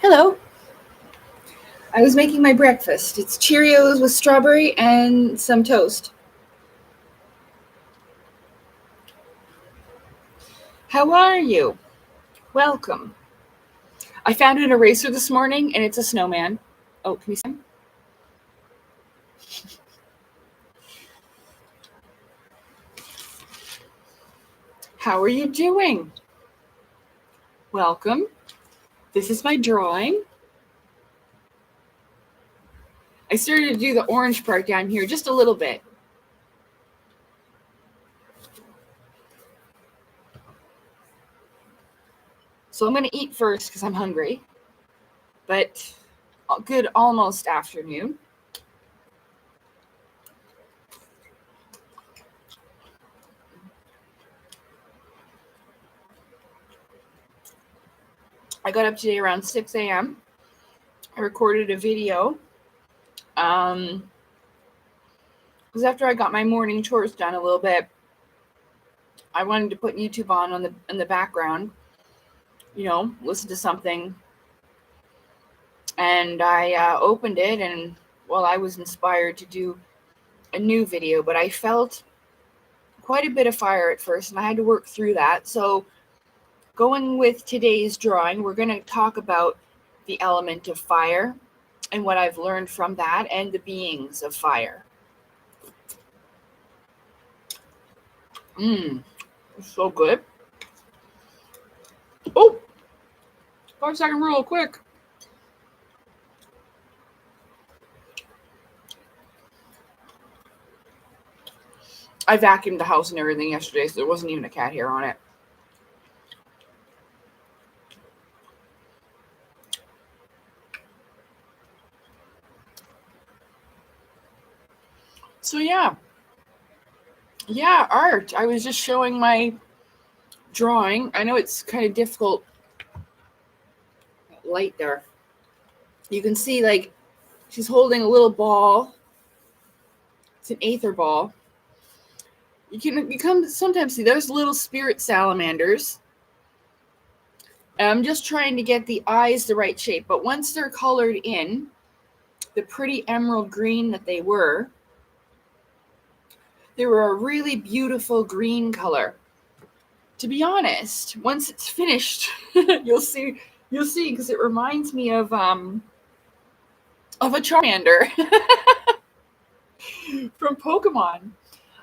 Hello. I was making my breakfast. It's Cheerios with strawberry and some toast. How are you? Welcome. I found an eraser this morning and it's a snowman. Oh, can you see him? How are you doing? Welcome. This is my drawing. I started to do the orange part down here just a little bit. So I'm going to eat first because I'm hungry. But good almost afternoon. I got up today around 6 a.m. I recorded a video. Because after I got my morning chores done a little bit, I wanted to put YouTube on in the background, listen to something. And I opened it, and I was inspired to do a new video, but I felt quite a bit of fire at first, and I had to work through that. So going with today's drawing, we're going to talk about the element of fire and what I've learned from that and the beings of fire. It's so good. Oh, 5-second rule, quick. I vacuumed the house and everything yesterday, so there wasn't even a cat hair on it. So yeah, art. I was just showing my drawing. I know it's kind of difficult. Light there. You can see like she's holding a little ball. It's an aether ball. You can sometimes see those little spirit salamanders. And I'm just trying to get the eyes the right shape. But once they're colored in, the pretty emerald green that they were a really beautiful green color. To be honest, once it's finished, you'll see because it reminds me of a Charmander from Pokemon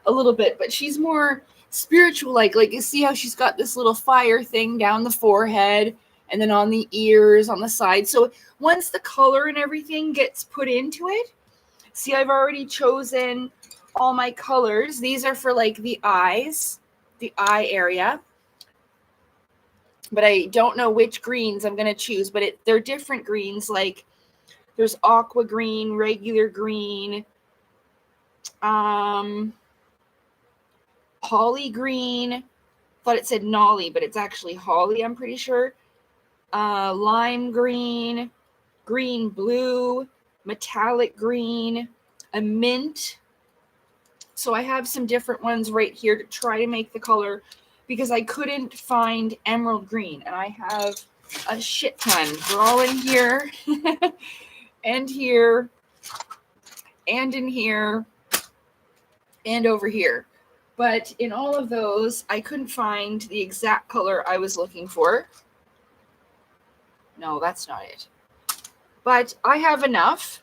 a little bit, but she's more spiritual like you see how she's got this little fire thing down the forehead and then on the ears on the side. So once the color and everything gets put into it, see, I've already chosen all my colors. These are for like the eyes, the eye area, but I don't know which greens I'm going to choose, but they're different greens. Like there's aqua green, regular green, holly green. Thought it said nolly, but it's actually holly, I'm pretty sure. Lime green, green blue, metallic green, a mint. So I have some different ones right here to try to make the color because I couldn't find emerald green, and I have a shit ton. They're all in here and here and in here and over here. But in all of those, I couldn't find the exact color I was looking for. No, that's not it. But I have enough.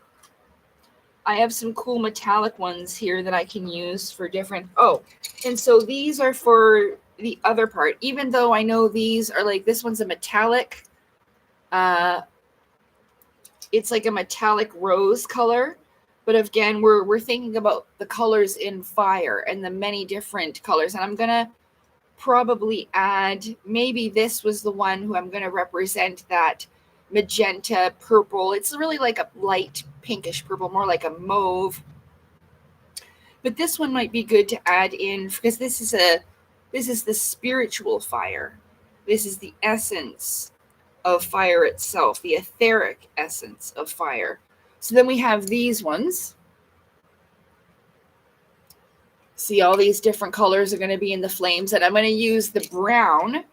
I have some cool metallic ones here that I can use for different. Oh, and so these are for the other part. Even though I know these are like, this one's a metallic. It's like a metallic rose color. But again, we're thinking about the colors in fire and the many different colors. And I'm going to probably add, maybe this was the one who I'm going to represent that magenta purple. It's really like a light pinkish purple, more like a mauve. But this one might be good to add in because this is the spiritual fire. This is the essence of fire itself, the etheric essence of fire. So then we have these ones. See, all these different colors are going to be in the flames, and I'm going to use the brown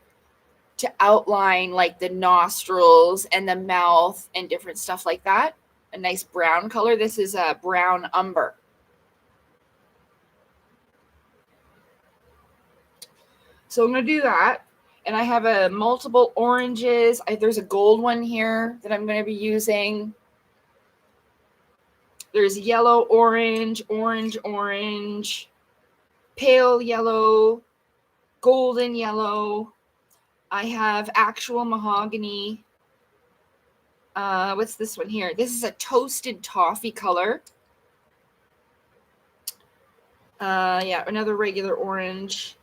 to outline like the nostrils and the mouth and different stuff like that. A nice brown color. This is a brown umber. So I'm going to do that. And I have a multiple oranges. There's a gold one here that I'm going to be using. There's yellow, orange, orange, pale yellow, golden yellow. I have actual mahogany. What's this one here? This is a toasted toffee color. Yeah, another regular orange.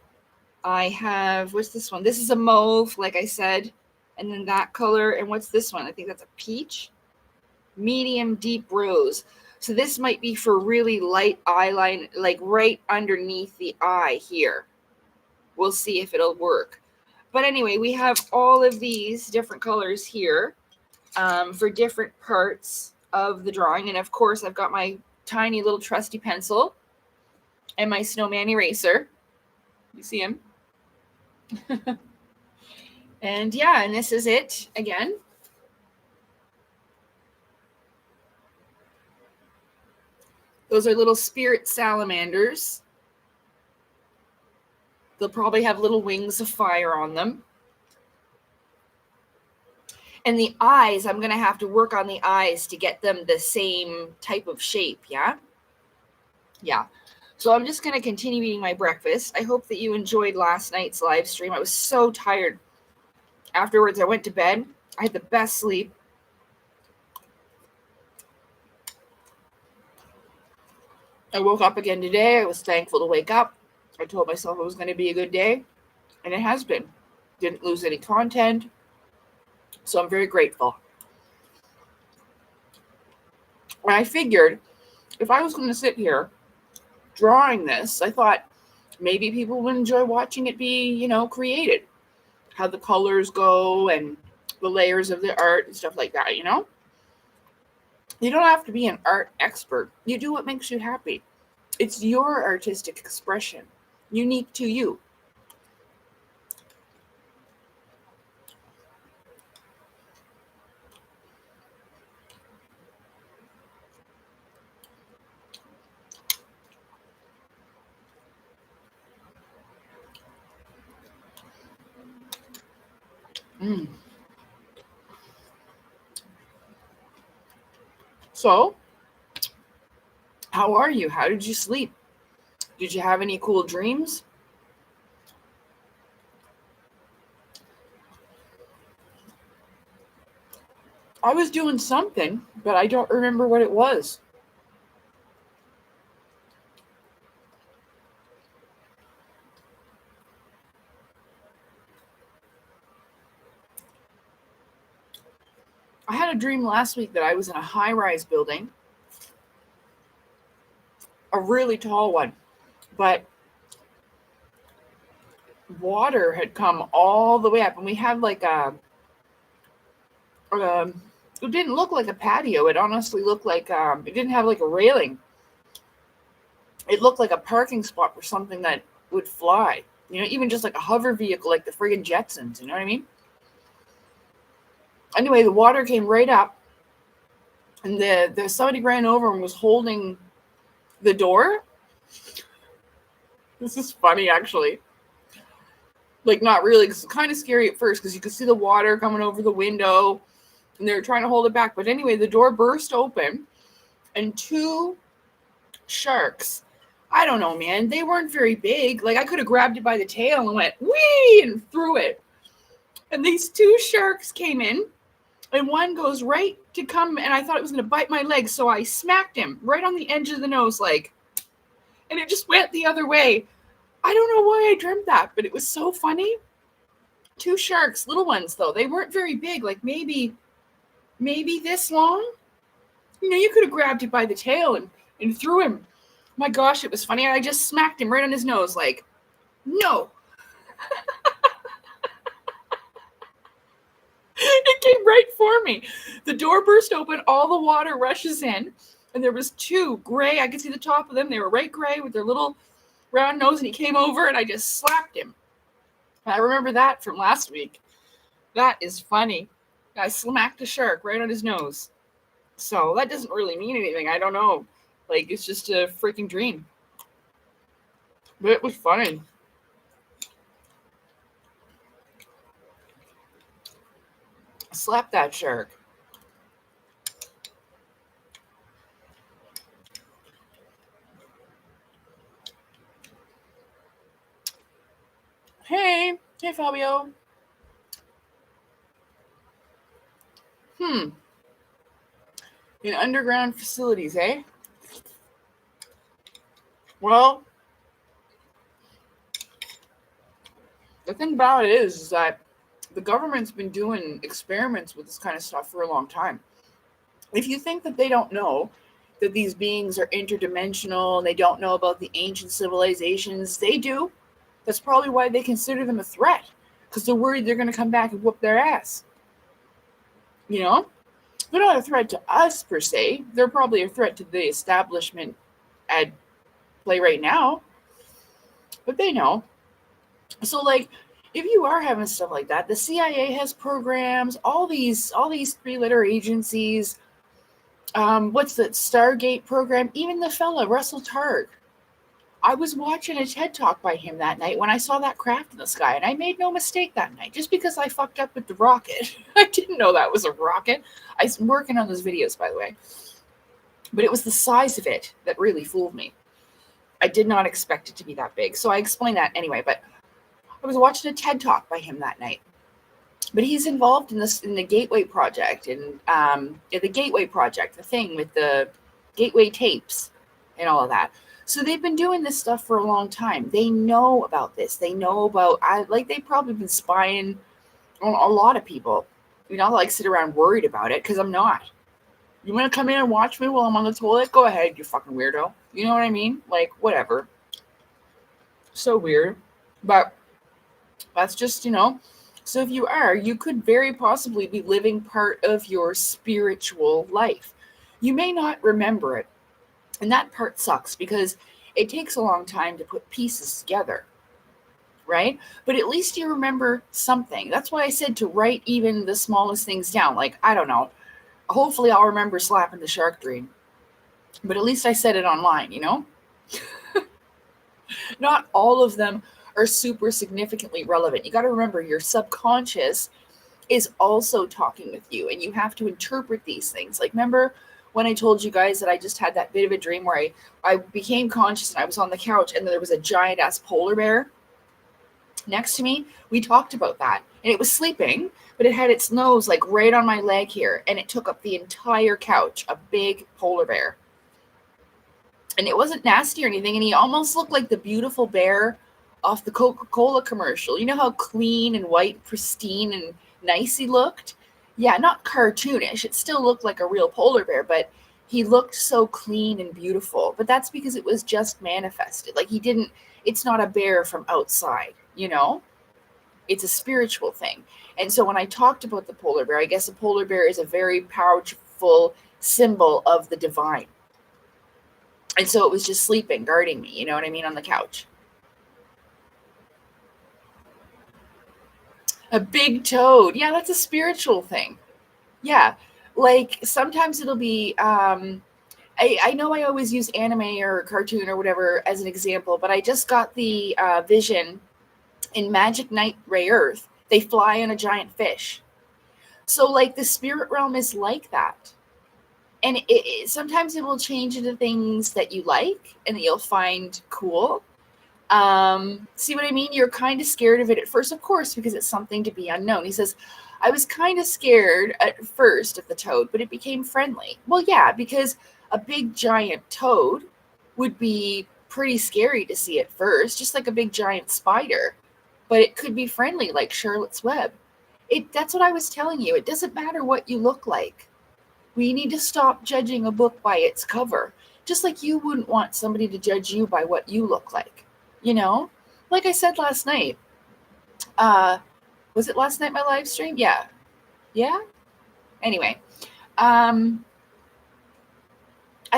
I have, what's this one? This is a mauve, like I said. And then that color. And what's this one? I think that's a peach. Medium deep rose. So this might be for really light eyeline, like right underneath the eye here. We'll see if it'll work. But anyway, we have all of these different colors here for different parts of the drawing. And of course, I've got my tiny little trusty pencil and my snowman eraser. You see him? And yeah, and this is it again. Those are little spirit salamanders. They'll probably have little wings of fire on them. And the eyes, I'm going to have to work on the eyes to get them the same type of shape, yeah? Yeah. So I'm just going to continue eating my breakfast. I hope that you enjoyed last night's live stream. I was so tired. Afterwards, I went to bed. I had the best sleep. I woke up again today. I was thankful to wake up. I told myself it was going to be a good day, and it has been. Didn't lose any content, so I'm very grateful. And I figured if I was going to sit here drawing this, I thought maybe people would enjoy watching it be, created. How the colors go and the layers of the art and stuff like that, You don't have to be an art expert. You do what makes you happy. It's your artistic expression, unique to you. So, how are you? How did you sleep? Did you have any cool dreams? I was doing something, but I don't remember what it was. I had a dream last week that I was in a high-rise building, a really tall one, but water had come all the way up, and we had like it didn't look like a patio. It honestly looked like it didn't have like a railing. It looked like a parking spot for something that would fly. Even just like a hover vehicle, like the friggin' Jetsons. You know what I mean? Anyway, the water came right up, and the somebody ran over and was holding the door. This is funny, actually. Like, not really, because it's kind of scary at first, because you could see the water coming over the window, and they were trying to hold it back. But anyway, the door burst open, and two sharks, I don't know, man, they weren't very big. Like, I could have grabbed it by the tail and went, whee, and threw it. And these two sharks came in, and one goes right to come, and I thought it was going to bite my leg, so I smacked him right on the edge of the nose, like, and it just went the other way. I don't know why I dreamt that, but it was so funny. Two sharks, little ones, though. They weren't very big, like maybe this long. You could have grabbed it by the tail and threw him. My gosh, it was funny. I just smacked him right on his nose, like, no. It came right for me. The door burst open, all the water rushes in, and there was two gray, I could see the top of them, they were right gray with their little round nose, and he came over, and I just slapped him. I remember that from last week. That is funny. I smacked a shark right on his nose. So that doesn't really mean anything. I don't know. Like, it's just a freaking dream. But it was funny. Slap that shark. Hey Fabio. In underground facilities, eh? Well, the thing about it is that the government's been doing experiments with this kind of stuff for a long time. If you think that they don't know that these beings are interdimensional and they don't know about the ancient civilizations, they do. That's probably why they consider them a threat, because they're worried they're going to come back and whoop their ass. You know? They're not a threat to us per se. They're probably a threat to the establishment at play right now. But they know. So, like, if you are having stuff like that, the CIA has programs, all these 3-letter agencies. What's that Stargate program? Even the fella Russell Targ. I was watching a TED Talk by him that night when I saw that craft in the sky, and I made no mistake that night. Just because I fucked up with the rocket, I didn't know that was a rocket. I'm working on those videos, by the way, but it was the size of it that really fooled me. I did not expect it to be that big, so I explained that anyway. But I was watching a TED Talk by him that night. But he's involved in the Gateway Project, and the Gateway Project, the thing with the Gateway tapes and all of that. So they've been doing this stuff for a long time. They know about this. They know about, they've probably been spying on a lot of people. You know, like sit around worried about it, because I'm not. You want to come in and watch me while I'm on the toilet? Go ahead, you fucking weirdo. You know what I mean? Like, whatever. So weird. But that's just, So if you are, you could very possibly be living part of your spiritual life. You may not remember it. And that part sucks, because it takes a long time to put pieces together, right? But at least you remember something. That's why I said to write even the smallest things down. Like, I don't know. Hopefully I'll remember slapping the shark dream. But at least I said it online, Not all of them are super significantly relevant. You got to remember, your subconscious is also talking with you, and you have to interpret these things. Like, remember when I told you guys that I just had that bit of a dream where I became conscious and I was on the couch and there was a giant ass polar bear next to me? We talked about that. And it was sleeping, but it had its nose like right on my leg here, and it took up the entire couch, a big polar bear. And it wasn't nasty or anything, and he almost looked like the beautiful bear off the Coca-Cola commercial. You know how clean and white, pristine and nice he looked? Yeah, not cartoonish. It still looked like a real polar bear, but he looked so clean and beautiful. But that's because it was just manifested. Like, it's not a bear from outside, It's a spiritual thing. And so when I talked about the polar bear, I guess a polar bear is a very powerful symbol of the divine. And so it was just sleeping, guarding me, you know what I mean, on the couch. A big toad. Yeah, that's a spiritual thing. Yeah. Like, sometimes it'll be, I know I always use anime or cartoon or whatever as an example, but I just got the vision in Magic Knight Ray Earth. They fly on a giant fish. So, like, the spirit realm is like that. And sometimes it will change into things that you like and that you'll find cool. See what I mean? You're kind of scared of it at first, of course, because it's something to be unknown. He says, I was kind of scared at first of the toad, but it became friendly. Well, yeah, because a big giant toad would be pretty scary to see at first, just like a big giant spider. But it could be friendly, like Charlotte's Web. That's what I was telling you. It doesn't matter what you look like. We need to stop judging a book by its cover. Just like you wouldn't want somebody to judge you by what you look like. Like I said last night. Was it last night, my live stream? Yeah. Anyway, I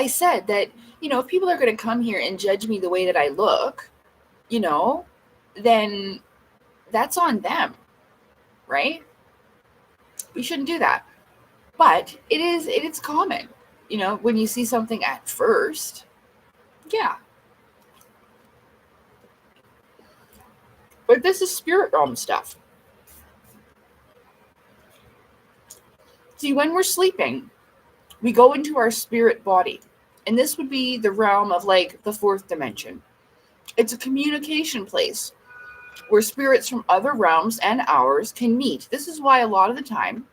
said that, if people are going to come here and judge me the way that I look, then that's on them, right? We shouldn't do that. But it's common, when you see something at first. Yeah. But this is spirit realm stuff. See, when we're sleeping, we go into our spirit body. And this would be the realm of like the fourth dimension. It's a communication place where spirits from other realms and ours can meet. This is why a lot of the time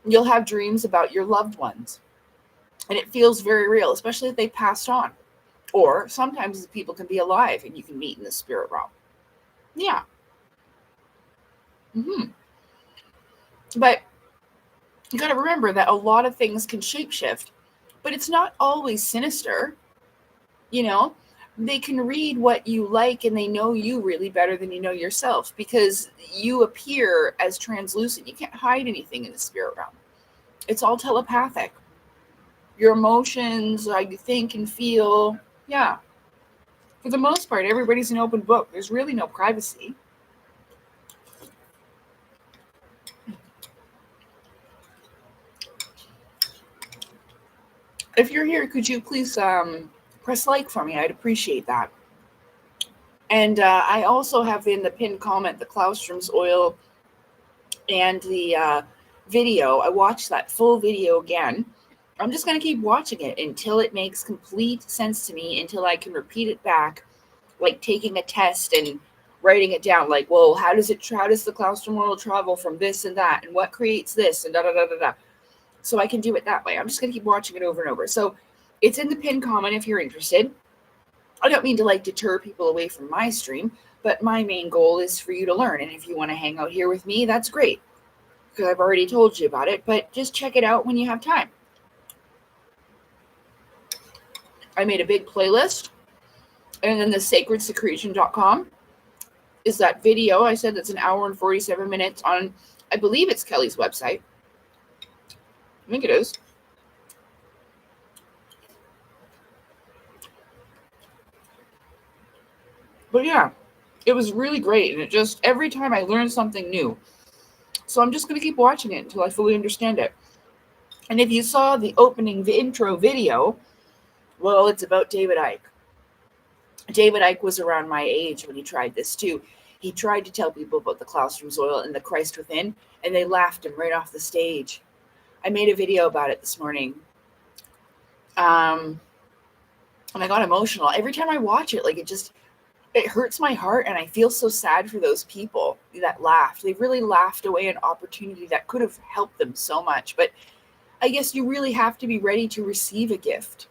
you'll have dreams about your loved ones. And it feels very real, especially if they passed on. Or sometimes people can be alive and you can meet in the spirit realm. Yeah. But you got to remember that a lot of things can shapeshift, but it's not always sinister. They can read what you like and they know you really better than you know yourself because you appear as translucent. You can't hide anything in the spirit realm. It's all telepathic. Your emotions, how you think and feel. Yeah. For the most part, everybody's an open book. There's really no privacy. If you're here, could you please press like for me? I'd appreciate that. And I also have in the pinned comment the Claustrum's oil and the video. I watched that full video again. I'm just going to keep watching it until it makes complete sense to me, until I can repeat it back, like taking a test and writing it down. Like, well, how does the Claustrum oil travel from this and that, and what creates this, and da da da da da. So I can do it that way. I'm just going to keep watching it over and over. So it's in the pinned comment if you're interested. I don't mean to like deter people away from my stream, but my main goal is for you to learn. And if you want to hang out here with me, that's great, because I've already told you about it. But just check it out when you have time. I made a big playlist, and then the sacredsecretion.com is that video I said that's an hour and 47 minutes on, I believe it's Kelly's website. I think it is. But yeah, it was really great. And it just, every time I learned something new. So I'm just going to keep watching it until I fully understand it. And if you saw the opening intro video, well, it's about David Icke. David Icke was around my age when he tried this too. He tried to tell people about the Claustrum's oil and the Christ within, and they laughed him right off the stage. I made a video about it this morning. And I got emotional. Every time I watch it, like it hurts my heart, and I feel so sad for those people that laughed. They really laughed away an opportunity that could have helped them so much. But I guess you really have to be ready to receive a gift.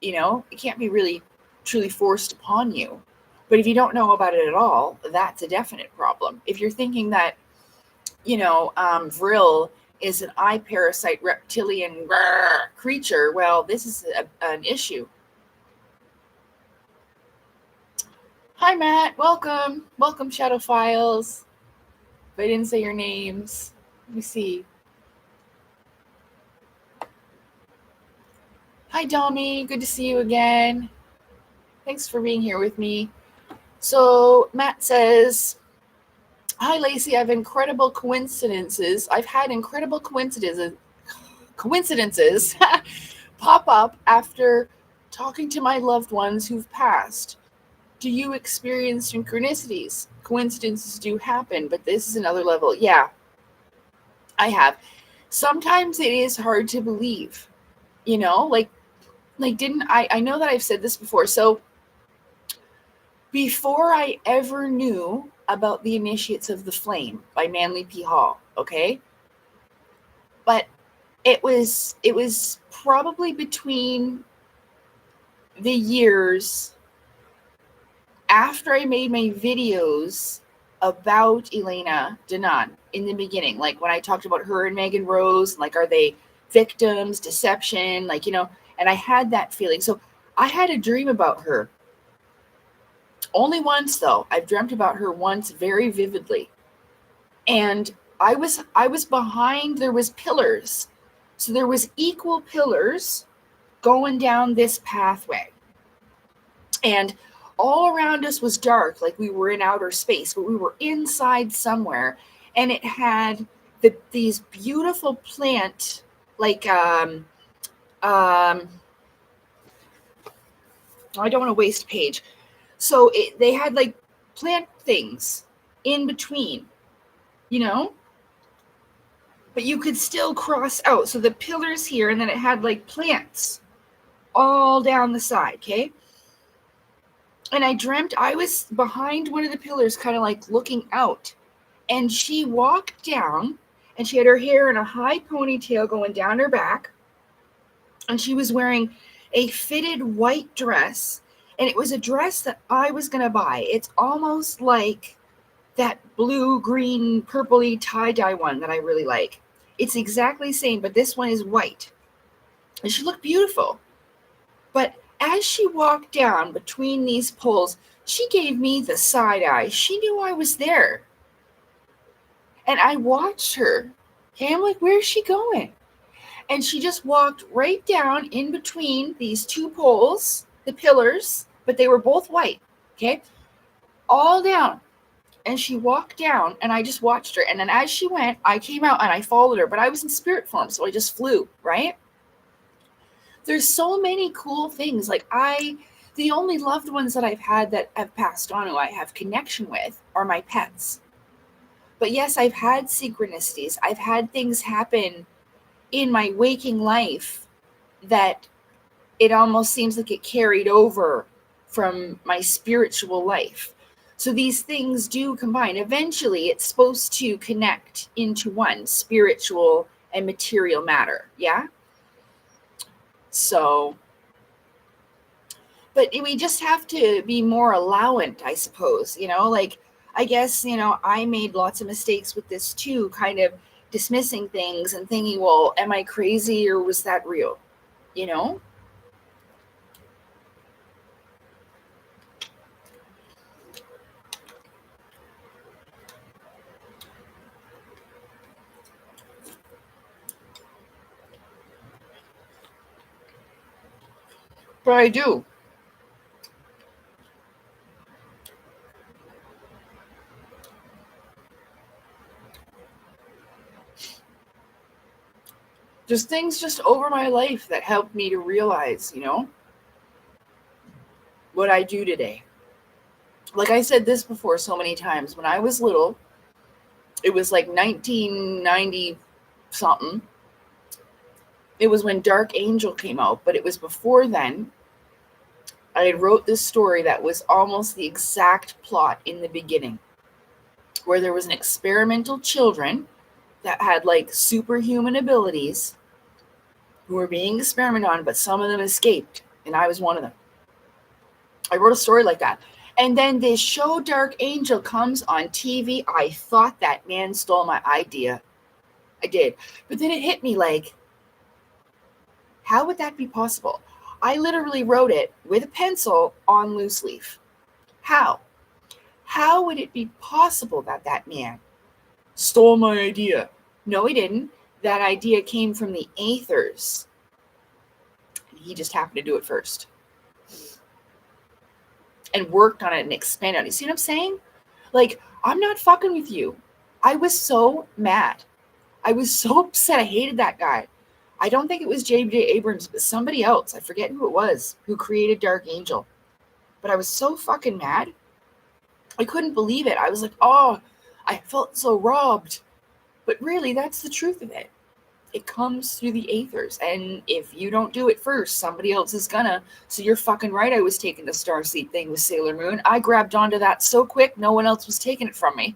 It can't be really truly forced upon you. But if you don't know about it at all, that's a definite problem. If you're thinking that, Vril is an eye parasite reptilian creature, well, this is an issue. Hi, Matt. Welcome. Welcome, Shadow Files. If I didn't say your names, let me see. Hi, Domi. Good to see you again. Thanks for being here with me. So Matt says, hi, Lacey. I've had incredible coincidences pop up after talking to my loved ones who've passed. Do you experience synchronicities? Coincidences do happen, but this is another level. Yeah, I have. Sometimes it is hard to believe, I know that I've said this before. So before I ever knew about the Initiates of the Flame by Manly P. Hall, okay? But it was probably between the years after I made my videos about Elena Danaan in the beginning, like when I talked about her and Megan Rose, like, are they victims, deception, and I had that feeling. So I had a dream about her. Only once, though. I've dreamt about her once very vividly. And I was behind, there was pillars. So there was equal pillars going down this pathway. And all around us was dark, like we were in outer space, but we were inside somewhere. And it had these beautiful plant, like, I don't want to waste page. So they had like plant things in between, you know, but you could still cross out. So the pillars here, and then it had like plants all down the side, okay? And I dreamt I was behind one of the pillars, kind of like looking out. And she walked down, and she had her hair in a high ponytail going down her back. And she was wearing a fitted white dress. And it was a dress that I was going to buy. It's almost like that blue, green, purpley tie-dye one that I really like. It's exactly the same, but this one is white. And she looked beautiful. But as she walked down between these poles, she gave me the side eye. She knew I was there. And I watched her. Okay, I'm like, where's she going? And she just walked right down in between these two poles, the pillars, but they were both white, okay? All down. And she walked down, and I just watched her. And then as she went, I came out and I followed her, but I was in spirit form, so I just flew, right? There's so many cool things. Like the only loved ones that I've had that have passed on who I have connection with are my pets. But yes, I've had synchronicities. I've had things happen in my waking life that it almost seems like it carried over from my spiritual life. So these things do combine. Eventually, it's supposed to connect into one, spiritual and material matter. Yeah? So, but we just have to be more allowant, I suppose. You know, like, I guess, you know, I made lots of mistakes with this too, kind of dismissing things and thinking, well, am I crazy or was that real? You know? But I do. There's things just over my life that helped me to realize, you know, what I do today. Like I said this before so many times, when I was little, it was like 1990 something. It was when Dark Angel came out, but it was before then. I had wrote this story that was almost the exact plot in the beginning, where there was an experimental children that had like superhuman abilities who were being experimented on, but some of them escaped, and I was one of them. I wrote a story like that. And then this show Dark Angel comes on TV. I thought that man stole my idea. I did. But then it hit me like, how would that be possible? I literally wrote it with a pencil on loose leaf. How? How would it be possible that that man stole my idea? No, he didn't. That idea came from the Aethers. He just happened to do it first. And worked on it and expanded on it. You see what I'm saying? Like, I'm not fucking with you. I was so mad. I was so upset. I hated that guy. I don't think it was J.J. Abrams, but somebody else. I forget who it was who created Dark Angel. But I was so fucking mad. I couldn't believe it. I was like, oh, I felt so robbed. But really, that's the truth of it. It comes through the Aethers. And if you don't do it first, somebody else is gonna. So you're fucking right. I was taking the Starseed thing with Sailor Moon. I grabbed onto that so quick, no one else was taking it from me.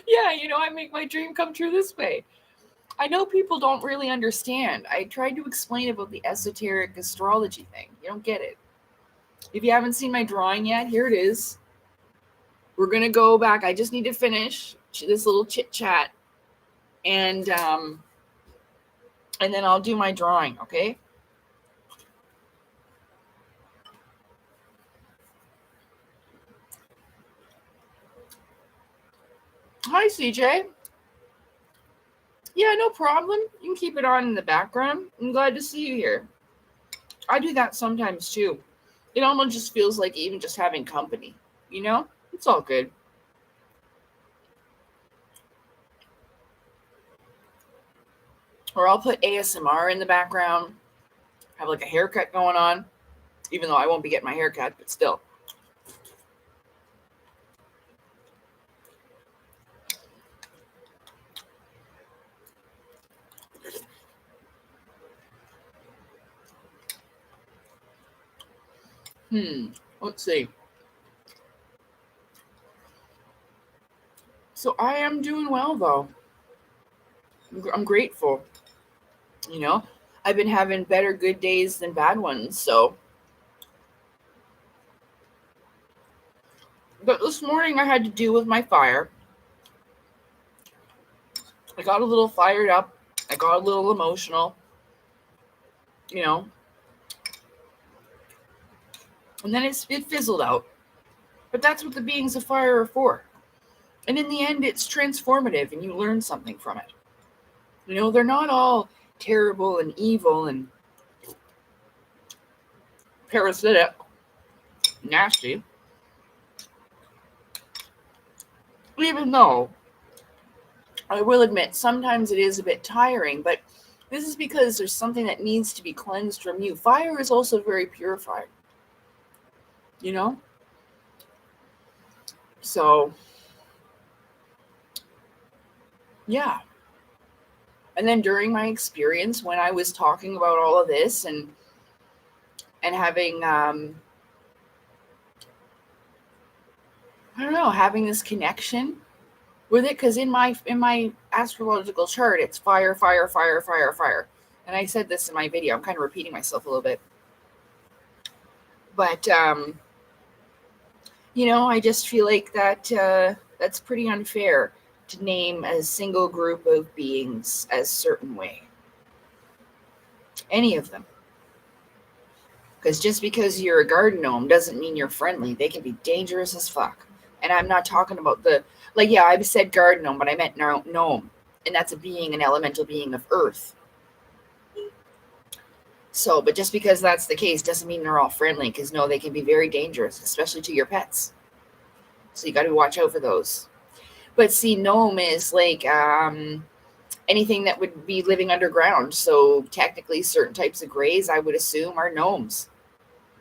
Yeah, you know, I make my dream come true this way. I know people don't really understand. I tried to explain about the esoteric astrology thing. You don't get it. If you haven't seen my drawing yet, here it is. We're going to go back. I just need to finish this little chit chat. And then I'll do my drawing, okay? Hi, CJ. Yeah, no problem. You can keep it on in the background. I'm glad to see you here. I do that sometimes too. It almost just feels like even just having company, It's all good. Or I'll put ASMR in the background, have like a haircut going on, even though I won't be getting my haircut, but still. Let's see. So I am doing well, though. I'm grateful. I've been having better good days than bad ones, so. But this morning I had to deal with my fire. I got a little fired up. I got a little emotional. And then it fizzled out. But that's what the beings of fire are for. And in the end, it's transformative and you learn something from it. They're not all terrible and evil and parasitic, nasty. Even though, I will admit, sometimes it is a bit tiring, but this is because there's something that needs to be cleansed from you. Fire is also very purifying. So, yeah. And then during my experience, when I was talking about all of this and having, having this connection with it, because in my astrological chart, it's fire, fire, fire, fire, fire. And I said this in my video. I'm kind of repeating myself a little bit. But, I just feel like that's pretty unfair to name a single group of beings a certain way. Any of them. Because just because you're a garden gnome doesn't mean you're friendly. They can be dangerous as fuck. And I'm not talking about I said garden gnome, but I meant gnome. And that's an elemental being of earth. So, but just because that's the case doesn't mean they're all friendly, because they can be very dangerous, especially to your pets. So you got to watch out for those. But see, gnome is like anything that would be living underground. So technically certain types of grays, I would assume, are gnomes.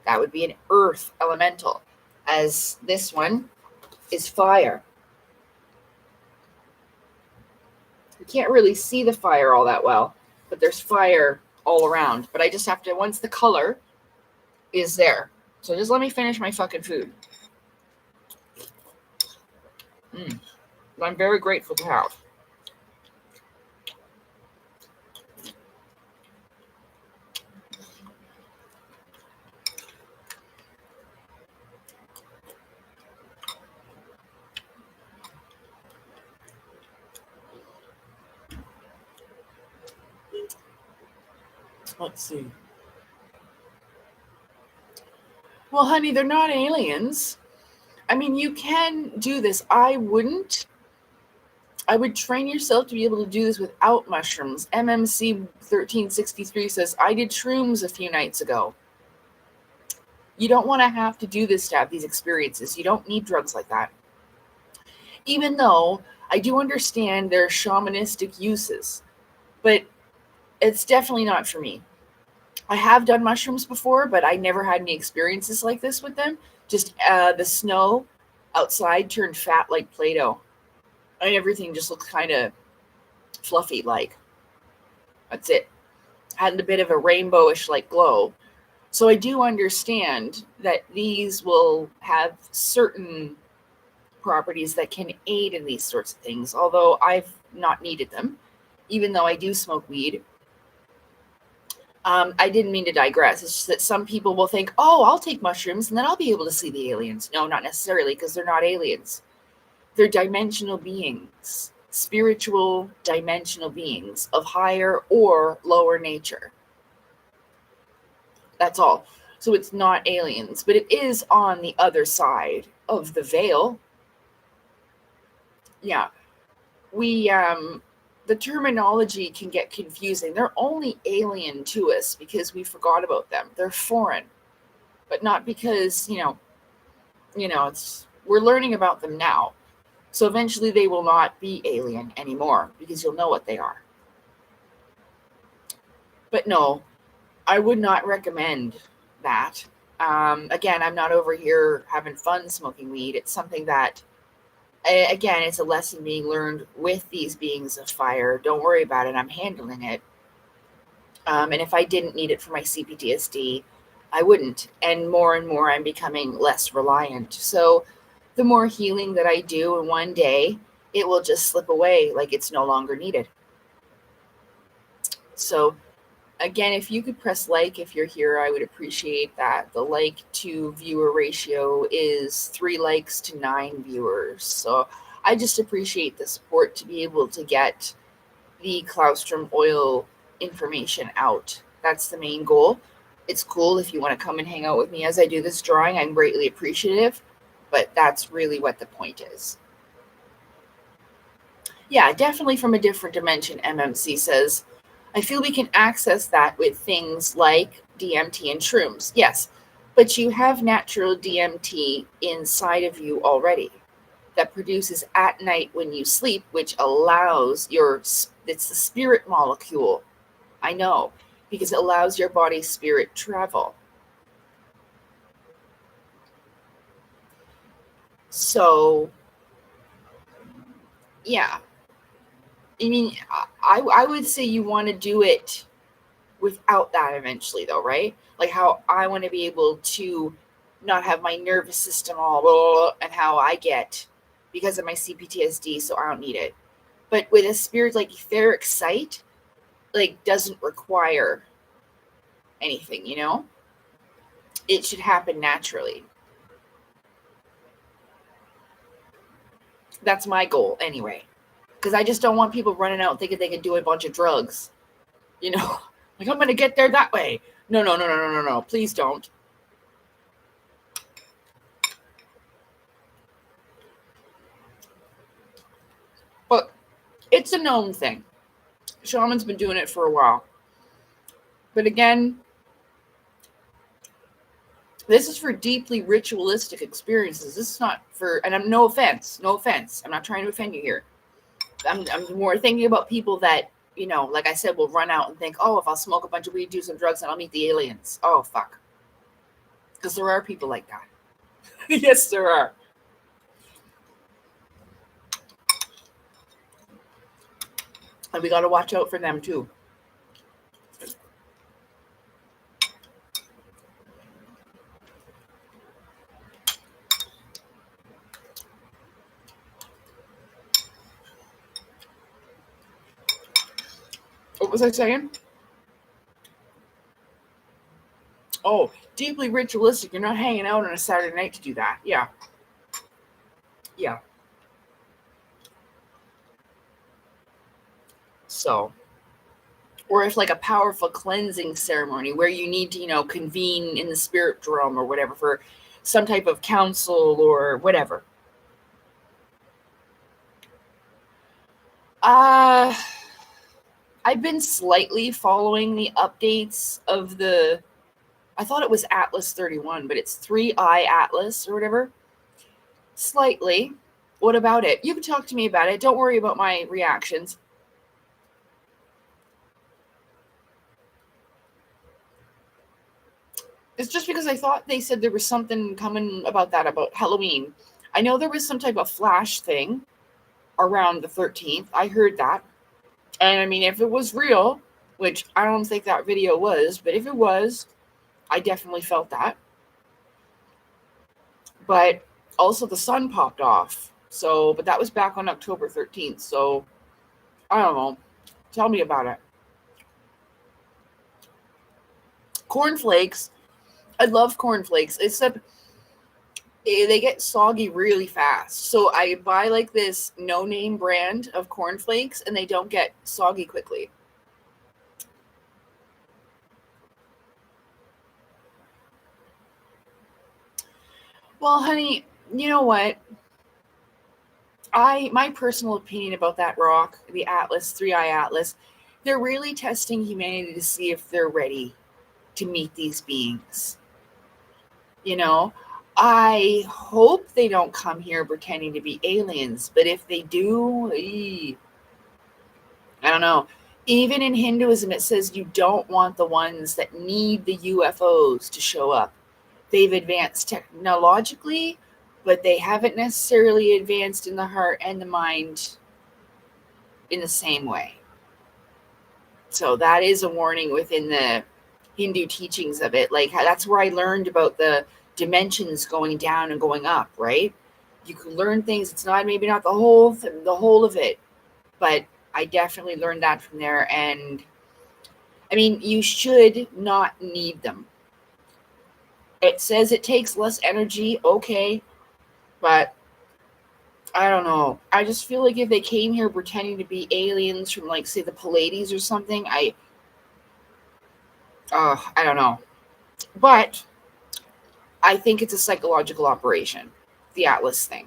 That would be an earth elemental, as this one is fire. You can't really see the fire all that well, but there's fire all around. But I just have to, once the color is there. So just let me finish my fucking food. I'm very grateful to have. Let's see. Well, honey, they're not aliens. I mean, you can do this. I wouldn't. I would train yourself to be able to do this without mushrooms. MMC 1363 says, I did shrooms a few nights ago. You don't want to have to do this to have these experiences. You don't need drugs like that. Even though I do understand their shamanistic uses, but it's definitely not for me. I have done mushrooms before, but I never had any experiences like this with them. Just the snow outside turned fat like Play-Doh. And everything just looked kind of fluffy like. That's it. Had a bit of a rainbowish like glow. So I do understand that these will have certain properties that can aid in these sorts of things, although I've not needed them, even though I do smoke weed. I didn't mean to digress. It's just that some people will think, oh, I'll take mushrooms and then I'll be able to see the aliens. No, not necessarily, because they're not aliens. They're dimensional beings, spiritual dimensional beings of higher or lower nature. That's all. So it's not aliens, but it is on the other side of the veil. Yeah. The terminology can get confusing. They're only alien to us because we forgot about them. They're foreign, but not because, it's We're learning about them now. So eventually they will not be alien anymore because you'll know what they are. But no, I would not recommend that. Again, I'm not over here having fun smoking weed. It's something that, again, it's a lesson being learned with these beings of fire. Don't worry about it. I'm handling it. And if I didn't need it for my CPTSD, I wouldn't. And more I'm becoming less reliant. So the more healing that I do in one day, it will just slip away like it's no longer needed. So again, if you could press like if you're here, I would appreciate that. The like to viewer ratio is 3 likes to 9 viewers. So I just appreciate the support to be able to get the colostrum oil information out. That's the main goal. It's cool if you want to come and hang out with me as I do this drawing. I'm greatly appreciative, but that's really what the point is. Yeah, definitely from a different dimension, MMC says. I feel we can access that with things like DMT and shrooms. Yes, but you have natural DMT inside of you already that produces at night when you sleep, which allows it's the spirit molecule. I know, because it allows your body's spirit travel. So, yeah. I mean, I would say you want to do it without that eventually, though, right? Like how I want to be able to not have my nervous system all and how I get because of my CPTSD, so I don't need it. But with a spirit like etheric sight, like doesn't require anything, you know? It should happen naturally. That's my goal anyway. Because I just don't want people running out thinking they can do a bunch of drugs. You know? Like, I'm going to get there that way. No. Please don't. But it's a known thing. Shaman's been doing it for a while. But again, this is for deeply ritualistic experiences. This is not for, and I'm no offense. I'm not trying to offend you here. I'm more thinking about people that, you know, like I said, will run out and think, oh, if I'll smoke a bunch of weed, do some drugs, and I'll meet the aliens. Oh, fuck. Because there are people like that. Yes, there are. And we got to watch out for them, too. What was I saying? Oh, deeply ritualistic. You're not hanging out on a Saturday night to do that. Yeah. Yeah. So, or if like a powerful cleansing ceremony where you need to, you know, convene in the spirit realm or whatever for some type of council or whatever. I've been slightly following the updates of I thought it was Atlas 31, but it's 3i Atlas or whatever. Slightly. What about it? You can talk to me about it. Don't worry about my reactions. It's just because I thought they said there was something coming about Halloween. I know there was some type of flash thing around the 13th. I heard that. And I mean, if it was real, which I don't think that video was, but if it was, I definitely felt that. But also the sun popped off. So, but that was back on October 13th. So, I don't know. Tell me about it. Cornflakes. I love cornflakes. Except they get soggy really fast. So I buy like this no-name brand of cornflakes and they don't get soggy quickly. Well, honey, you know what? My personal opinion about that rock, the Atlas, 3i Atlas, they're really testing humanity to see if they're ready to meet these beings. You know, I hope they don't come here pretending to be aliens, but if they do, I don't know. Even in Hinduism, it says you don't want the ones that need the UFOs to show up. They've advanced technologically, but they haven't necessarily advanced in the heart and the mind in the same way. So that is a warning within the Hindu teachings of it. Like that's where I learned about the dimensions going down and going up, right? You can learn things. It's not maybe not the whole of it, but I definitely learned that from there. And I mean, you should not need them. It says it takes less energy, okay, but I don't know. I just feel like if they came here pretending to be aliens from, like, say, the Pleiades or something, I don't know. But I think it's a psychological operation, the Atlas thing.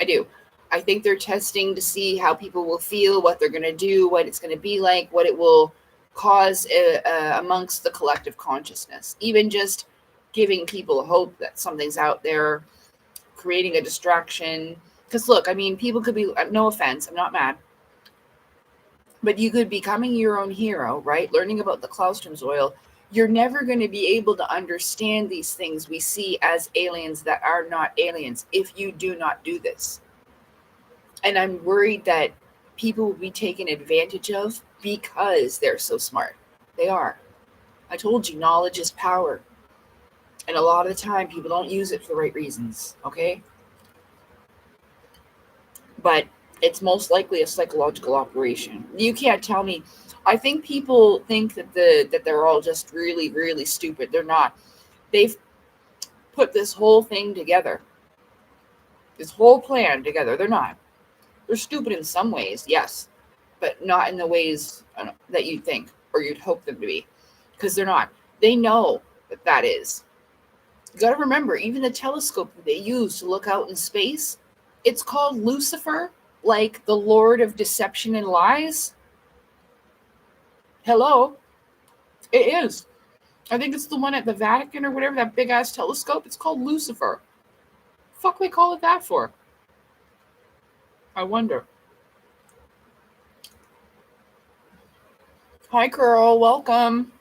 I do. I think they're testing to see how people will feel, what they're going to do, what it's going to be like, what it will cause amongst the collective consciousness. Even just giving people hope that something's out there, creating a distraction. Because look, I mean, people could be, no offense, I'm not mad, but you could be becoming your own hero, right? Learning about the Claustrum's oil. You're never going to be able to understand these things we see as aliens that are not aliens if you do not do this. And I'm worried that people will be taken advantage of because they're so smart. They are. I told you, knowledge is power. And a lot of the time, people don't use it for the right reasons, okay? But it's most likely a psychological operation. You can't tell me. I think people think that they're all just really, really stupid. They're not. They've put this whole thing together. This whole plan together. They're not. They're stupid in some ways, yes, but not in the ways that you'd think or you'd hope them to be, because they're not. They know that is. You got to remember, even the telescope that they use to look out in space, it's called Lucifer, like the Lord of Deception and Lies. Hello. It is. I think it's the one at the Vatican or whatever, that big-ass telescope. It's called Lucifer. Fuck they call it that for? I wonder. Hi, Curl. Welcome.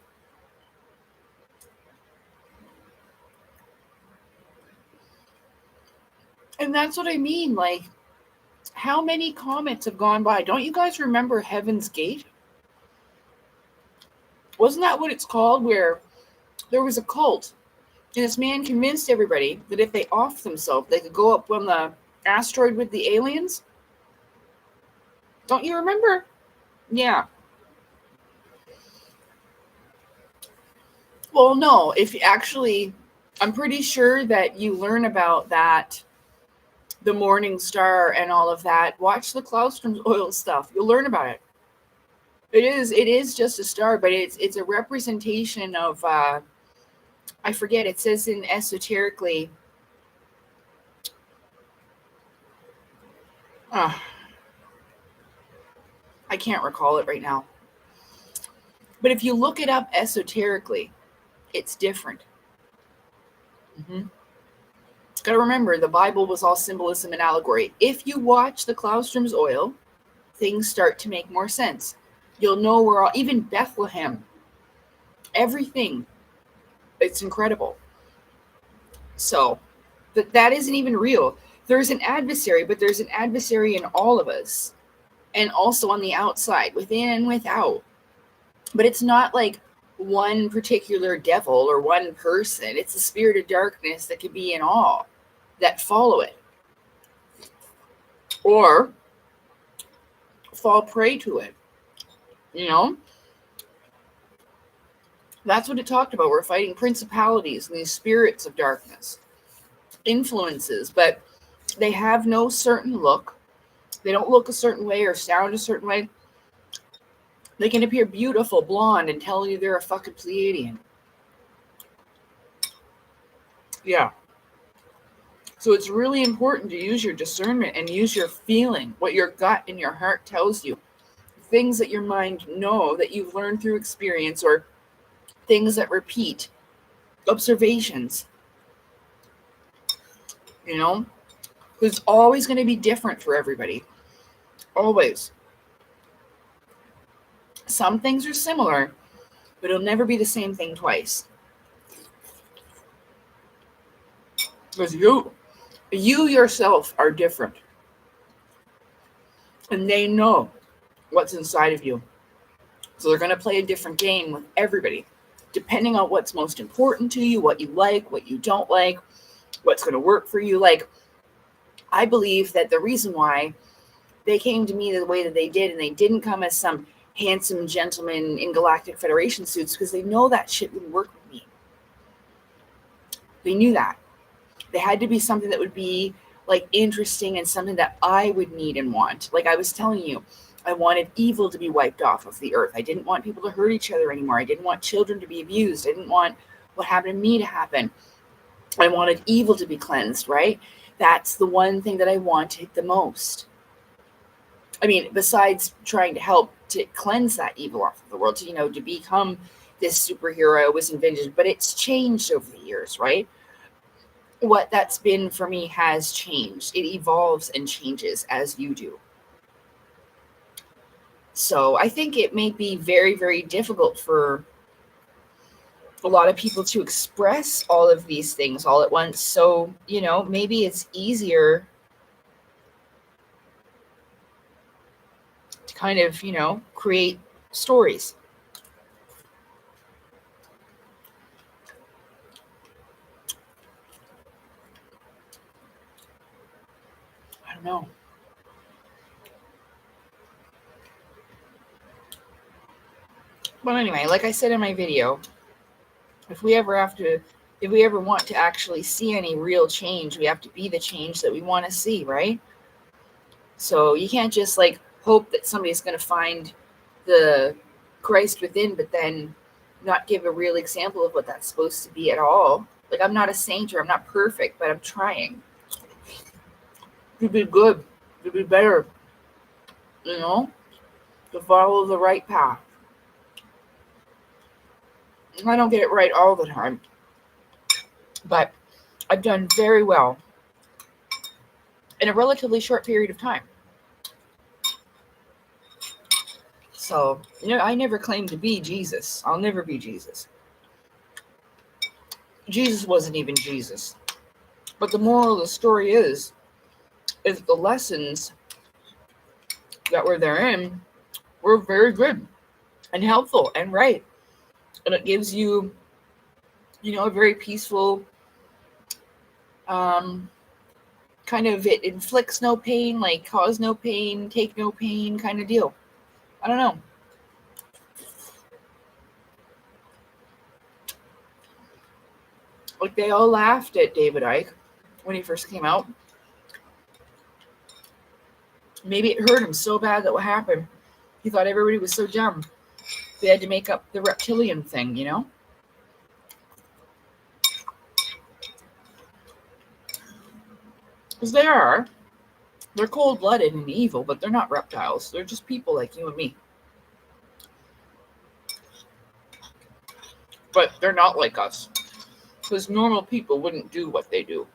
And that's what I mean. Like, how many comets have gone by? Don't you guys remember Heaven's Gate? Wasn't that what it's called? Where there was a cult, and this man convinced everybody that if they offed themselves, they could go up on the asteroid with the aliens? Don't you remember? Yeah. Well, no. If actually, I'm pretty sure that you learn about that, the Morning Star and all of that. Watch the Claustrum's oil stuff. You'll learn about it. It is just a star, but it's a representation of I forget, it says in esoterically. I can't recall it right now. But if you look it up esoterically, it's different. Got to remember, the Bible was all symbolism and allegory. If you watch the Claustrum's oil, things start to make more sense. You'll know where all, even Bethlehem, everything. It's incredible. So, that isn't even real. There's an adversary, but there's an adversary in all of us. And also on the outside, within and without. But it's not like one particular devil or one person. It's the spirit of darkness that can be in all that follow it. Or fall prey to it. You know? That's what it talked about. We're fighting principalities and these spirits of darkness. Influences, but they have no certain look. They don't look a certain way or sound a certain way. They can appear beautiful, blonde, and tell you they're a fucking Pleiadian. Yeah. So it's really important to use your discernment and use your feeling, what your gut and your heart tells you. Things that your mind know that you've learned through experience, or things that repeat. Observations. you know? It's always going to be different for everybody. Always. Some things are similar, but it'll never be the same thing twice. Because you yourself are different. And they know what's inside of you. So they're going to play a different game with everybody, depending on what's most important to you, what you like, what you don't like, what's going to work for you. Like, I believe that the reason why they came to me the way that they did, and they didn't come as some handsome gentleman in Galactic Federation suits, because they know that shit wouldn't work with me. They knew that. They had to be something that would be like interesting and something that I would need and want. Like I was telling you, I wanted evil to be wiped off of the earth. I didn't want people to hurt each other anymore. I didn't want children to be abused. I didn't want what happened to me to happen. I wanted evil to be cleansed, right? That's the one thing that I wanted the most. I mean, besides trying to help to cleanse that evil off of the world, to become this superhero I was envisioned, but it's changed over the years, right? What that's been for me has changed. It evolves and changes as you do. So I think it may be very, very difficult for a lot of people to express all of these things all at once. So, maybe it's easier to kind of, create stories. I don't know. But anyway, like I said in my video, if we ever want to actually see any real change, we have to be the change that we want to see, right? So you can't just like hope that somebody's going to find the Christ within, but then not give a real example of what that's supposed to be at all. Like, I'm not a saint or I'm not perfect, but I'm trying to be good, to be better, to follow the right path. I don't get it right all the time, but I've done very well in a relatively short period of time. So, I never claimed to be Jesus. I'll never be Jesus. Jesus wasn't even Jesus. But the moral of the story is the lessons that were therein were very good and helpful and right. And it gives you, a very peaceful, kind of, it inflicts no pain, like cause no pain, take no pain kind of deal. I don't know. Like, they all laughed at David Icke when he first came out. Maybe it hurt him so bad that what happened, he thought everybody was so dumb. They had to make up the reptilian thing, Because they're cold-blooded and evil, but they're not reptiles. They're just people like you and me. But they're not like us. Because normal people wouldn't do what they do.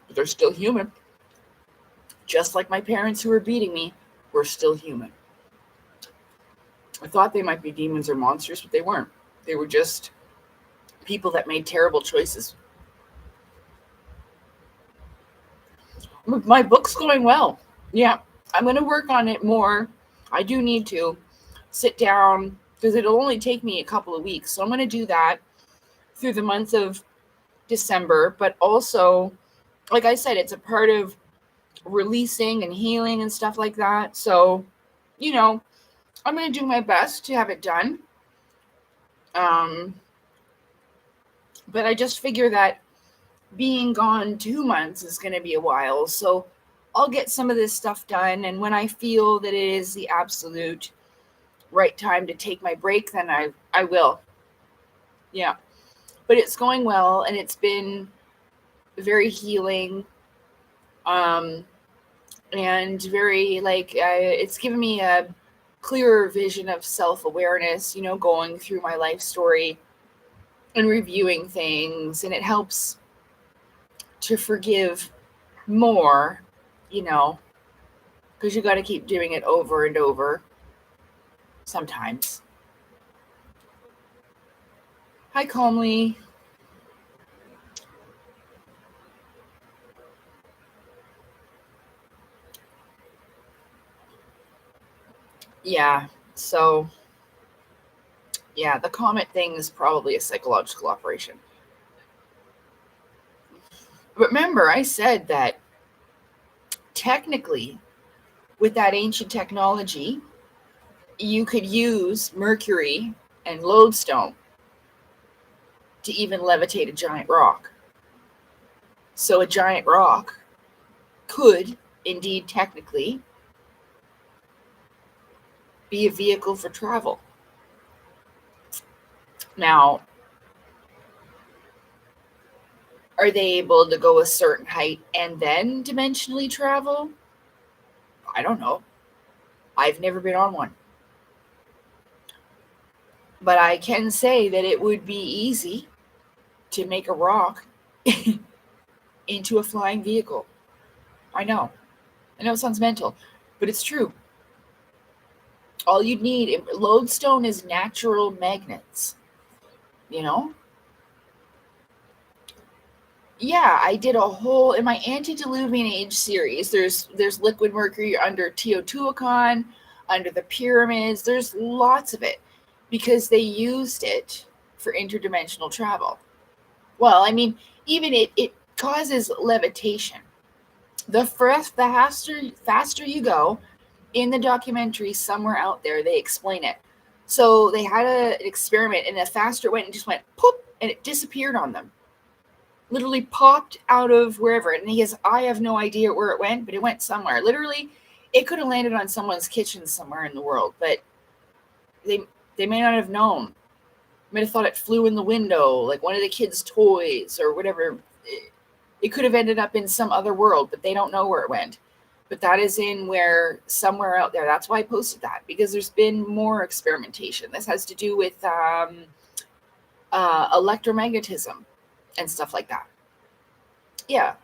But they're still human. Just like my parents who were beating me were still human. I thought they might be demons or monsters, but they weren't. They were just people that made terrible choices. My book's going well. Yeah, I'm going to work on it more. I do need to sit down because it'll only take me a couple of weeks. So I'm going to do that through the month of December. But also, like I said, it's a part of releasing and healing and stuff like that. So, I'm going to do my best to have it done. But I just figure that being gone 2 months is going to be a while. So I'll get some of this stuff done. And when I feel that it is the absolute right time to take my break, then I will. Yeah. But it's going well, and it's been very healing. And very, it's given me a clearer vision of self-awareness, going through my life story and reviewing things. And it helps to forgive more, because you got to keep doing it over and over sometimes. Hi, Calmly. Yeah, so, yeah, the comet thing is probably a psychological operation. But remember, I said that technically, with that ancient technology, you could use mercury and lodestone to even levitate a giant rock. So a giant rock could, indeed, technically, be a vehicle for travel. Now, are they able to go a certain height and then dimensionally travel? I don't know. I've never been on one. But I can say that it would be easy to make a rock into a flying vehicle. I know it sounds mental, but it's true. All you'd need, lodestone is natural magnets, Yeah, I did a whole, in my antediluvian age series, there's liquid mercury under Teotihuacan, under the pyramids, there's lots of it, because they used it for interdimensional travel. Well, I mean, even it causes levitation. The faster you go, in the documentary somewhere out there, they explain it. So they had an experiment, and the faster it went, it just went poof, and it disappeared on them. Literally popped out of wherever. And I have no idea where it went, but it went somewhere. Literally, it could have landed on someone's kitchen somewhere in the world, but they may not have known. Might have thought it flew in the window, like one of the kids' toys or whatever. It could have ended up in some other world, but they don't know where it went. But that is somewhere out there. That's why I posted that, because there's been more experimentation. This has to do with electromagnetism and stuff like that. Yeah.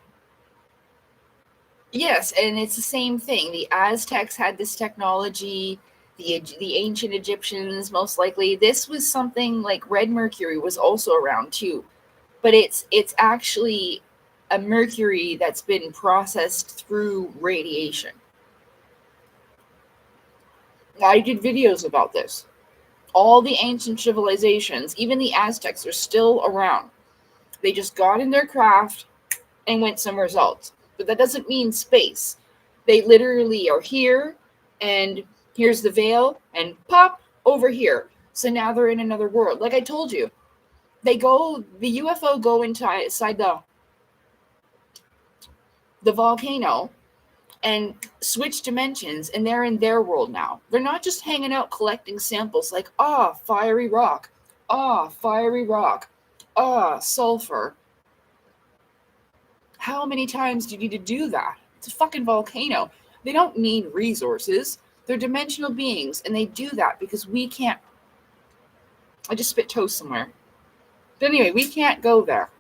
Yes, and it's the same thing. The Aztecs had this technology. The ancient Egyptians, most likely. This was something like red mercury was also around too, but it's actually a mercury that's been processed through radiation. I did videos about this. All the ancient civilizations, even the Aztecs, are still around. They just got in their craft and went somewhere else. But that doesn't mean space. They literally are here, and here's the veil, and pop, over here. So now they're in another world. Like I told you, the UFO go inside the volcano and switch dimensions, and they're in their world now. They're not just hanging out collecting samples like, fiery rock, fiery rock, sulfur. How many times do you need to do that? It's a fucking volcano. They don't need resources. They're dimensional beings, and they do that because we can't. I just spit toast somewhere. But anyway, we can't go there.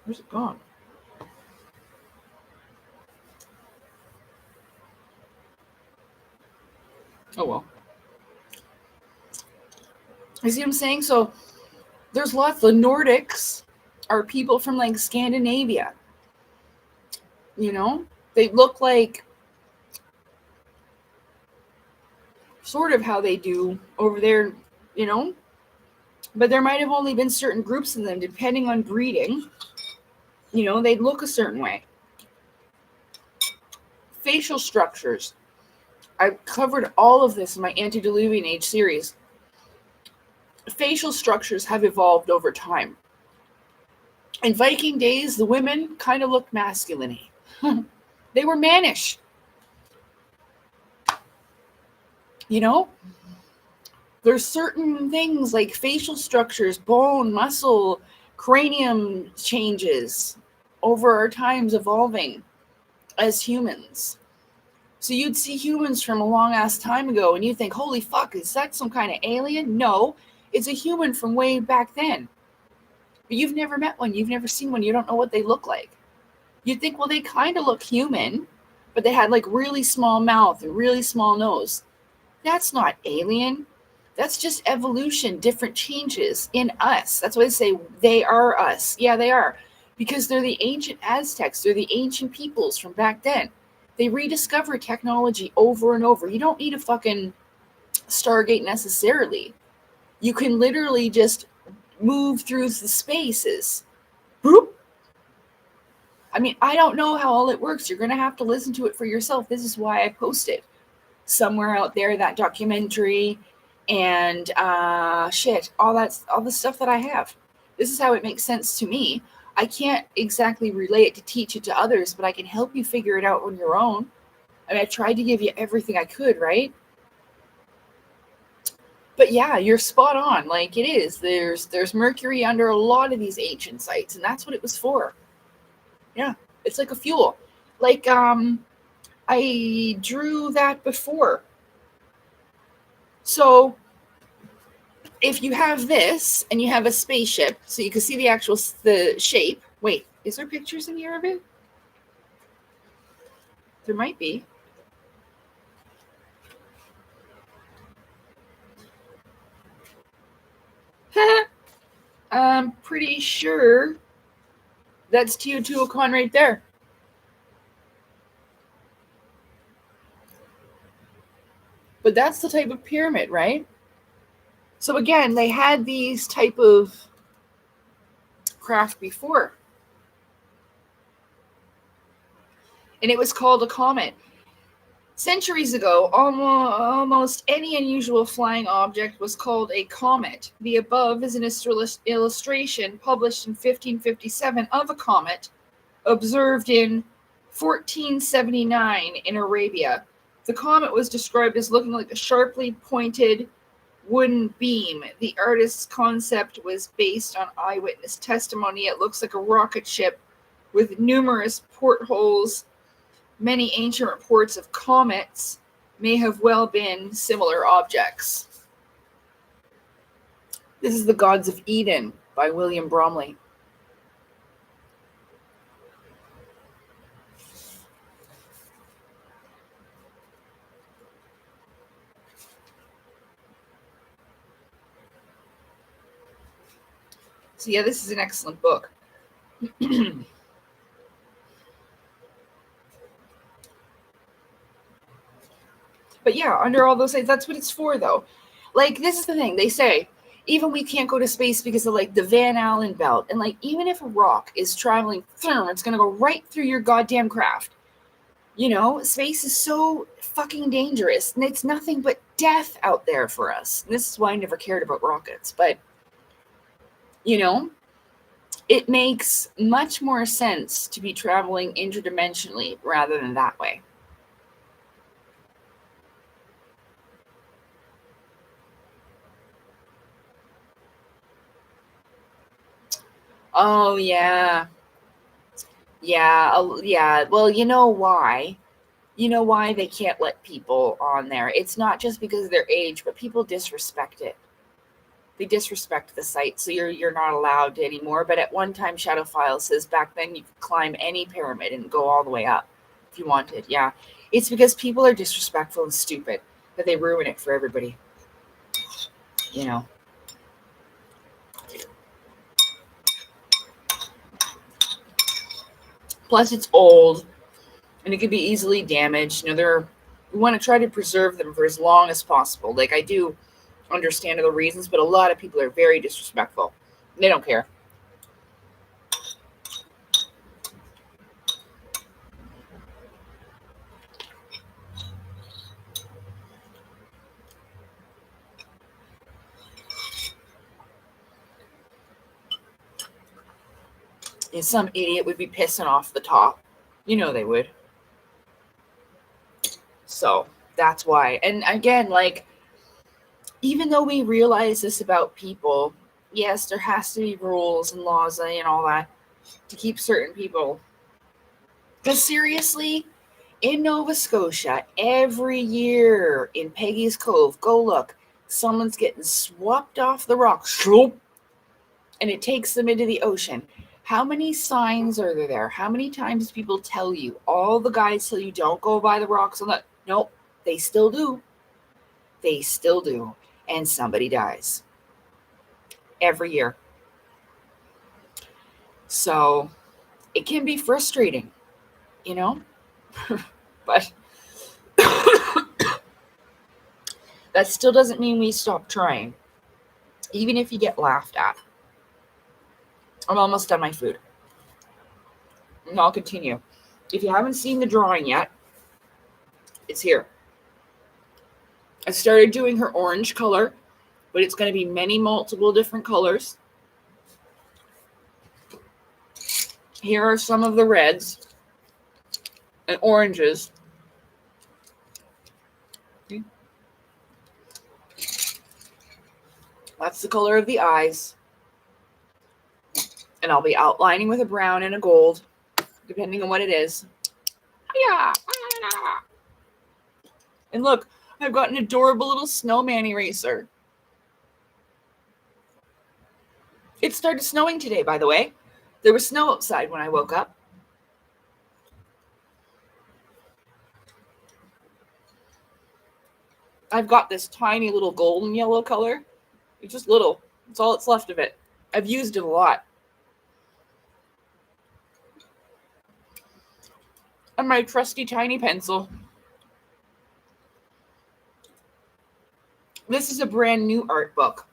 Where's it gone? Oh, well. You see what I'm saying? So there's lots. The Nordics are people from like Scandinavia. They look like sort of how they do over there, but there might have only been certain groups of them depending on breeding. They'd look a certain way. Facial structures. I've covered all of this in my antediluvian age series. Facial structures have evolved over time. In Viking days, the women kind of looked masculine. They were mannish. There's certain things like facial structures, bone, muscle, cranium changes over our times evolving as humans. So you'd see humans from a long ass time ago and you think, holy fuck, is that some kind of alien? No, it's a human from way back then. But you've never met one. You've never seen one. You don't know what they look like. You'd think, well, they kind of look human, but they had like really small mouth and really small nose. That's not alien. That's just evolution, different changes in us. That's why they say they are us. Yeah, they are. Because they're the ancient Aztecs. They're the ancient peoples from back then. They rediscover technology over and over. You don't need a fucking Stargate necessarily. You can literally just move through the spaces. Boop. I mean, I don't know how all it works. You're going to have to listen to it for yourself. This is why I posted somewhere out there that documentary and all the stuff that I have. This is how it makes sense to me. I can't exactly relay it to teach it to others, but I can help you figure it out on your own. I mean, I tried to give you everything I could, right? But yeah, you're spot on. Like it is. There's mercury under a lot of these ancient sites, and that's what it was for. Yeah, it's like a fuel. Like I drew that before. So if you have this and you have a spaceship, so you can see the shape. Wait, is there pictures in here of it? There might be. I'm pretty sure that's Teotihuacan right there. But that's the type of pyramid, right? So again, they had these type of craft before. And it was called a comet. Centuries ago, almost any unusual flying object was called a comet. The above is an illustration published in 1557 of a comet observed in 1479 in Arabia. The comet was described as looking like a sharply pointed wooden beam. The artist's concept was based on eyewitness testimony. It looks like a rocket ship with numerous portholes. Many ancient reports of comets may have well been similar objects. This is The Gods of Eden by William Bromley. So yeah, this is an excellent book. But yeah, under all those things, that's what it's for, though. Like, this is the thing. They say, even we can't go to space because of, like, the Van Allen belt. And, like, even if a rock is traveling through, it's going to go right through your goddamn craft. You know, space is so fucking dangerous. And it's nothing but death out there for us. And this is why I never cared about rockets. But, you know, it makes much more sense to be traveling interdimensionally rather than that way. Oh, yeah. Yeah. Well, you know why? You know why they can't let people on there? It's not just because of their age, but people disrespect it. They disrespect the site, so you're not allowed to anymore. But at one time, Shadowfile says back then you could climb any pyramid and go all the way up if you wanted. Yeah, it's because people are disrespectful and stupid that they ruin it for everybody. You know. Plus, it's old, and it could be easily damaged. You know, we want to try to preserve them for as long as possible. Like, I do understand the reasons, but a lot of people are very disrespectful. They don't care. And some idiot would be pissing off the top. You know they would. So that's why. And again, like, even though we realize this about people, yes, there has to be rules and laws and all that to keep certain people. Because seriously, in Nova Scotia, every year in Peggy's Cove, go look, someone's getting swapped off the rocks. And and it takes them into the ocean. How many signs are there? How many times people tell you? All the guys tell you don't go by the rocks on that. Nope, they still do. They still do. And somebody dies every year. So it can be frustrating, you know, but that still doesn't mean we stop trying, even if you get laughed at. I'm almost done my food, and I'll continue. If you haven't seen the drawing yet, it's here. I started doing her orange color, but it's going to be multiple different colors. Here are some of the reds and oranges. That's the color of the eyes. And I'll be outlining with a brown and a gold, depending on what it is. Yeah. And look, I've got an adorable little snowman eraser. It started snowing today, by the way. There was snow outside when I woke up. I've got this tiny little golden yellow color. It's just little. That's all that's left of it. I've used it a lot. And my trusty tiny pencil. This is a brand new art book.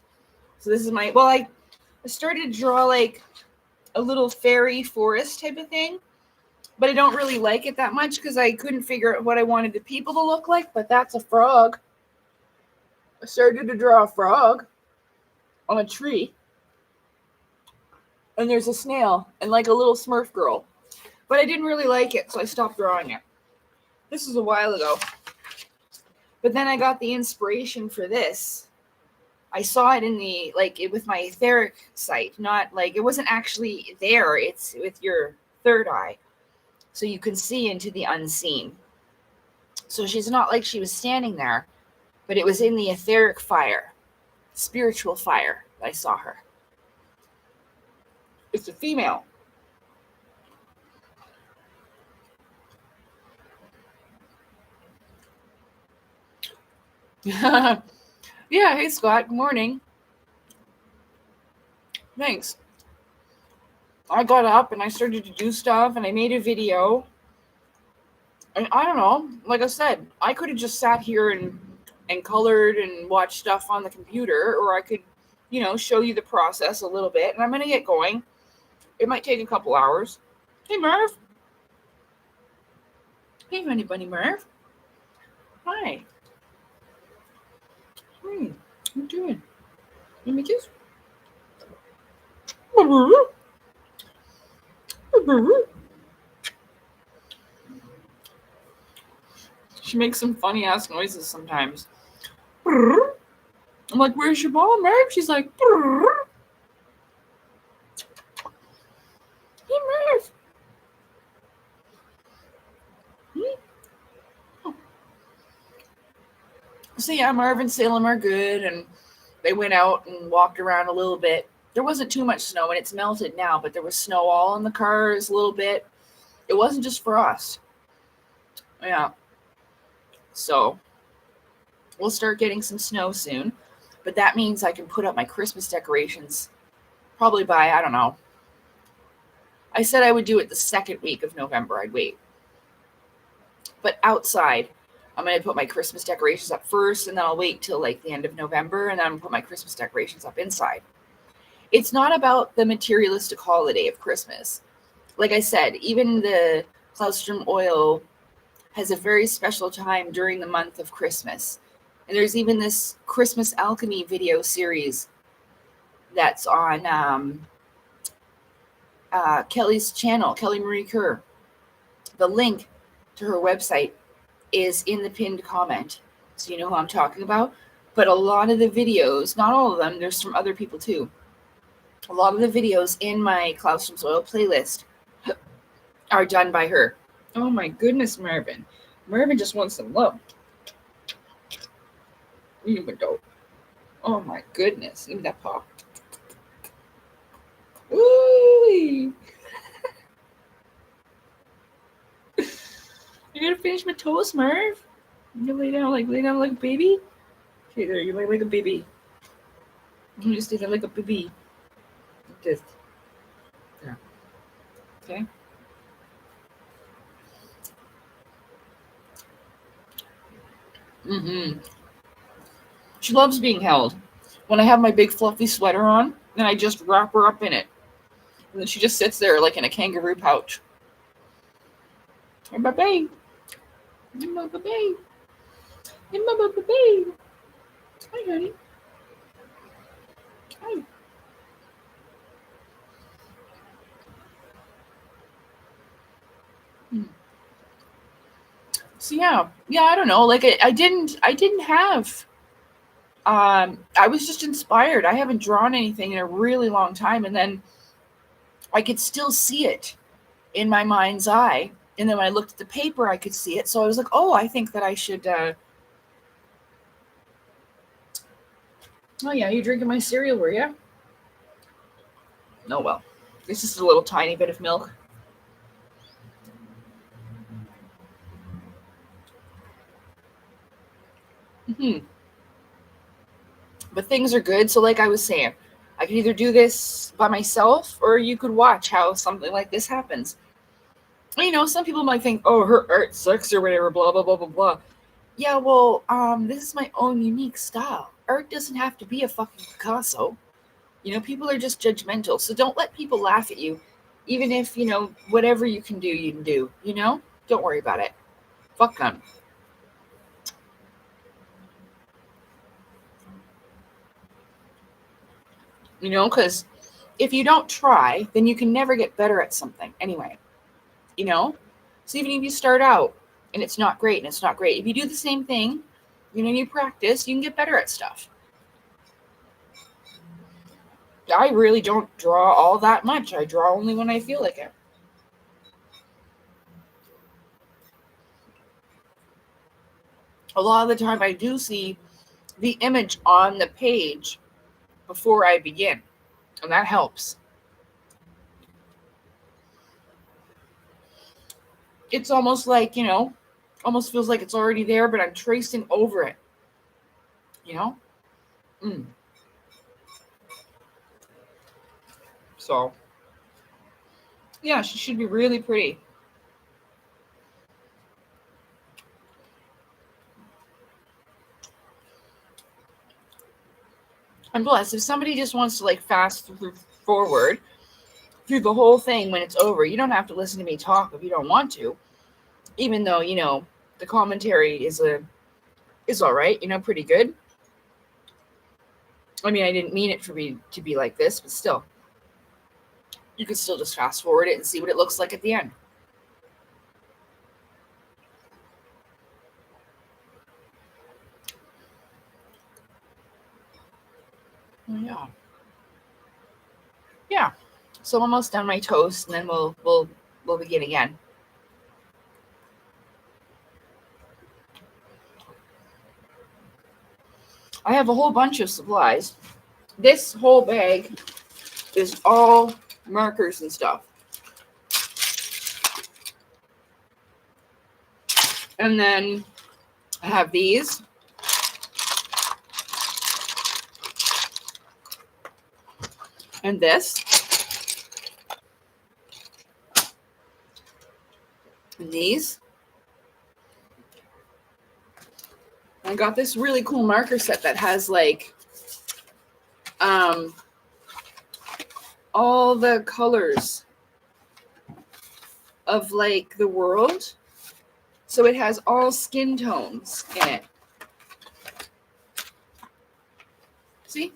So this is my, well, I started to draw like a little fairy forest type of thing, but I don't really like it that much because I couldn't figure out what I wanted the people to look like, but that's a frog. I started to draw a frog on a tree, and there's a snail and like a little Smurf girl, but I didn't really like it, so I stopped drawing it. This is a while ago, but then I got the inspiration for this. I saw it in the, like, it with my etheric sight, not like, it wasn't actually there. It's with your third eye. So you can see into the unseen. So she's not like she was standing there, but it was in the etheric fire, spiritual fire, that I saw her. It's a female. Yeah, hey Scott, good morning. Thanks. I got up and I started to do stuff and I made a video. And I don't know, like I said, I could have just sat here and colored and watched stuff on the computer, or I could, you know, show you the process a little bit. And I'm going to get going. It might take a couple hours. Hey, Merv. Hey, honey bunny Merv. Hi. What you doing? Let me kiss. She makes some funny ass noises sometimes. I'm like, where's your ball, Merv? She's like, hey, Merv. So yeah, Merv and Salem are good, and they went out and walked around a little bit. There wasn't too much snow, and it's melted now, but there was snow all in the cars a little bit. It wasn't just for us. Yeah. So we'll start getting some snow soon, but that means I can put up my Christmas decorations probably by, I don't know. I said I would do it the second week of November. I'd wait. But outside, I'm going to put my Christmas decorations up first, and then I'll wait till like the end of November, and then I'm going to put my Christmas decorations up inside. It's not about the materialistic holiday of Christmas. Like I said, even the Claustrum oil has a very special time during the month of Christmas. And there's even this Christmas alchemy video series that's on Kelly's channel, Kelly Marie Kerr. The link to her website is in the pinned comment, so you know who I'm talking about. But a lot of the videos, not all of them, there's from other people too. A lot of the videos in my Claustrum's Oil playlist are done by her. Oh my goodness, Mervin. Mervin just wants some love. Oh my goodness. Give me that paw. Ooh. You gotta finish my toast, Merv. You lay down like a baby. Okay, there you lay like a baby. You just stay there like a baby. Like this. Yeah. Okay. Mm-hmm. She loves being held. When I have my big fluffy sweater on, then I just wrap her up in it. And then she just sits there like in a kangaroo pouch. Hey, my baby. Hey, my baby. Hey, my baby. Hi, honey. Hi. Hmm. So yeah, I don't know. Like I didn't have. I was just inspired. I haven't drawn anything in a really long time, and then I could still see it in my mind's eye. And then when I looked at the paper, I could see it. So I was like, oh, I think that I should. Oh yeah, you drinking my cereal, were you? Oh well, it's just a little tiny bit of milk. Hmm. But things are good. So like I was saying, I could either do this by myself, or you could watch how something like this happens. Some people might think, oh, her art sucks or whatever, blah blah blah blah blah. Yeah, well, this is my own unique style. Art doesn't have to be a fucking Picasso. People are just judgmental. So don't let people laugh at you, even if, whatever you can do, you can do. Don't worry about it. Fuck them. Because if you don't try, then you can never get better at something anyway, you know? So even if you start out and it's not great and it's not great, if you do the same thing, you practice, you can get better at stuff. I really don't draw all that much. I draw only when I feel like it. A lot of the time, I do see the image on the page before I begin, and that helps. It's almost like, almost feels like it's already there, but I'm tracing over it, you know? Mm. So, yeah, she should be really pretty. And plus, if somebody just wants to like forward through the whole thing when it's over, you don't have to listen to me talk if you don't want to. Even though the commentary is all right, pretty good. I mean, I didn't mean it for me to be like this, but still, you could still just fast forward it and see what it looks like at the end. Oh, yeah, yeah. So I'm almost done my toast, and then we'll begin again. I have a whole bunch of supplies. This whole bag is all markers and stuff. And then I have these. And this. And these. I got this really cool marker set that has like all the colors of like the world. So it has all skin tones in it. See?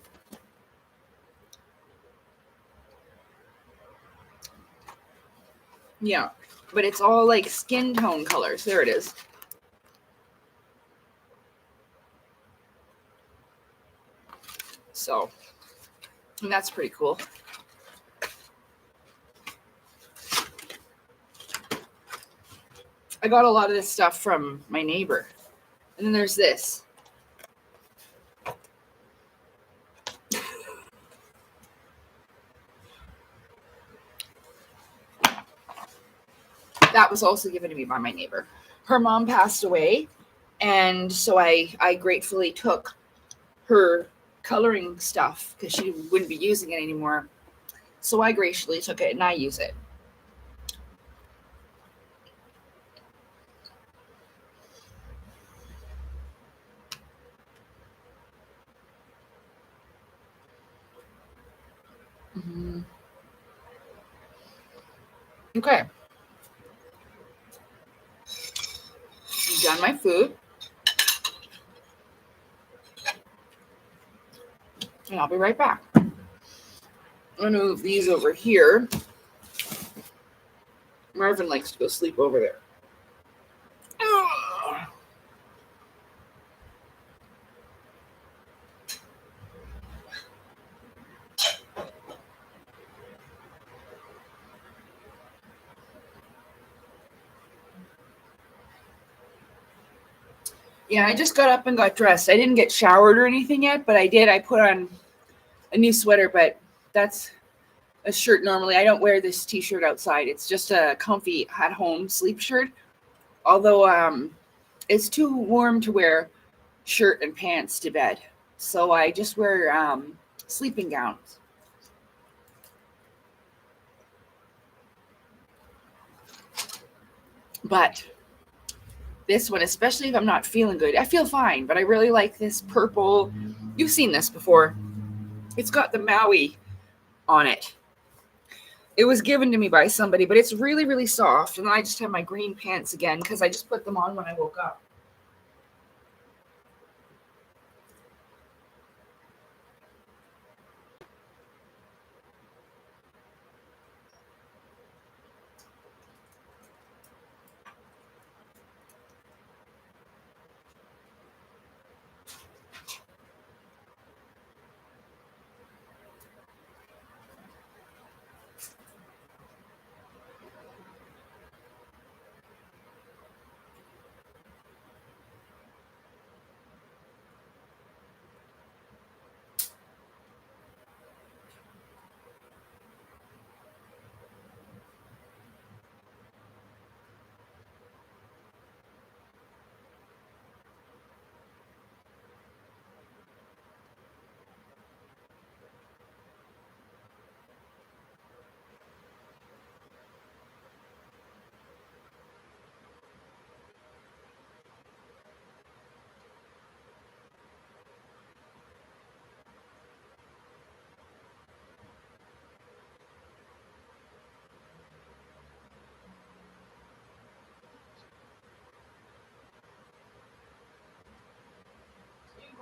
Yeah. But it's all like skin tone colors. There it is. So, and that's pretty cool. I got a lot of this stuff from my neighbor. And then there's this. that was also given to me by my neighbor. Her mom passed away, and so I gratefully took her coloring stuff because she wouldn't be using it anymore. So I graciously took it and I use it. Mm-hmm. Okay. I'm done my food. And I'll be right back. I'm going to move these over here. Marvin likes to go sleep over there. Yeah, I just got up and got dressed. I didn't get showered or anything yet, but I did. I put on a new sweater, but that's a shirt normally. I don't wear this t-shirt outside. It's just a comfy at-home sleep shirt. Although it's too warm to wear shirt and pants to bed. So I just wear sleeping gowns. But this one, especially if I'm not feeling good, I feel fine, but I really like this purple. You've seen this before. It's got the Maui on it. It was given to me by somebody, but it's really, really soft. And then I just have my green pants again because I just put them on when I woke up.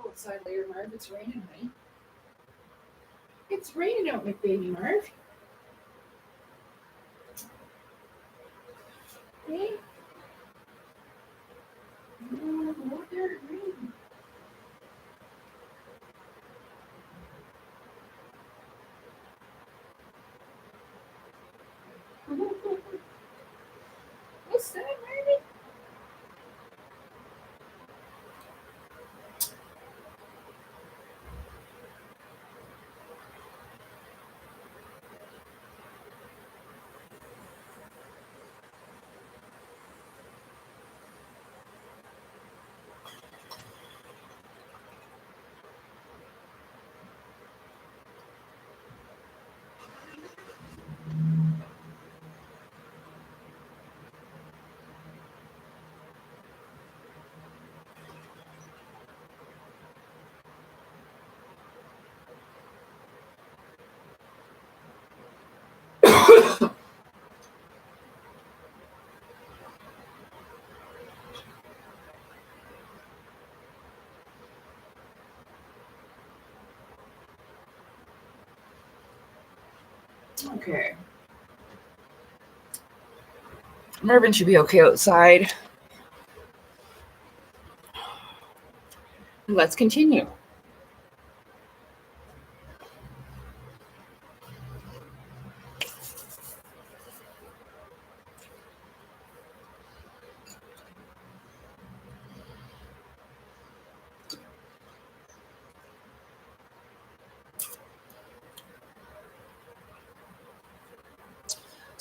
Go outside later, Marv. It's raining, honey. It's raining out, McBaby Marv. Hey. Out there, it's raining. What's that, Marvin? Okay. Marvin should be okay outside. Let's continue.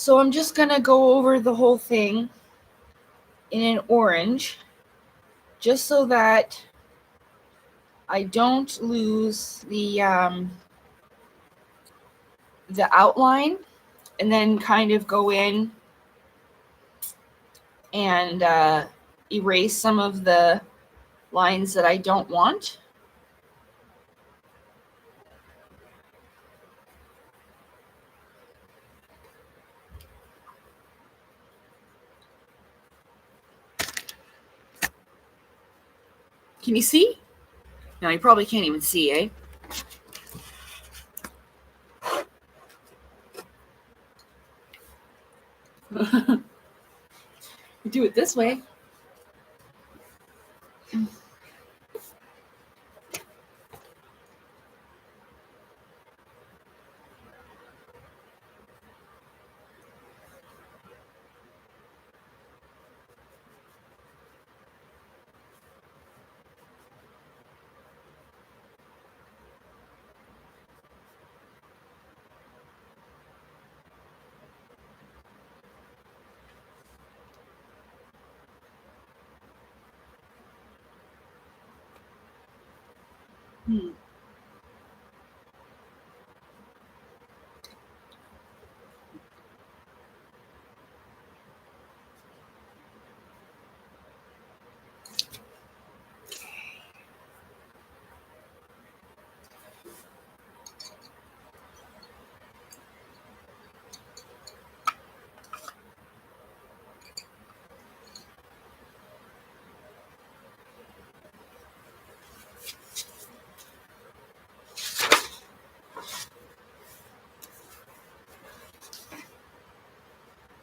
So I'm just going to go over the whole thing in an orange, just so that I don't lose the outline, and then kind of go in and erase some of the lines that I don't want. Can you see? No, you probably can't even see, eh? You do it this way.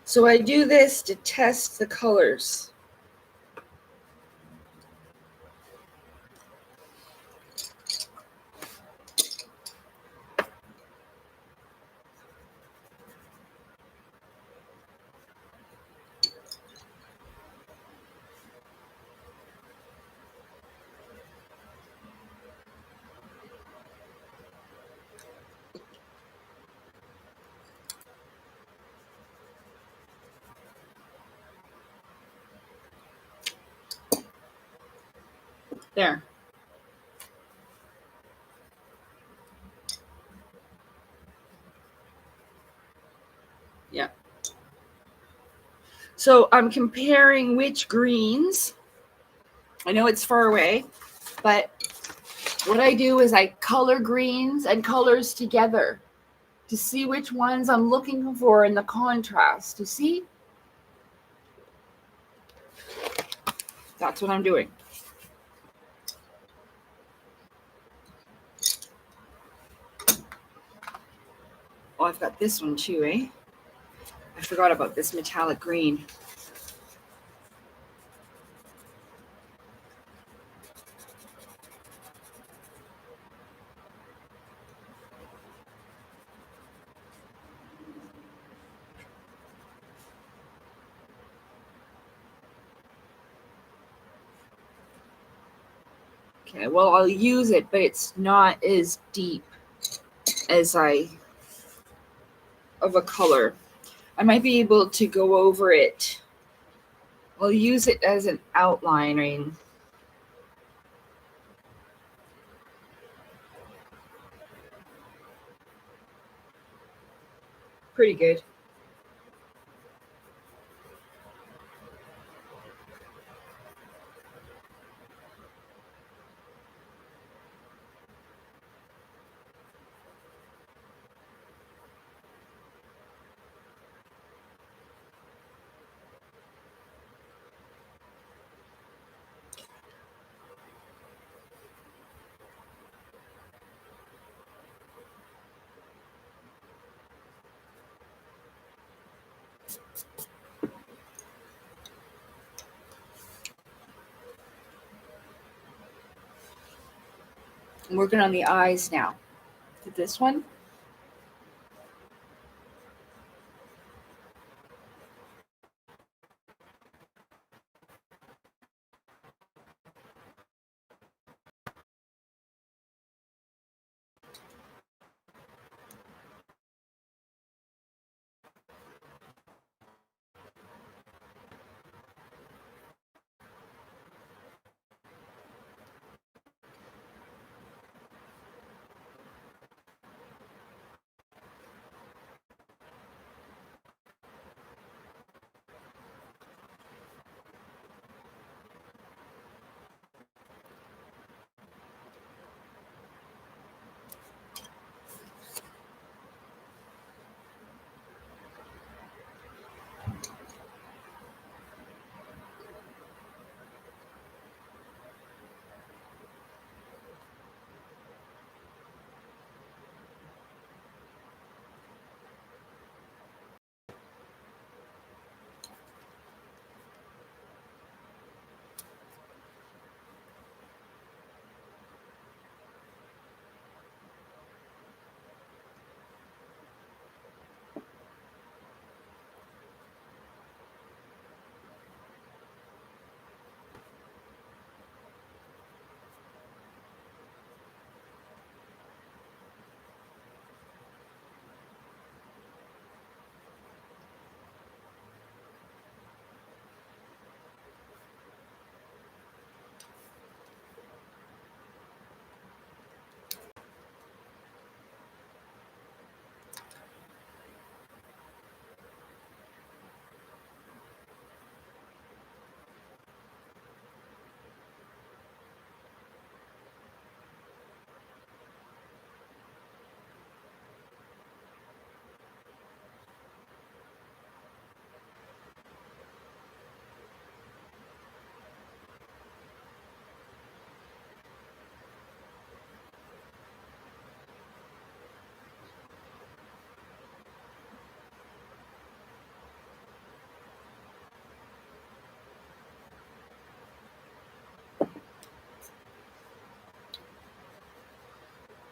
So I do this to test the colors. There. Yeah. So I'm comparing which greens. I know it's far away, but what I do is I color greens and colors together to see which ones I'm looking for in the contrast. You see? That's what I'm doing. Oh, I've got this one too, eh? I forgot about this metallic green. Okay, well, I'll use it, but it's not as deep as of a color. I might be able to go over it. I'll use it as an outlining. Pretty good. I'm working on the eyes now. Did this one?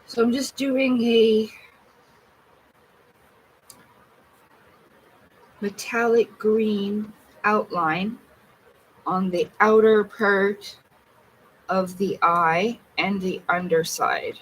So I'm just doing a metallic green outline on the outer part of the eye and the underside.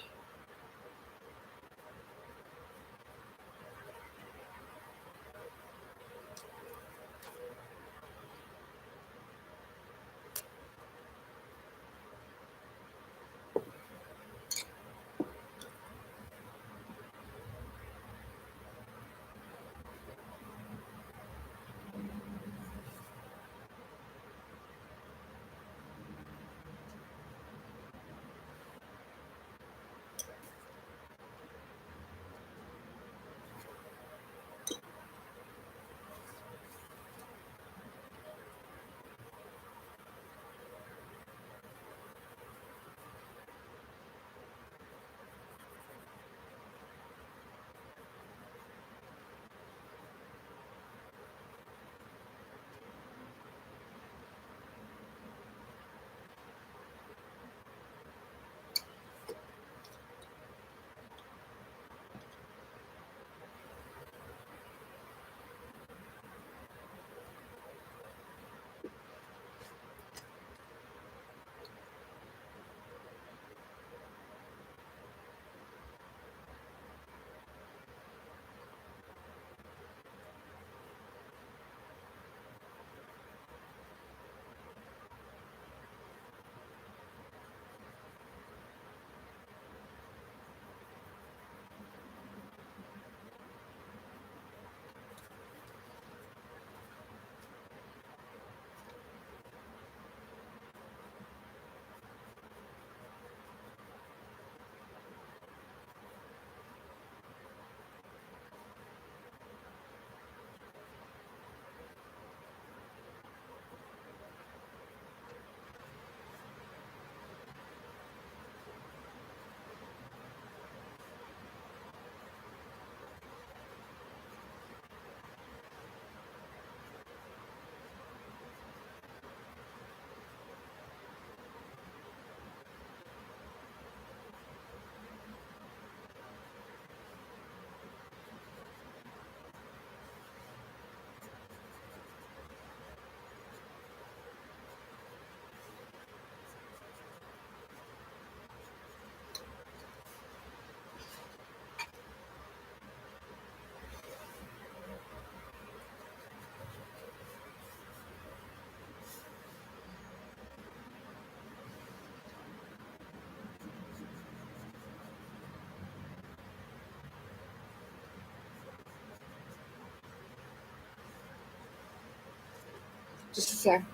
Just a sec.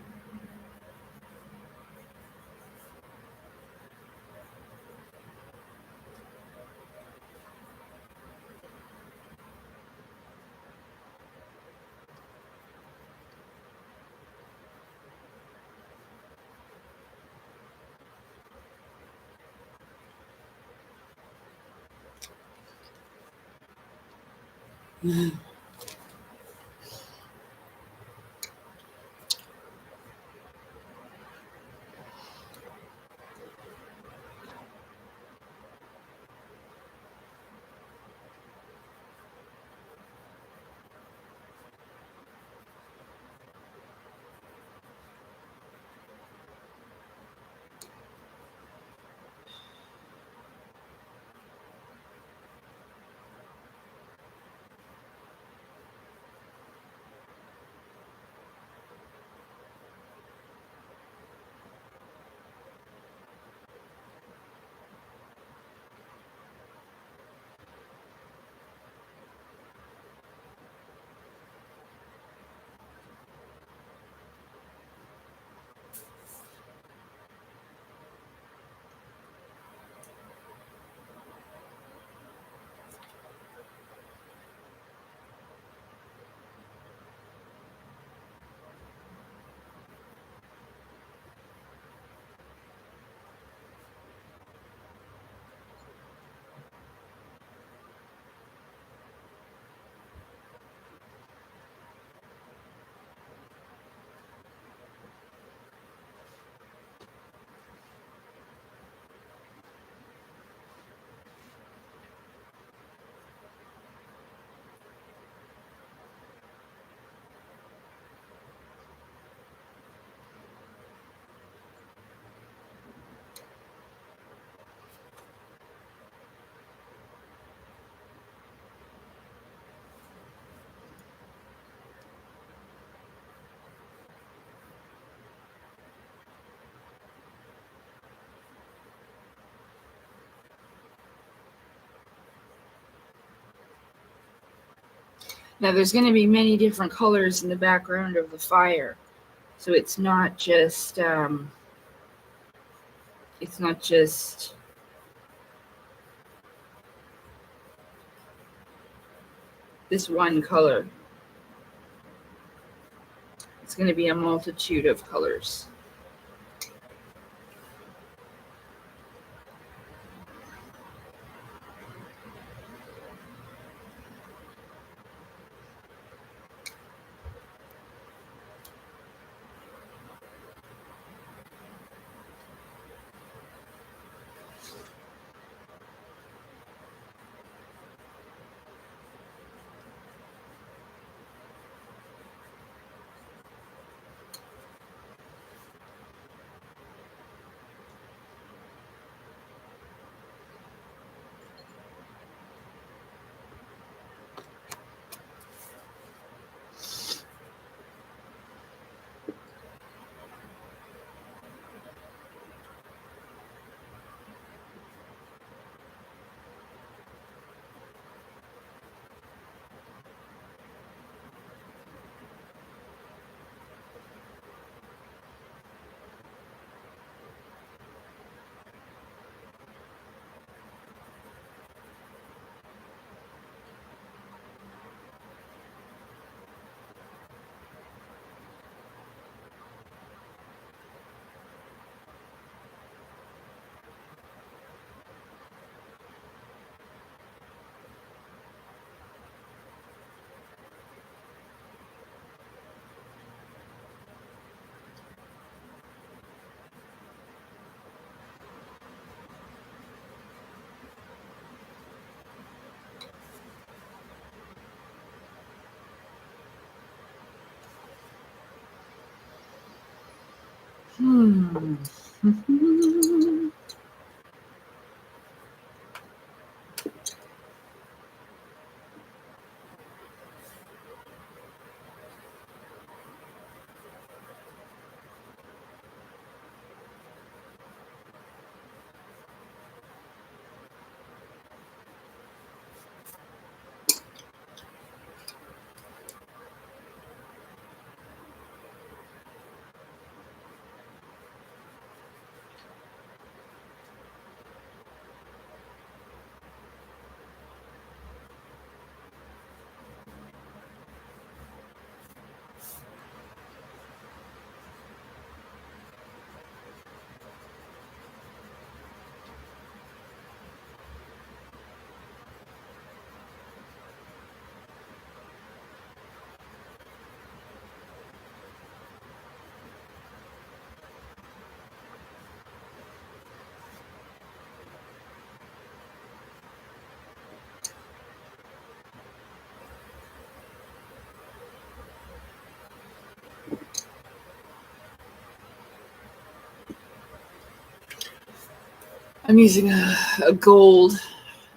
Now there's going to be many different colors in the background of the fire. So it's not just this one color. It's going to be a multitude of colors. I'm using a gold.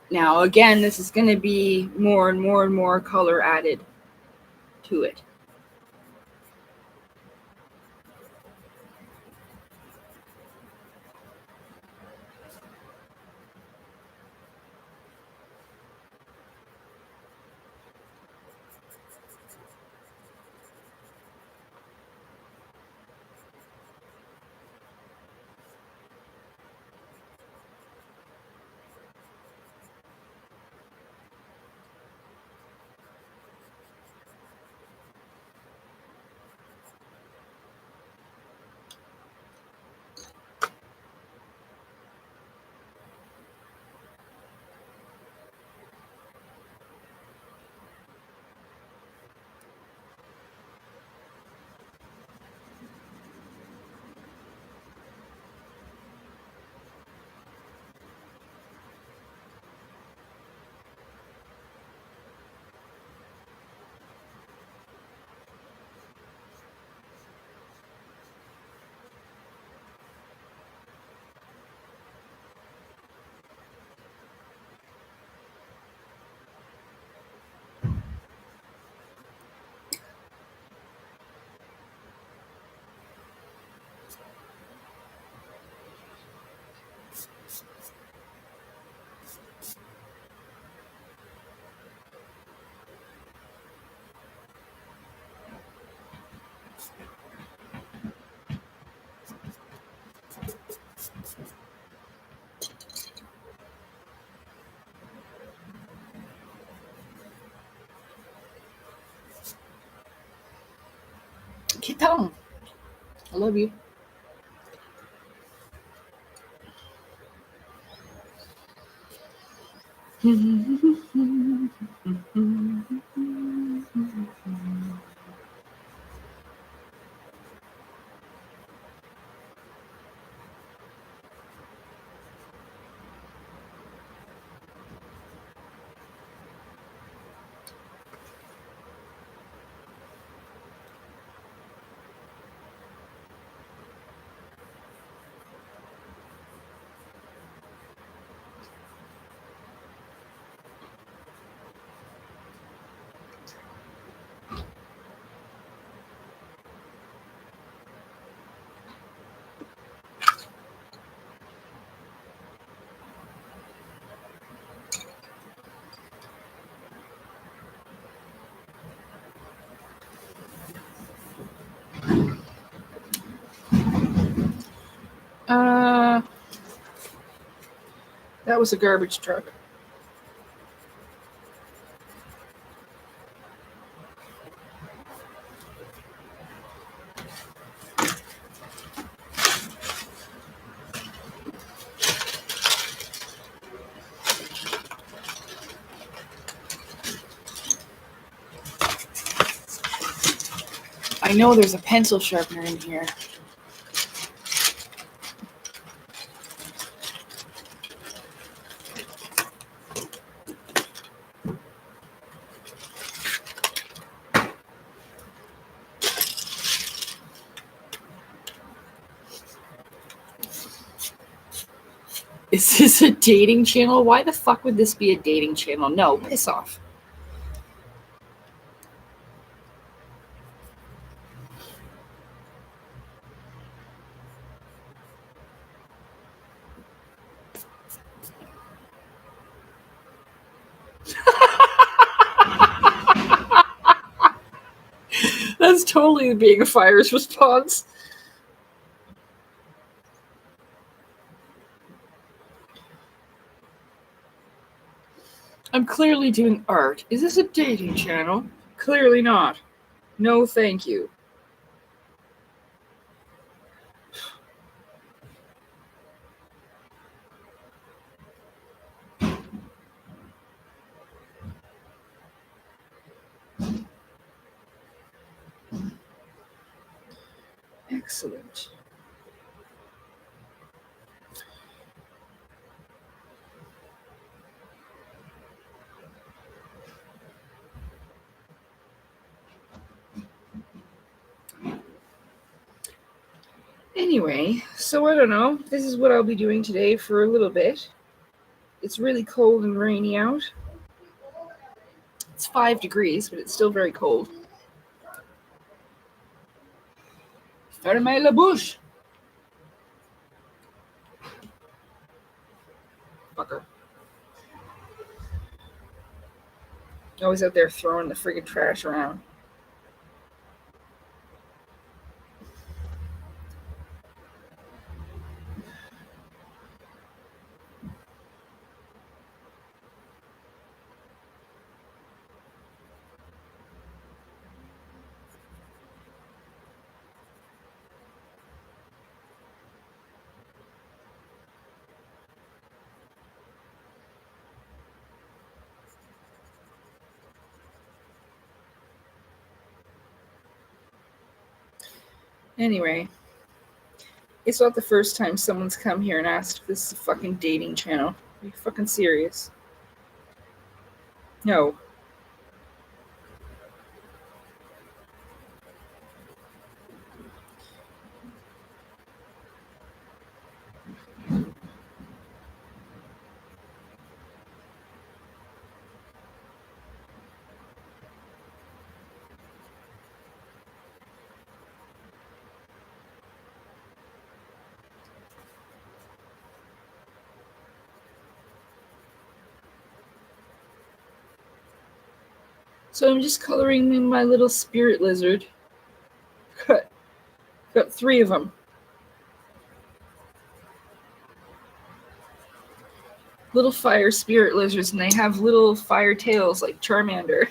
Now, again, this is going to be more and more and more color added to it. Kitan. I love you. That was a garbage truck. I know there's a pencil sharpener in here. Is this a dating channel? Why the fuck would this be a dating channel? No, piss off. That's totally being a fire's response. I'm clearly doing art. Is this a dating channel? Clearly not. No, thank you. Excellent. Anyway, so I don't know. This is what I'll be doing today for a little bit. It's really cold and rainy out. It's 5 degrees, but it's still very cold. Fermez la bouche. Fucker. Always out there throwing the friggin' trash around. Anyway, it's not the first time someone's come here and asked if this is a fucking dating channel. Are you fucking serious? No. So I'm just coloring in my little spirit lizard. Got 3 of them. Little fire spirit lizards, and they have little fire tails like Charmander.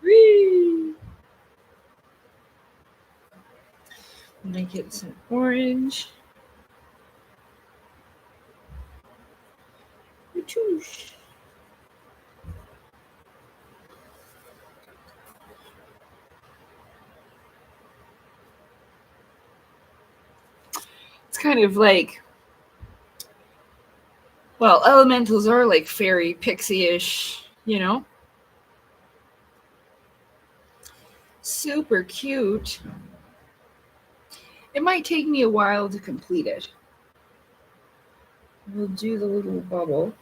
Whee! Make it some orange. It's kind of like, well, elementals are like fairy pixie-ish, you know? Super cute. It might take me a while to complete it. We'll do the little bubble.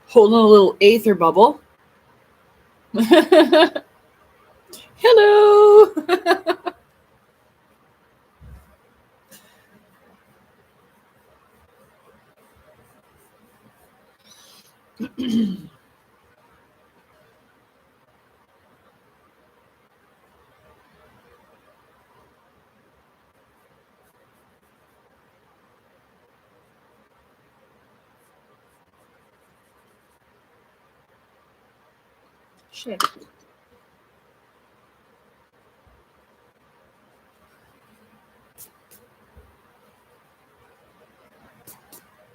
Holding a little aether bubble. Hello. Shit.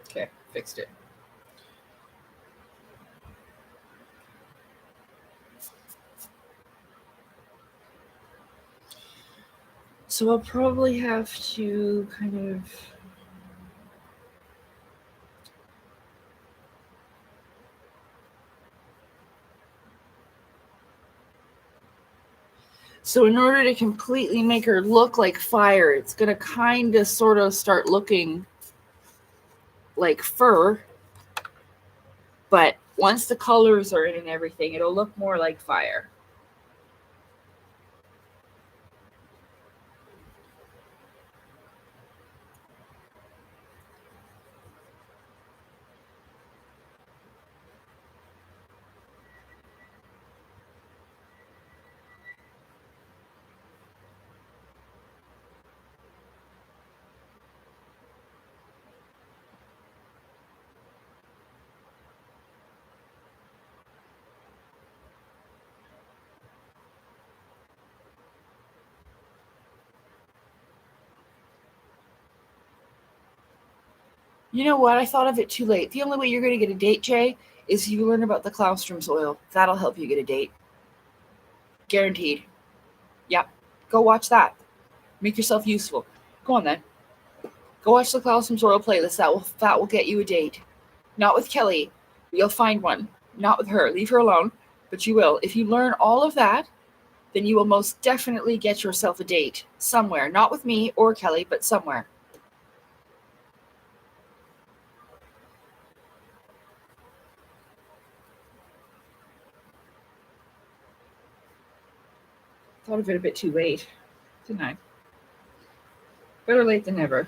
Okay, fixed it. So I'll probably have to kind of So in order to completely make her look like fire, it's going to kind of sort of start looking like fur. But once the colors are in and everything, it'll look more like fire. You know what? I thought of it too late. The only way you're going to get a date, Jay, is if you learn about the Claustrum's oil. That'll help you get a date. Guaranteed. Yep. Go watch that. Make yourself useful. Go on then. Go watch the Claustrum's oil playlist. That will get you a date. Not with Kelly. You'll find one. Not with her. Leave her alone. But you will. If you learn all of that, then you will most definitely get yourself a date somewhere. Not with me or Kelly, but somewhere. Thought of it a bit too late, didn't I? Better late than never.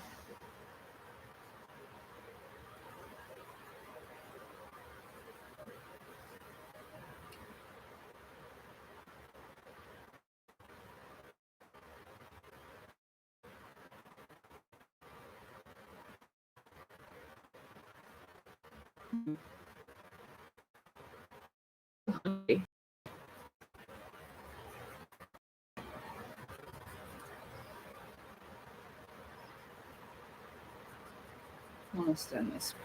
Almost done this part.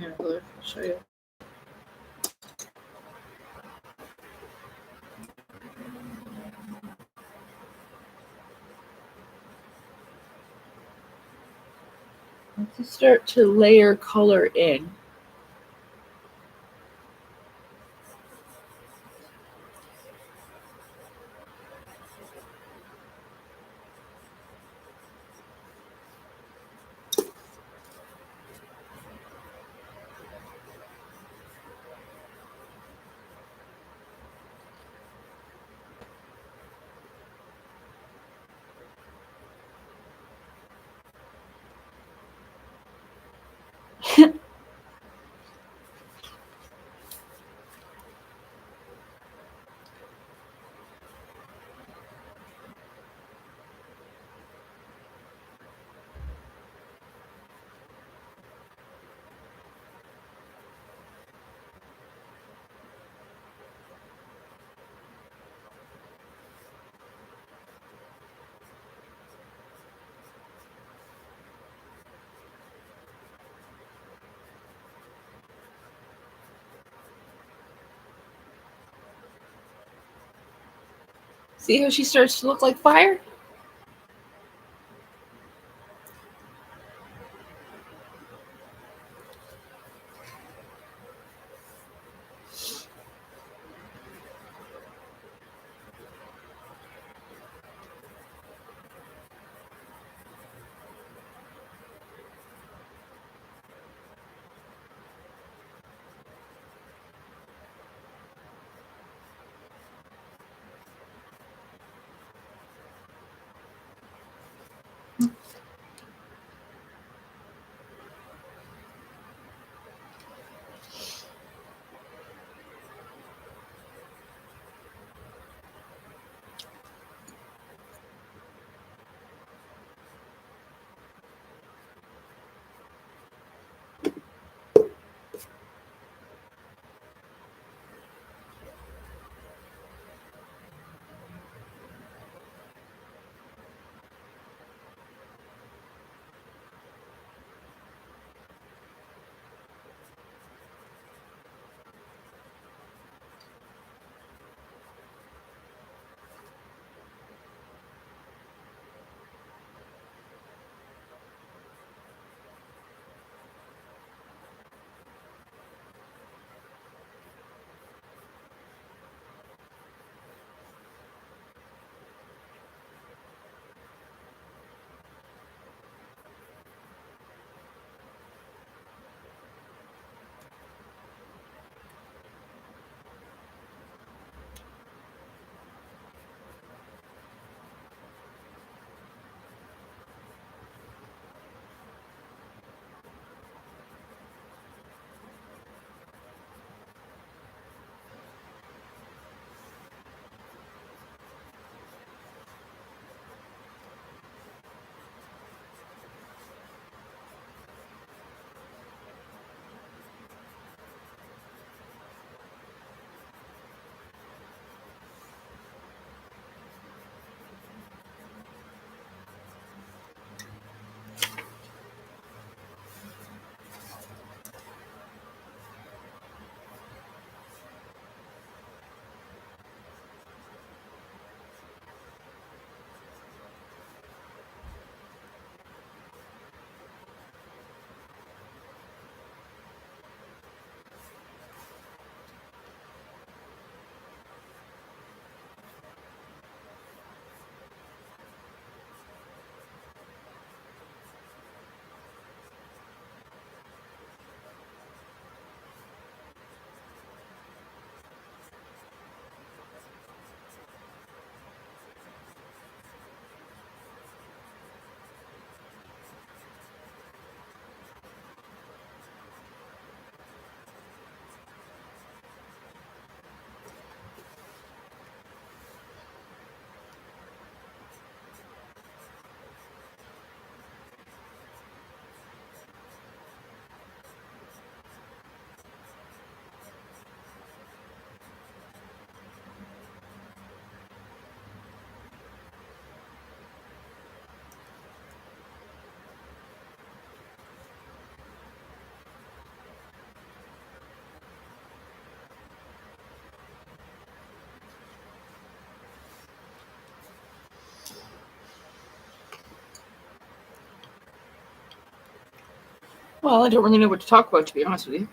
Here, look, I'll show you. Once you start to layer color in, see how she starts to look like fire? Well, I don't really know what to talk about, to be honest with you.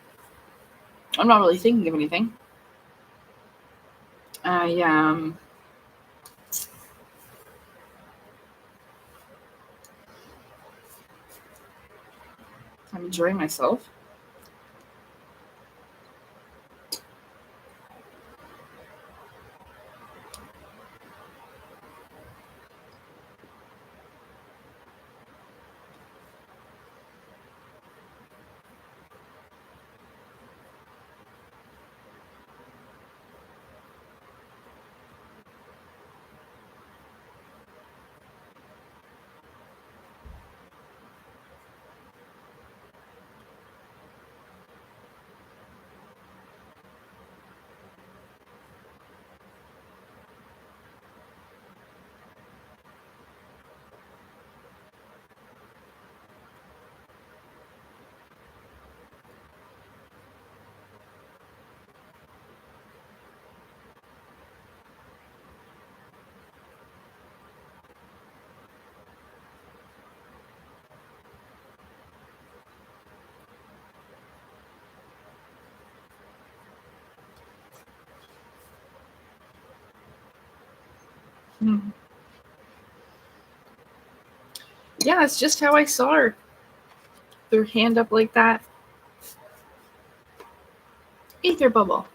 I'm not really thinking of anything. I'm enjoying myself. Yeah, it's just how I saw her. Their hand up like that. Ether bubble.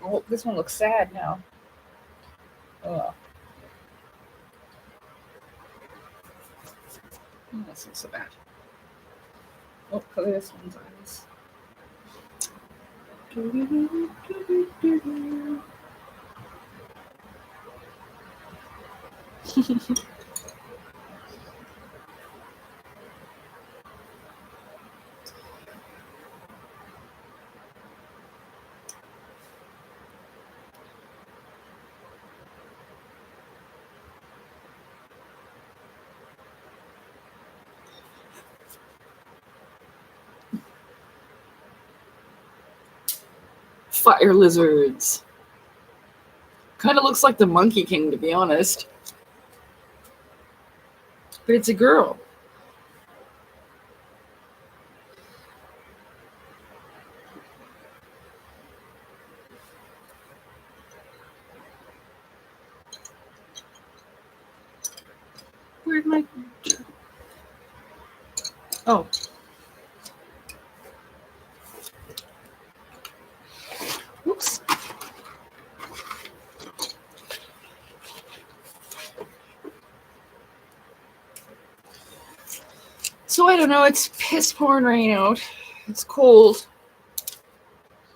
Oh, this one looks sad now. Oh, that's not so bad. Oh, color this one's eyes. Fire lizards. Kind of looks like the Monkey King, to be honest. But it's a girl. Where'd my... Oh. Whoops. So I don't know, it's piss pouring rain out. It's cold.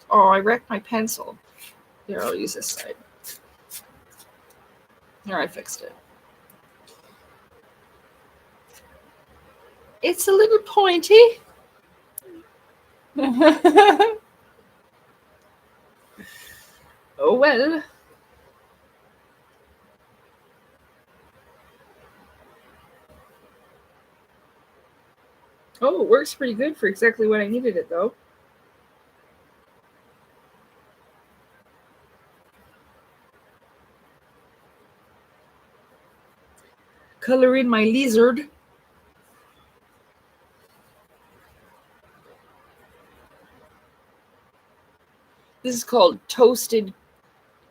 Oh, I wrecked my pencil. Here, I'll use this side. There, I fixed it. It's a little pointy. Oh well. Oh, it works pretty good for exactly what I needed it, though. Color in my lizard. This is called toasted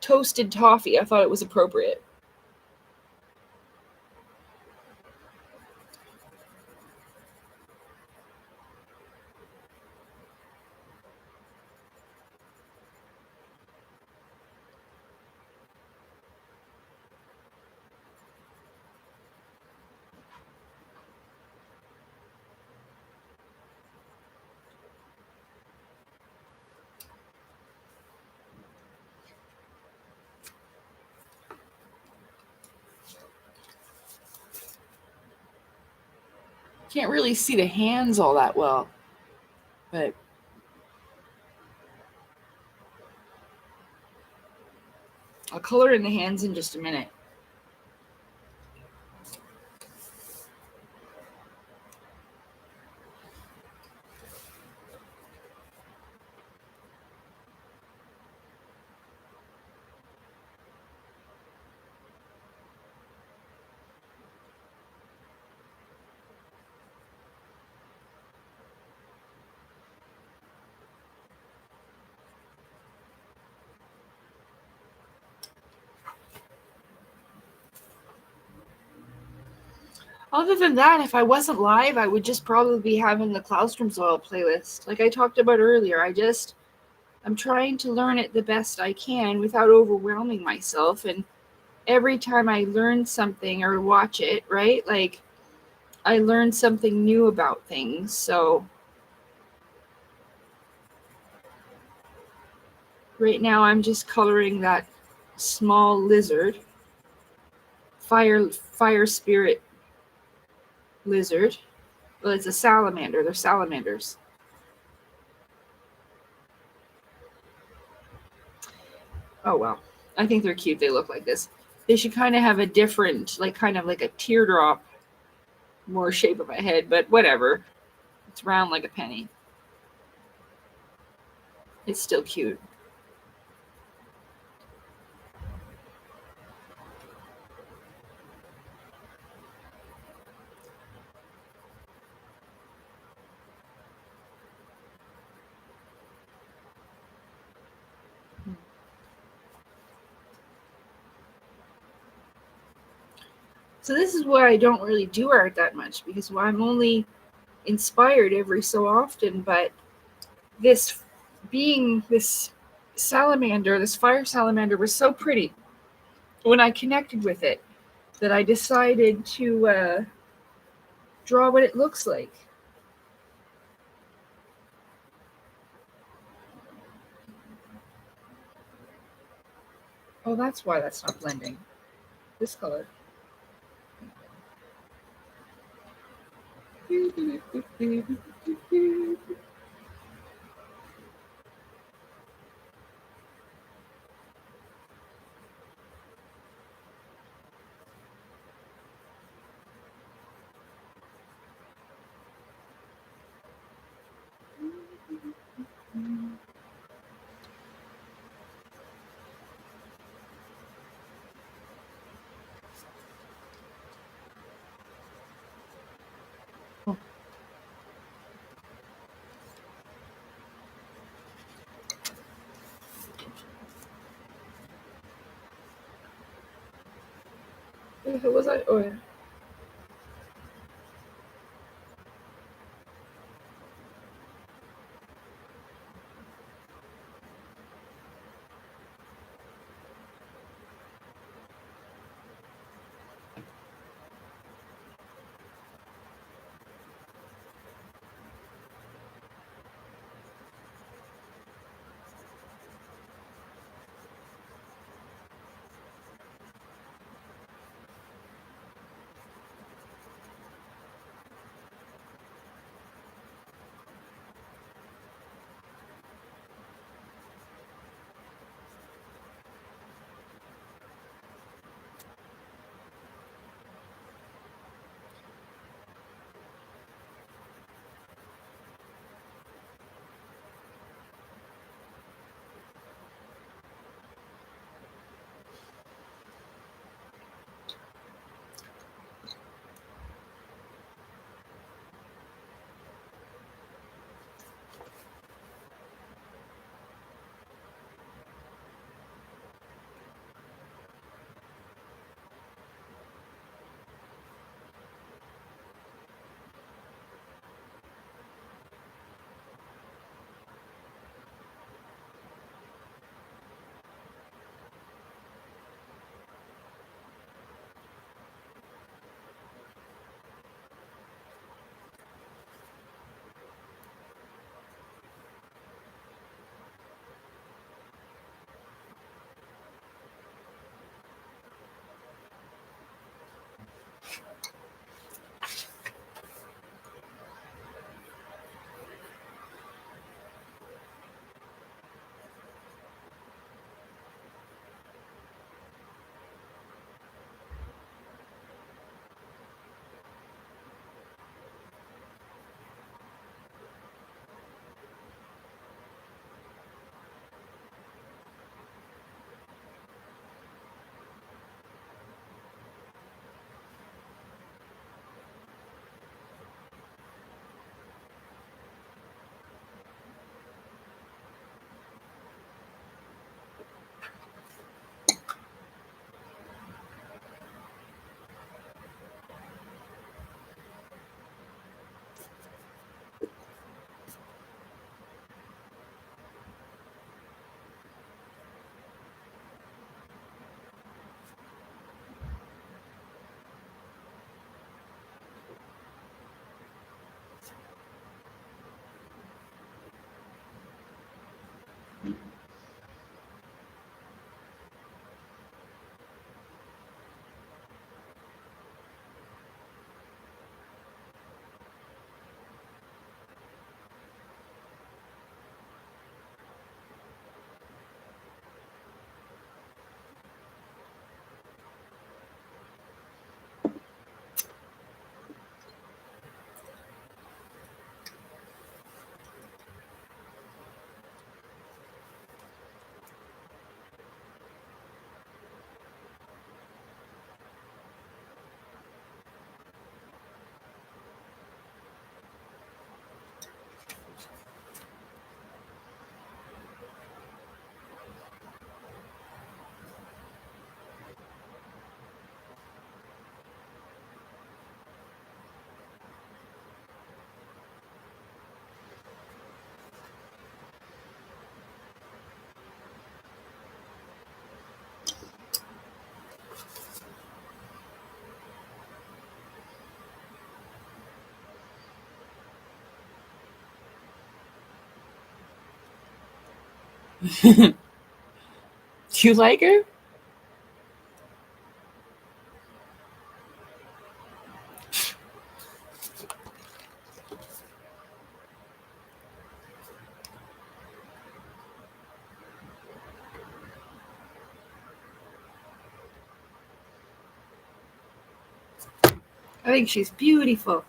toffee. I thought it was appropriate. Can't really see the hands all that well, but I'll color in the hands in just a minute. Other than that, if I wasn't live, I would just probably be having the Claustrom's Oil playlist. Like I talked about earlier, I'm trying to learn it the best I can without overwhelming myself. And every time I learn something or watch it, right, like I learn something new about things. So right now I'm just coloring that small lizard, fire spirit lizard. Well, it's a salamander. They're salamanders. Oh, well. I think they're cute. They look like this. They should kind of have a different, like kind of like a teardrop, more shape of a head, but whatever. It's round like a penny. It's still cute. So this is why I don't really do art that much, because I'm only inspired every so often, but this salamander, this fire salamander was so pretty when I connected with it that I decided to draw what it looks like. Oh, that's why that's not blending. This color. Who was I? Oh, yeah. Do you like her? I think she's beautiful.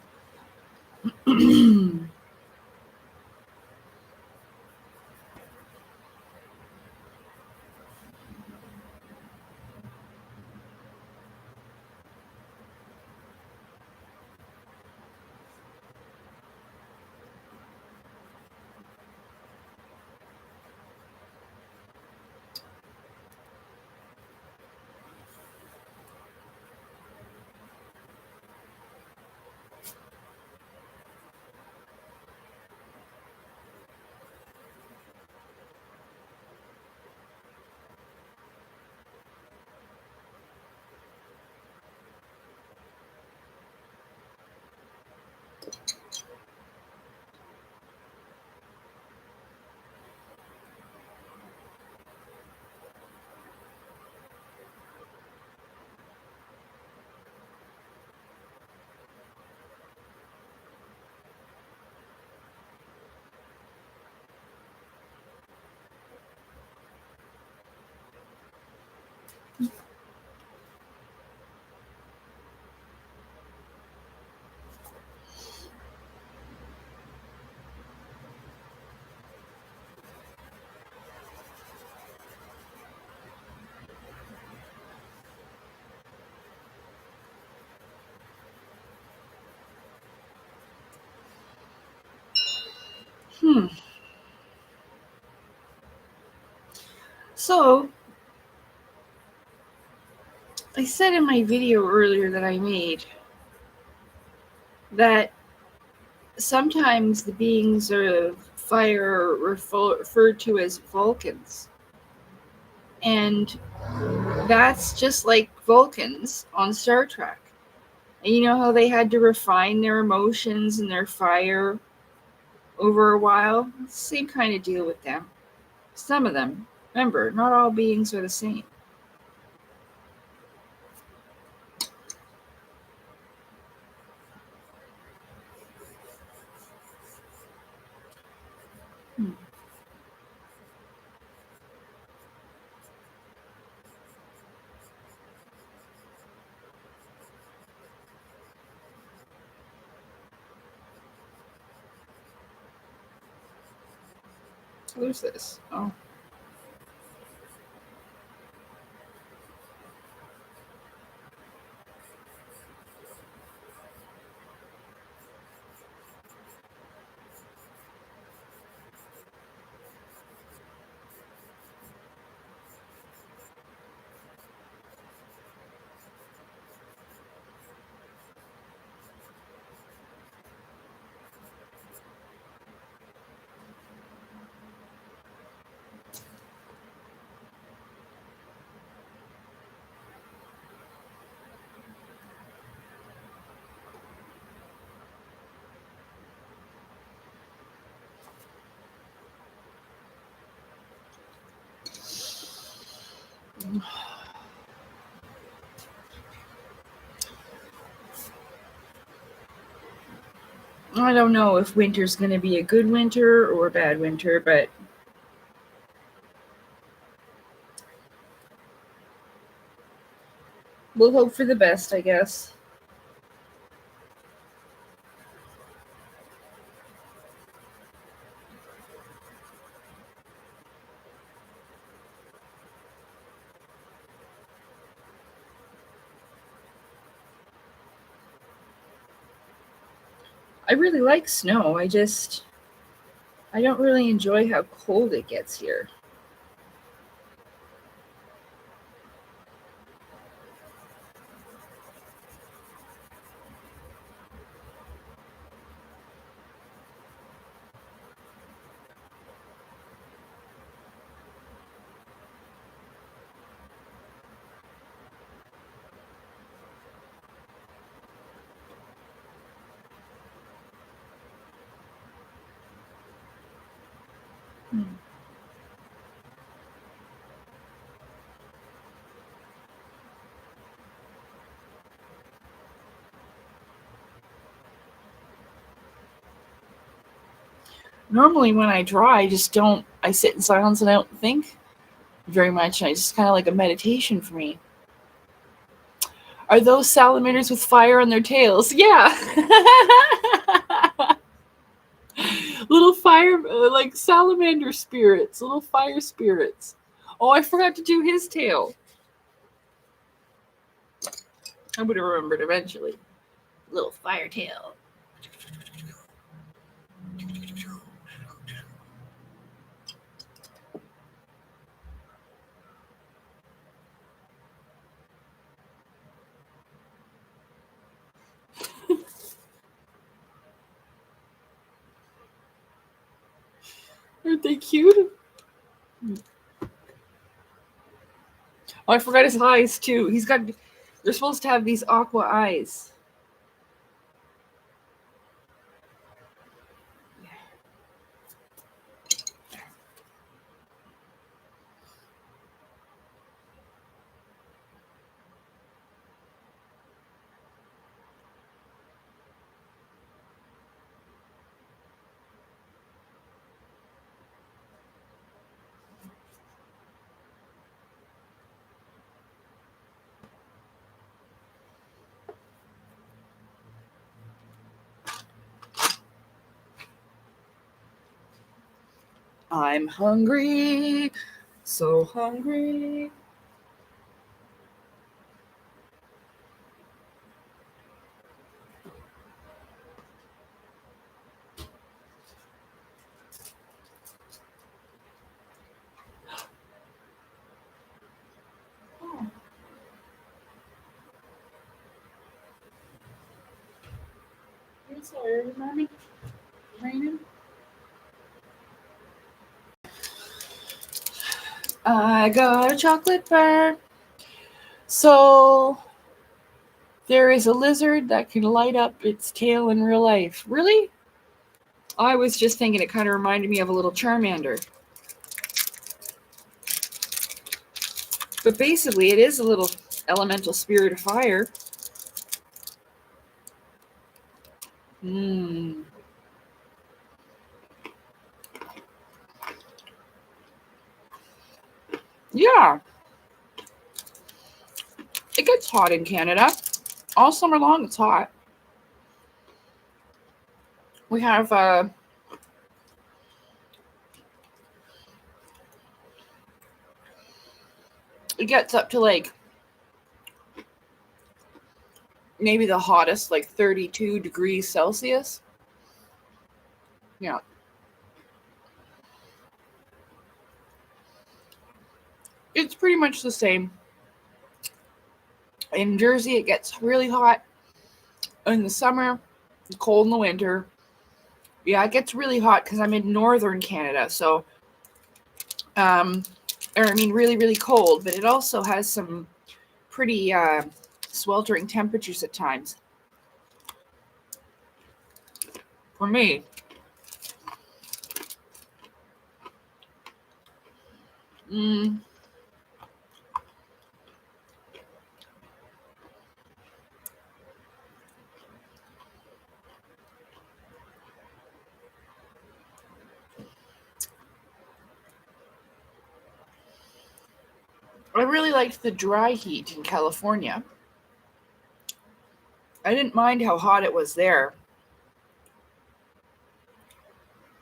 So, I said in my video earlier that I made that sometimes the beings of fire are referred to as Vulcans. And that's just like Vulcans on Star Trek. And you know how they had to refine their emotions and their fire over a while? Same kind of deal with them. Some of them. Remember, not all beings are the same. Who's this? Oh. I don't know if winter's going to be a good winter or a bad winter, but we'll hope for the best, I guess. I really like snow. I don't really enjoy how cold it gets here. Normally when I draw, I sit in silence and I don't think very much. I just kind of like a meditation for me. Are those salamanders with fire on their tails? Yeah. Little fire, like salamander spirits, little fire spirits. Oh, I forgot to do his tail. I would have remembered eventually. Little fire tail. Aren't they cute? Oh, I forgot his eyes too. They're supposed to have these aqua eyes. I'm hungry, so hungry. Oh. I'm sorry, Mommy. Raining. I got a chocolate bar. So there is a lizard that can light up its tail in real life. Really? I was just thinking it kind of reminded me of a little Charmander. But basically, it is a little elemental spirit of fire. Mmm. Yeah. It gets hot in Canada. All summer long, it's hot. We have it gets up to like maybe the hottest, like 32 degrees Celsius. Yeah. It's pretty much the same. In Jersey, it gets really hot in the summer, cold in the winter. Yeah, it gets really hot because I'm in northern Canada, so really, really cold, but it also has some pretty sweltering temperatures at times. For me. Mm. I really liked the dry heat in California. I didn't mind how hot it was there.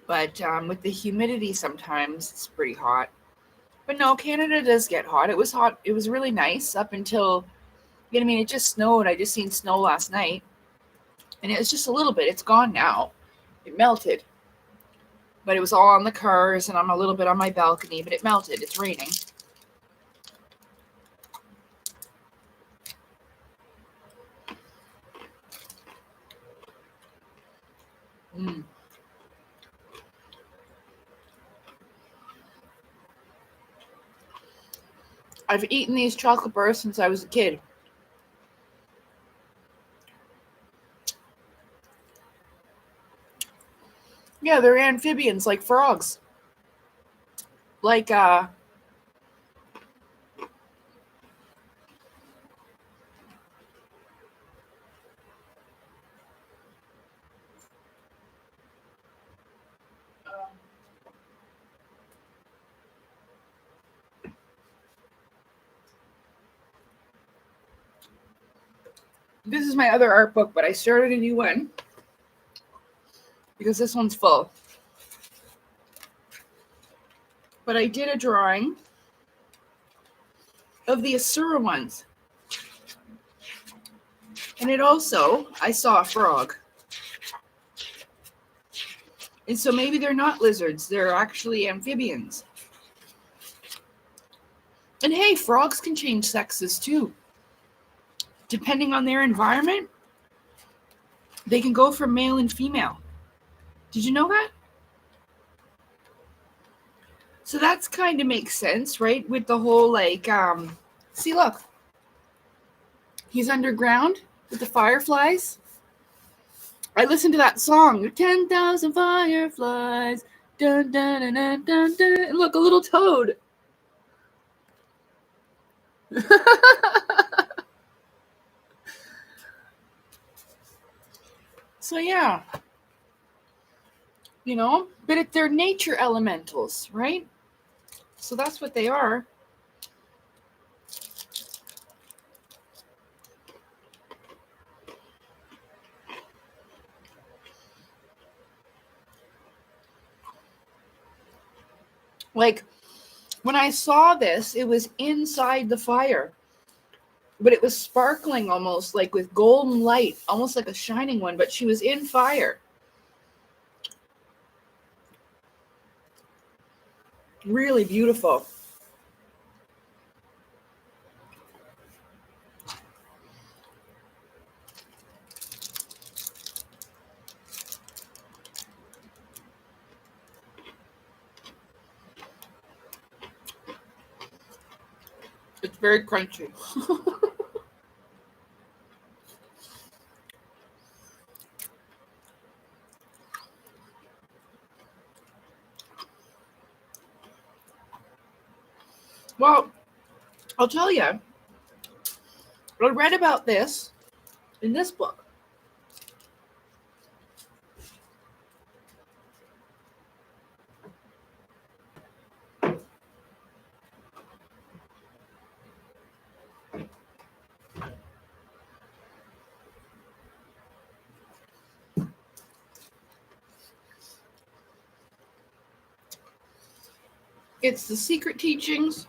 But with the humidity sometimes it's pretty hot. But no, Canada does get hot. It was hot. It was really nice up until, it just snowed. I just seen snow last night. And it was just a little bit. It's gone now. It melted. But it was all on the cars and I'm a little bit on my balcony, but it melted. It's raining. Mm. I've eaten these chocolate bars since I was a kid. Yeah, they're amphibians like frogs. Like This is my other art book, but I started a new one because this one's full. But I did a drawing of the Asura ones. And it also, I saw a frog. And so maybe they're not lizards, they're actually amphibians. And hey, frogs can change sexes too. Depending on their environment, they can go from male and female. Did you know that? So that's kind of makes sense, right? With the whole like, see, look. He's underground with the fireflies. I listened to that song, 10,000 fireflies. Dun, dun, dun, dun, dun, dun. Look, a little toad. So yeah, you know, but they're nature elementals, right? So that's what they are. Like, when I saw this, it was inside the fire, but it was sparkling almost like with golden light, almost like a shining one, but she was in fire. Really beautiful. It's very crunchy. Well, I'll tell you, I read about this in this book. It's the secret teachings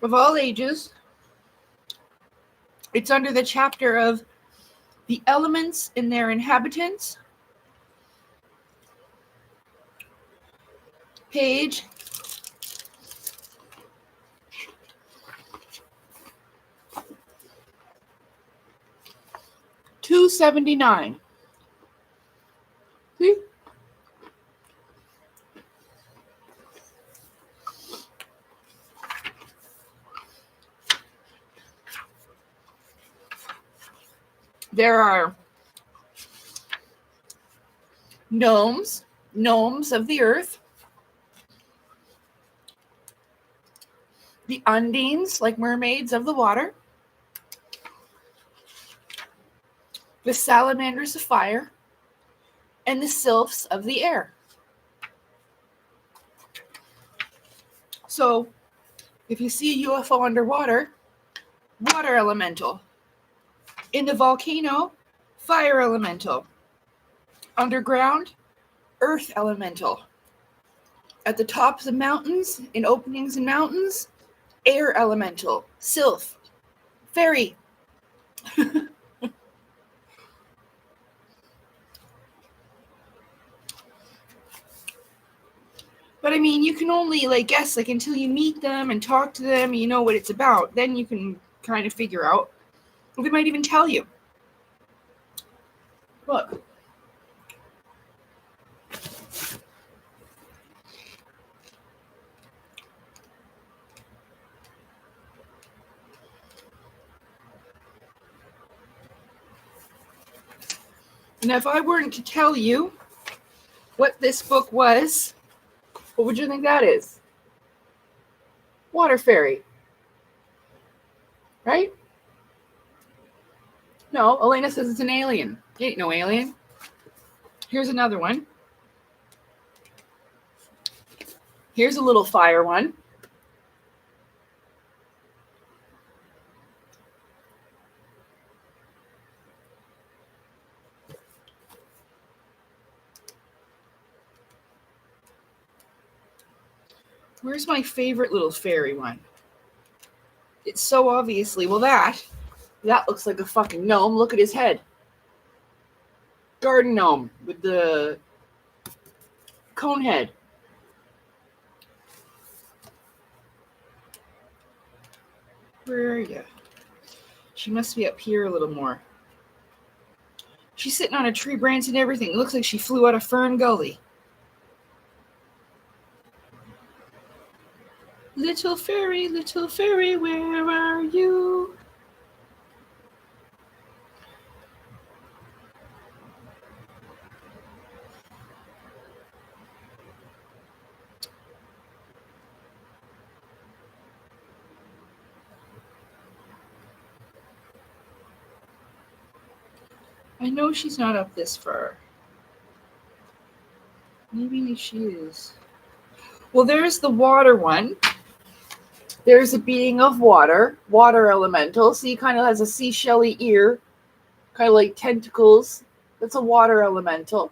of all ages. It's under the chapter of the elements and their inhabitants. Page 279. See? There are gnomes of the earth, the undines, like mermaids of the water, the salamanders of fire, and the sylphs of the air. So, if you see a UFO underwater, water elemental. In the volcano, fire elemental. Underground, earth elemental. At the tops of mountains, in openings in mountains, air elemental, sylph, fairy. But I mean, you can only guess until you meet them and talk to them, you know what it's about. Then you can kind of figure out. They might even tell you. Look. And if I weren't to tell you what this book was, what would you think that is? Water fairy. Right? No, Elena says it's an alien. It ain't no alien. Here's another one. Here's a little fire one. Where's my favorite little fairy one? It's so obviously, well, that looks like a fucking gnome. Look at his head. Garden gnome with the cone head. Where are you? She must be up here a little more. She's sitting on a tree branch and everything. It looks like she flew out of Fern Gully. Little fairy, where are you? I know she's not up this far. Maybe she is. Well, there's the water one. There's a being of water elemental. See, kind of has a seashell-y ear, kind of like tentacles. That's a water elemental.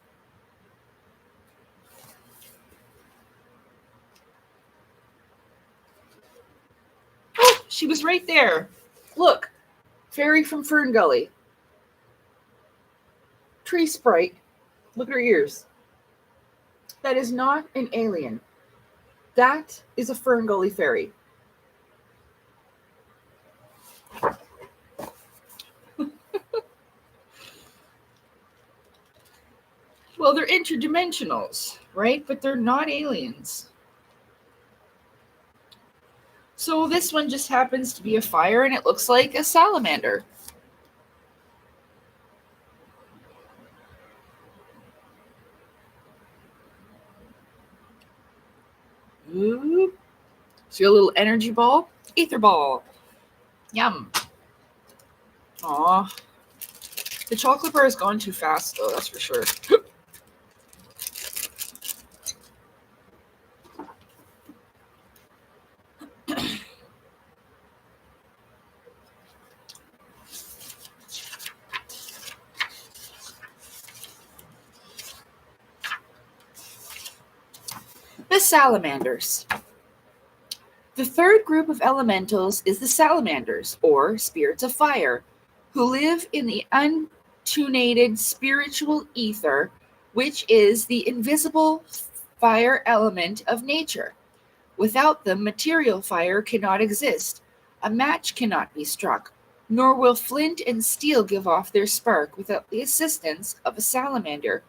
Oh, she was right there. Look, fairy from Fern Gully. Tree sprite. Look at her ears. That is not an alien. That is a Fern Gully fairy. Well, they're interdimensionals, right? But they're not aliens. So this one just happens to be a fire, and it looks like a salamander. Ooh. See a little energy ball? Ether ball. Yum. Aw. The chocolate bar has gone too fast, though, that's for sure. The salamanders. The third group of elementals is the salamanders, or spirits of fire, who live in the untunated spiritual ether, which is the invisible fire element of nature. Without them, material fire cannot exist. A match cannot be struck, nor will flint and steel give off their spark without the assistance of a salamander,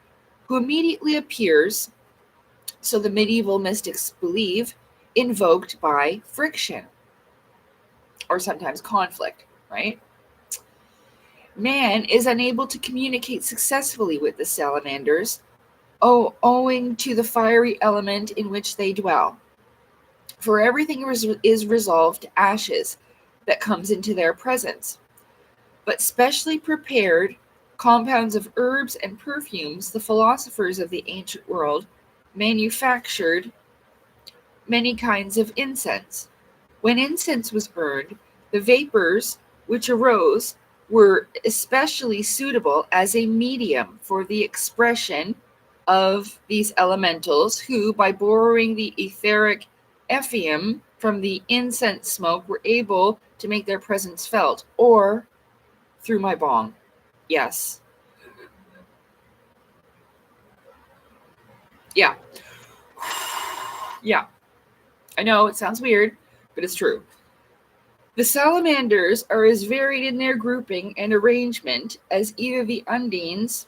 who immediately appears, so the medieval mystics believe, invoked by friction, or sometimes conflict, right? Man is unable to communicate successfully with the salamanders, owing to the fiery element in which they dwell. For everything is resolved to ashes that comes into their presence. But specially prepared compounds of herbs and perfumes, the philosophers of the ancient world manufactured many kinds of incense. When incense was burned, the vapors which arose were especially suitable as a medium for the expression of these elementals, who, by borrowing the etheric efflume from the incense smoke, were able to make their presence felt, or through my bong. Yes. Yeah. Yeah. I know it sounds weird, but it's true. The salamanders are as varied in their grouping and arrangement as either the undines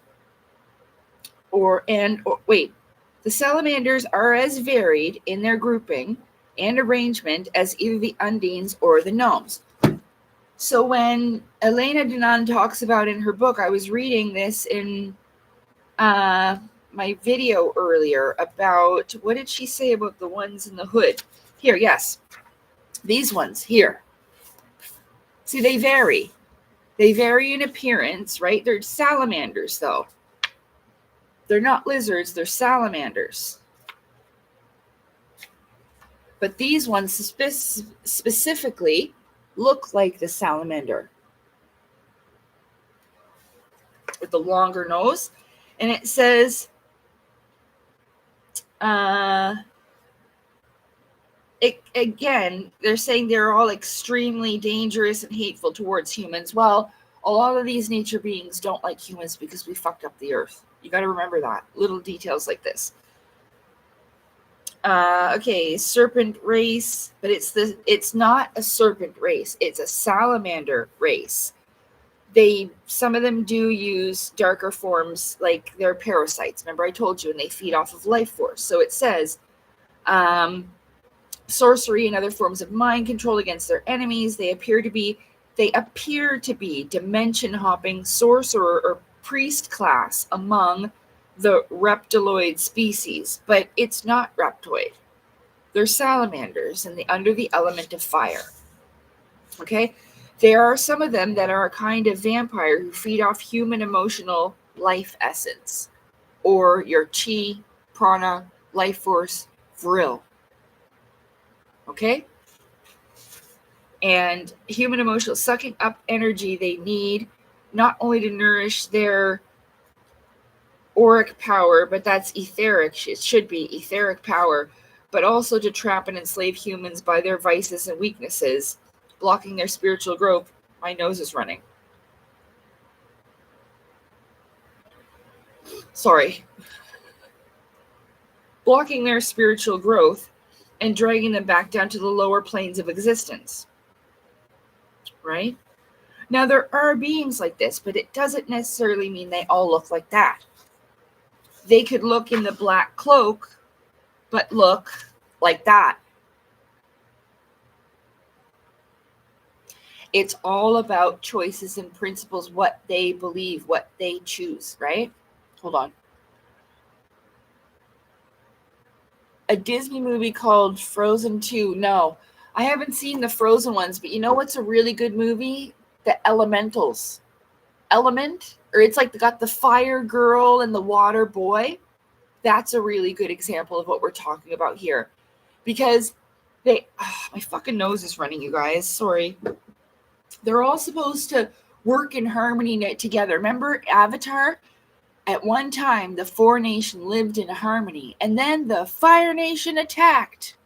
the salamanders are as varied in their grouping and arrangement as either the undines or the gnomes. So when Elena Denon talks about in her book, I was reading this in my video earlier about, what did she say about the ones in the hood? Here, yes. These ones here. See, they vary. They vary in appearance, right? They're salamanders, though. They're not lizards, they're salamanders. But these ones specifically look like the salamander, with the longer nose. And it says, again, they're saying they're all extremely dangerous and hateful towards humans. Well, a lot of these nature beings don't like humans because we fucked up the earth. You got to remember that. Little details like this. Okay, serpent race, but it's not a serpent race. It's a salamander race. Some of them do use darker forms, like they're parasites. Remember I told you, and they feed off of life force. So it says, sorcery and other forms of mind control against their enemies. They appear to be dimension hopping sorcerer or priest class among the reptiloid species, but it's not reptoid. They're salamanders and under the element of fire. Okay? There are some of them that are a kind of vampire who feed off human emotional life essence, or your chi, prana, life force, vril. Okay? And human emotional, sucking up energy they need, not only to nourish their auric power, but that's etheric. It should be etheric power, but also to trap and enslave humans by their vices and weaknesses, blocking their spiritual growth. My nose is running. Sorry. Blocking their spiritual growth and dragging them back down to the lower planes of existence. Right? Now, there are beings like this, but it doesn't necessarily mean they all look like that. They could look in the black cloak, but look like that. It's all about choices and principles, what they believe, what they choose, right? Hold on. A Disney movie called Frozen 2. No, I haven't seen the Frozen ones, but you know what's a really good movie? The Elementals. Element, or it's like got the fire girl and the water boy. That's a really good example of what we're talking about here. Because my fucking nose is running, you guys. Sorry. They're all supposed to work in harmony together. Remember Avatar? At one time, the Four Nation lived in harmony, and then the Fire Nation attacked.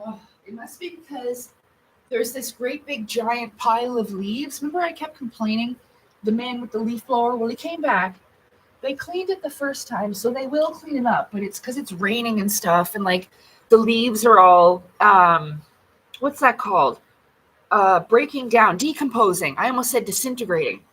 Oh, it must be because there's this great big giant pile of leaves. Remember I kept complaining? The man with the leaf blower, well, he came back. They cleaned it the first time, so they will clean it up, but it's because it's raining and stuff, and like the leaves are all what's that called? Breaking down, decomposing. I almost said disintegrating.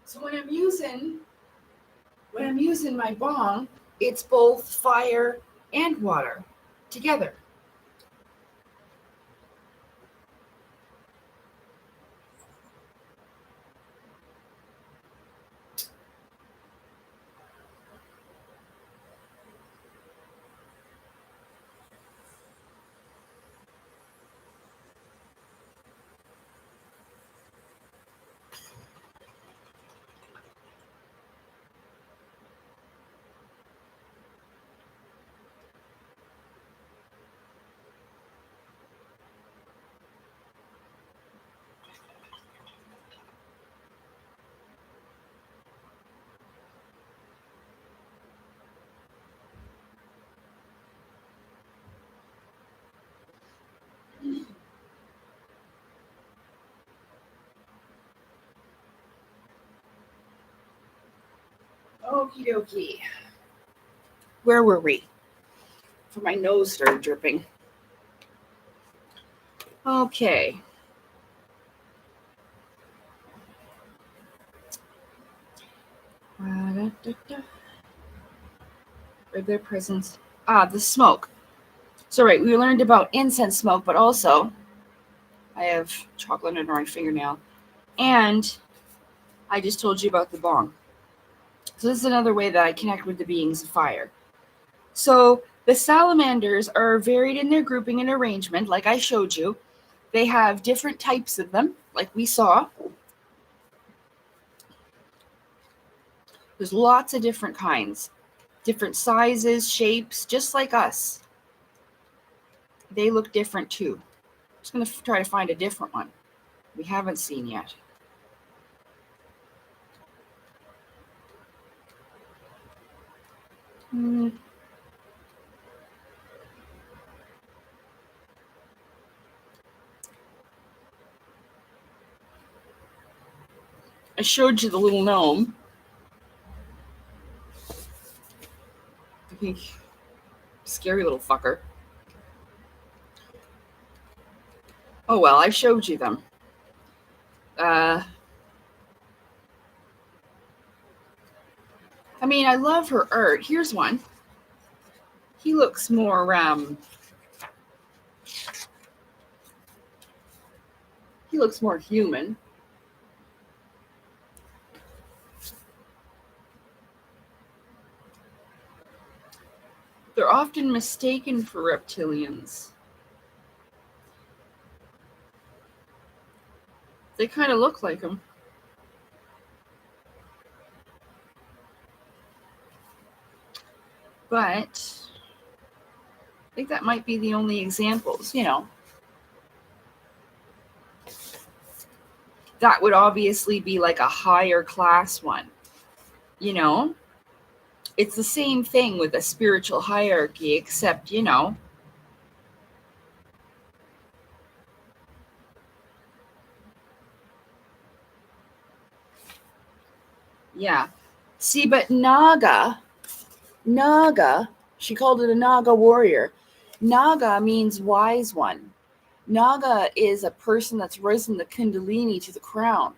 So when I'm using my bong, it's both fire and water together. Okie dokie. Where were we? For my nose started dripping. Okay. Their presence. The smoke. So right, we learned about incense smoke, but also I have chocolate under my fingernail. And I just told you about the bong. So this is another way that I connect with the beings of fire. So the salamanders are varied in their grouping and arrangement, like I showed you. They have different types of them, like we saw. There's lots of different kinds, different sizes, shapes, just like us. They look different too. I'm just going to try to find a different one we haven't seen yet. I showed you the little gnome. I think scary little fucker. Oh well, I showed you them. I mean, I love her art. Here's one. He looks more human. They're often mistaken for reptilians. They kind of look like them. But I think that might be the only examples, That would obviously be like a higher class one, It's the same thing with a spiritual hierarchy, except, Yeah. See, but Naga, she called it a Naga warrior. Naga means wise one. Naga is a person that's risen the Kundalini to the crown.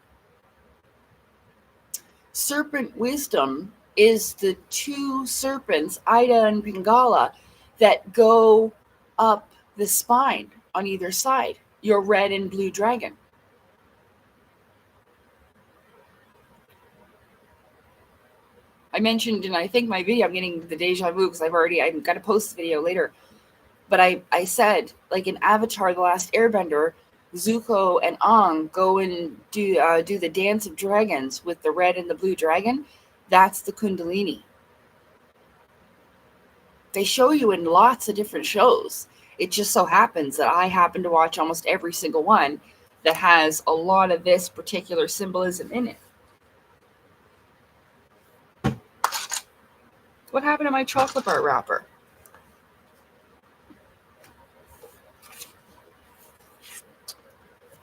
Serpent wisdom is the two serpents, Ida and Pingala, that go up the spine on either side, your red and blue dragon. I mentioned in, I think, my video, I'm getting the deja vu because I'm got to post the video later. But I said, like in Avatar, The Last Airbender, Zuko and Aang go and do the dance of dragons with the red and the blue dragon. That's the Kundalini. They show you in lots of different shows. It just so happens that I happen to watch almost every single one that has a lot of this particular symbolism in it. What happened to my chocolate bar wrapper?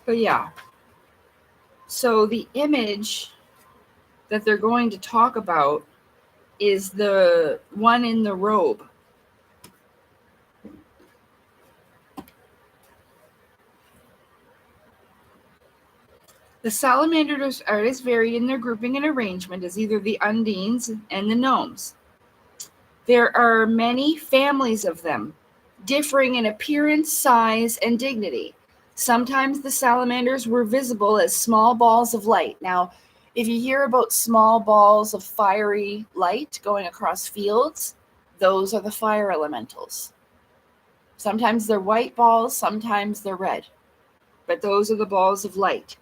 But yeah. So the image that they're going to talk about is the one in the robe. The salamanders are as varied in their grouping and arrangement as either the undines and the gnomes. There are many families of them, differing in appearance, size, and dignity. Sometimes the salamanders were visible as small balls of light. Now, if you hear about small balls of fiery light going across fields, those are the fire elementals. Sometimes they're white balls, sometimes they're red, but those are the balls of light.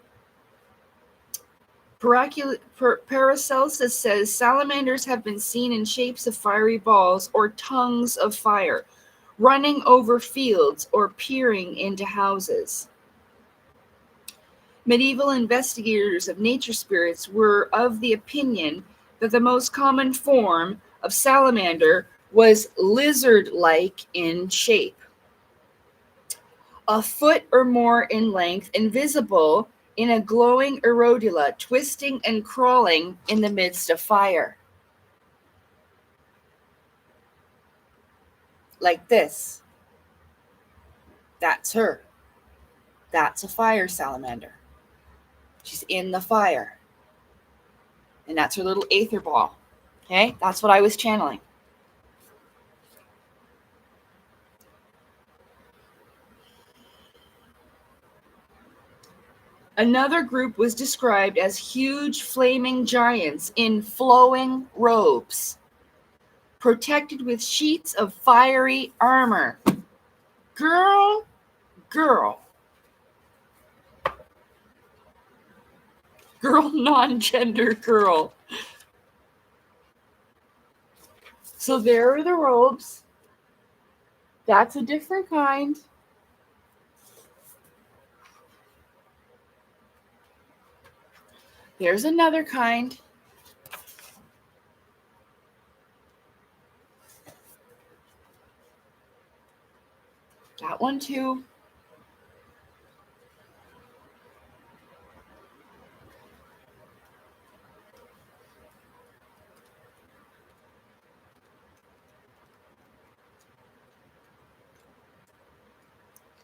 Paracelsus says salamanders have been seen in shapes of fiery balls or tongues of fire, running over fields or peering into houses. Medieval investigators of nature spirits were of the opinion that the most common form of salamander was lizard-like in shape, a foot or more in length, and visible in a glowing iridula, twisting and crawling in the midst of fire. like this. That's her. That's a fire salamander. She's in the fire. And that's her little aether ball. Okay? That's what I was channeling. Another group was described as huge flaming giants in flowing robes, protected with sheets of fiery armor. Girl. Girl, non-gender girl. So there are the robes. That's a different kind. There's another kind. That one too.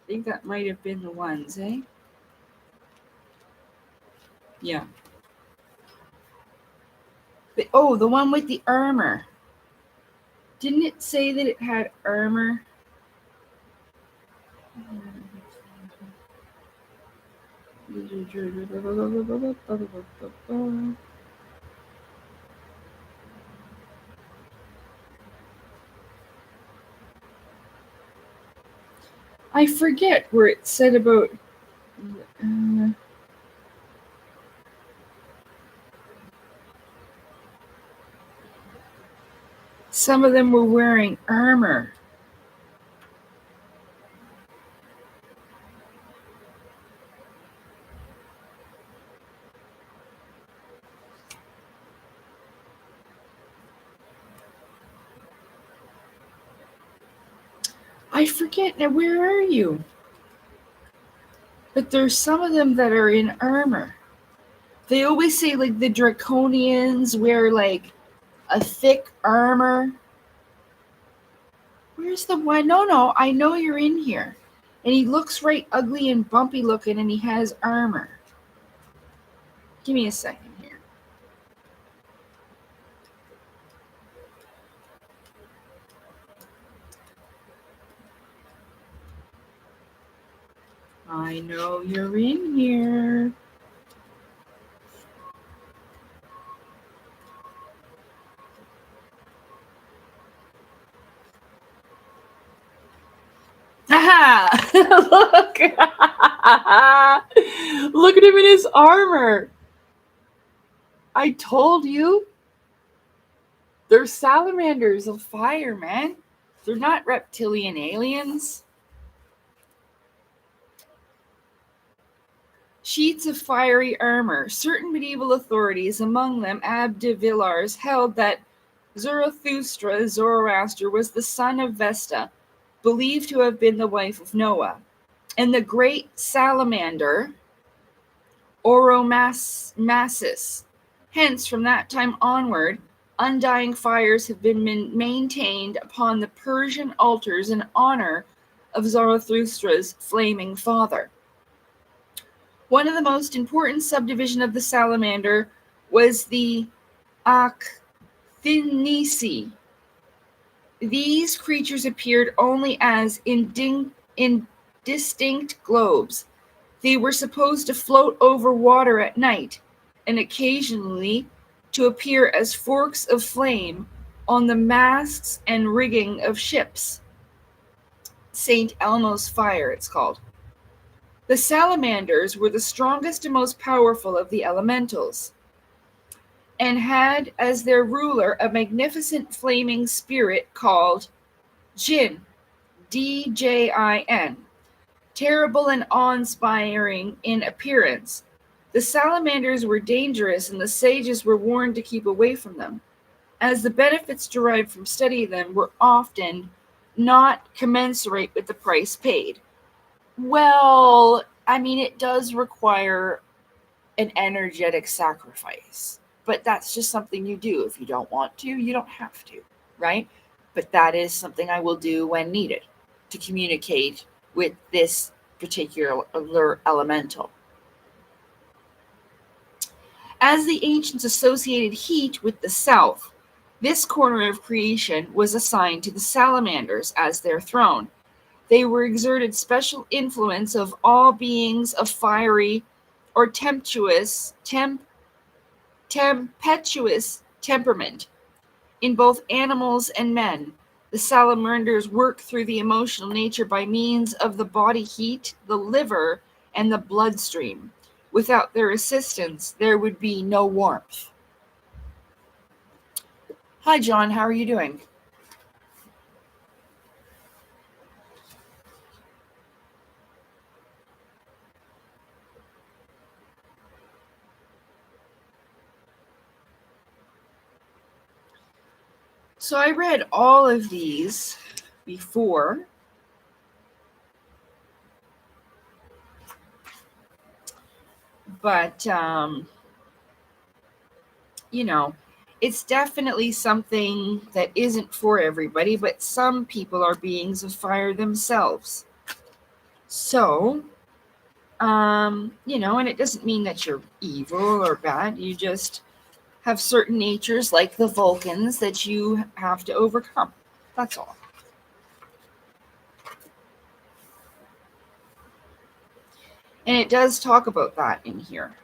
I think that might have been the ones, eh? Yeah. But, oh, the one with the armor. Didn't it say that it had armor? I forget where it said about... some of them were wearing armor. I forget now. Where are you? But there's some of them that are in armor. They always say like the draconians wear like a thick armor. Where's the one? No, I know you're in here. And he looks right ugly and bumpy looking and he has armor. Give me a second here. I know you're in here. Aha! Look! Look at him in his armor. I told you. They're salamanders of fire, man. They're not reptilian aliens. Sheets of fiery armor. Certain medieval authorities, among them Abd Villars, held that Zoroaster, was the son of Vesta, believed to have been the wife of Noah, and the great salamander, Oromassis. Hence, from that time onward, undying fires have been maintained upon the Persian altars in honor of Zarathustra's flaming father. One of the most important subdivisions of the salamander was the Actinici. These creatures appeared only as indistinct globes. They were supposed to float over water at night, and occasionally to appear as forks of flame on the masts and rigging of ships. St. Elmo's fire, it's called. The salamanders were the strongest and most powerful of the elementals, and had as their ruler a magnificent flaming spirit called Jinn, Djin, terrible and awe-inspiring in appearance. The salamanders were dangerous, and the sages were warned to keep away from them, as the benefits derived from studying them were often not commensurate with the price paid. Well, I mean, it does require an energetic sacrifice, but that's just something you do. If you don't want to, you don't have to, right? But that is something I will do when needed to communicate with this particular elemental. As the ancients associated heat with the south, this corner of creation was assigned to the salamanders as their throne. They were exerted special influence of all beings of fiery or tempestuous temperament. In both animals and men, the salamanders work through the emotional nature by means of the body heat, the liver, and the bloodstream. Without their assistance, there would be no warmth. Hi, John. How are you doing? So I read all of these before. But, it's definitely something that isn't for everybody, but some people are beings of fire themselves. So, and it doesn't mean that you're evil or bad. You just have certain natures like the Vulcans that you have to overcome. That's all. And it does talk about that in here.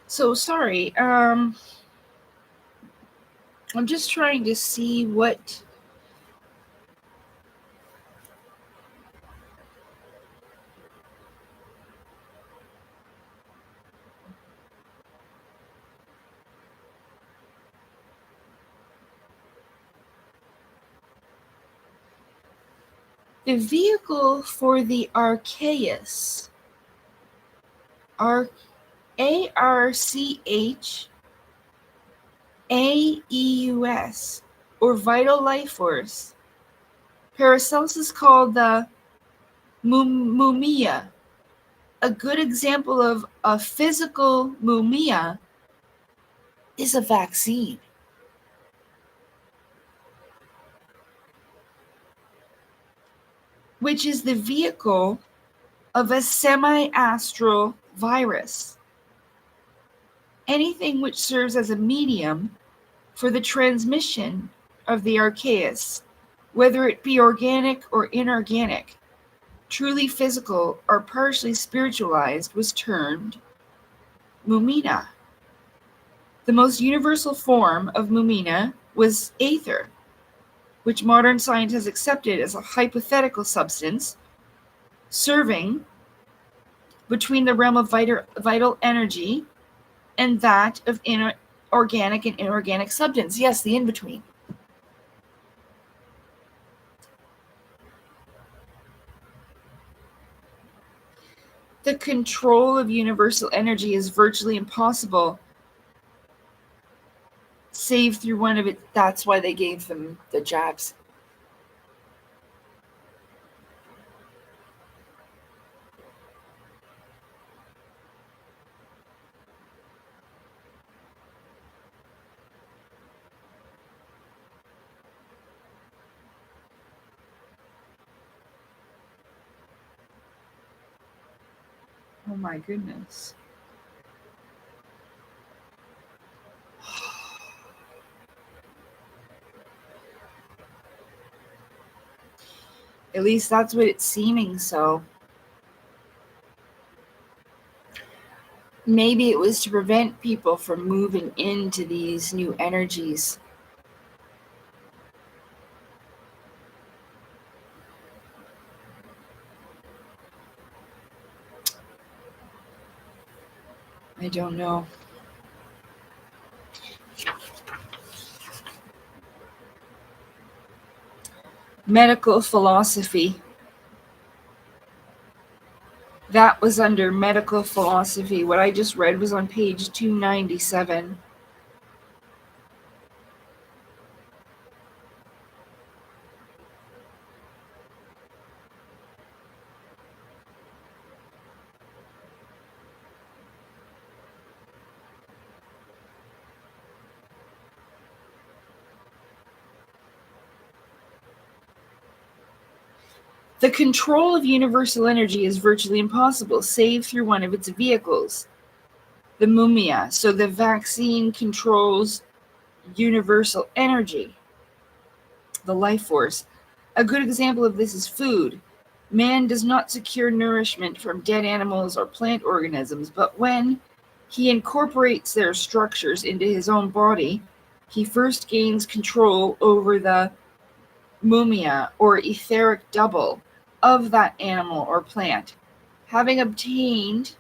So sorry. I'm just trying to see what. The vehicle for the Archaeus, ARCHAEUS, or vital life force, Paracelsus called the mumia. A good example of a physical mumia is a vaccine, which is the vehicle of a semi-astral virus. Anything which serves as a medium for the transmission of the archaeus, whether it be organic or inorganic, truly physical or partially spiritualized, was termed mumina. The most universal form of mumina was aether, which modern science has accepted as a hypothetical substance serving between the realm of vital energy and that of organic and inorganic substance. Yes, the in-between. The control of universal energy is virtually impossible, save through one of it. That's why they gave them the jabs. Oh my goodness. At least that's what it's seeming so. Maybe it was to prevent people from moving into these new energies. I don't know. Medical philosophy. That was under medical philosophy. What I just read was on page 297. The control of universal energy is virtually impossible, save through one of its vehicles, the mumia. So the vaccine controls universal energy, the life force. A good example of this is food. Man does not secure nourishment from dead animals or plant organisms, but when he incorporates their structures into his own body, he first gains control over the mumia or etheric double of that animal or plant. Having obtained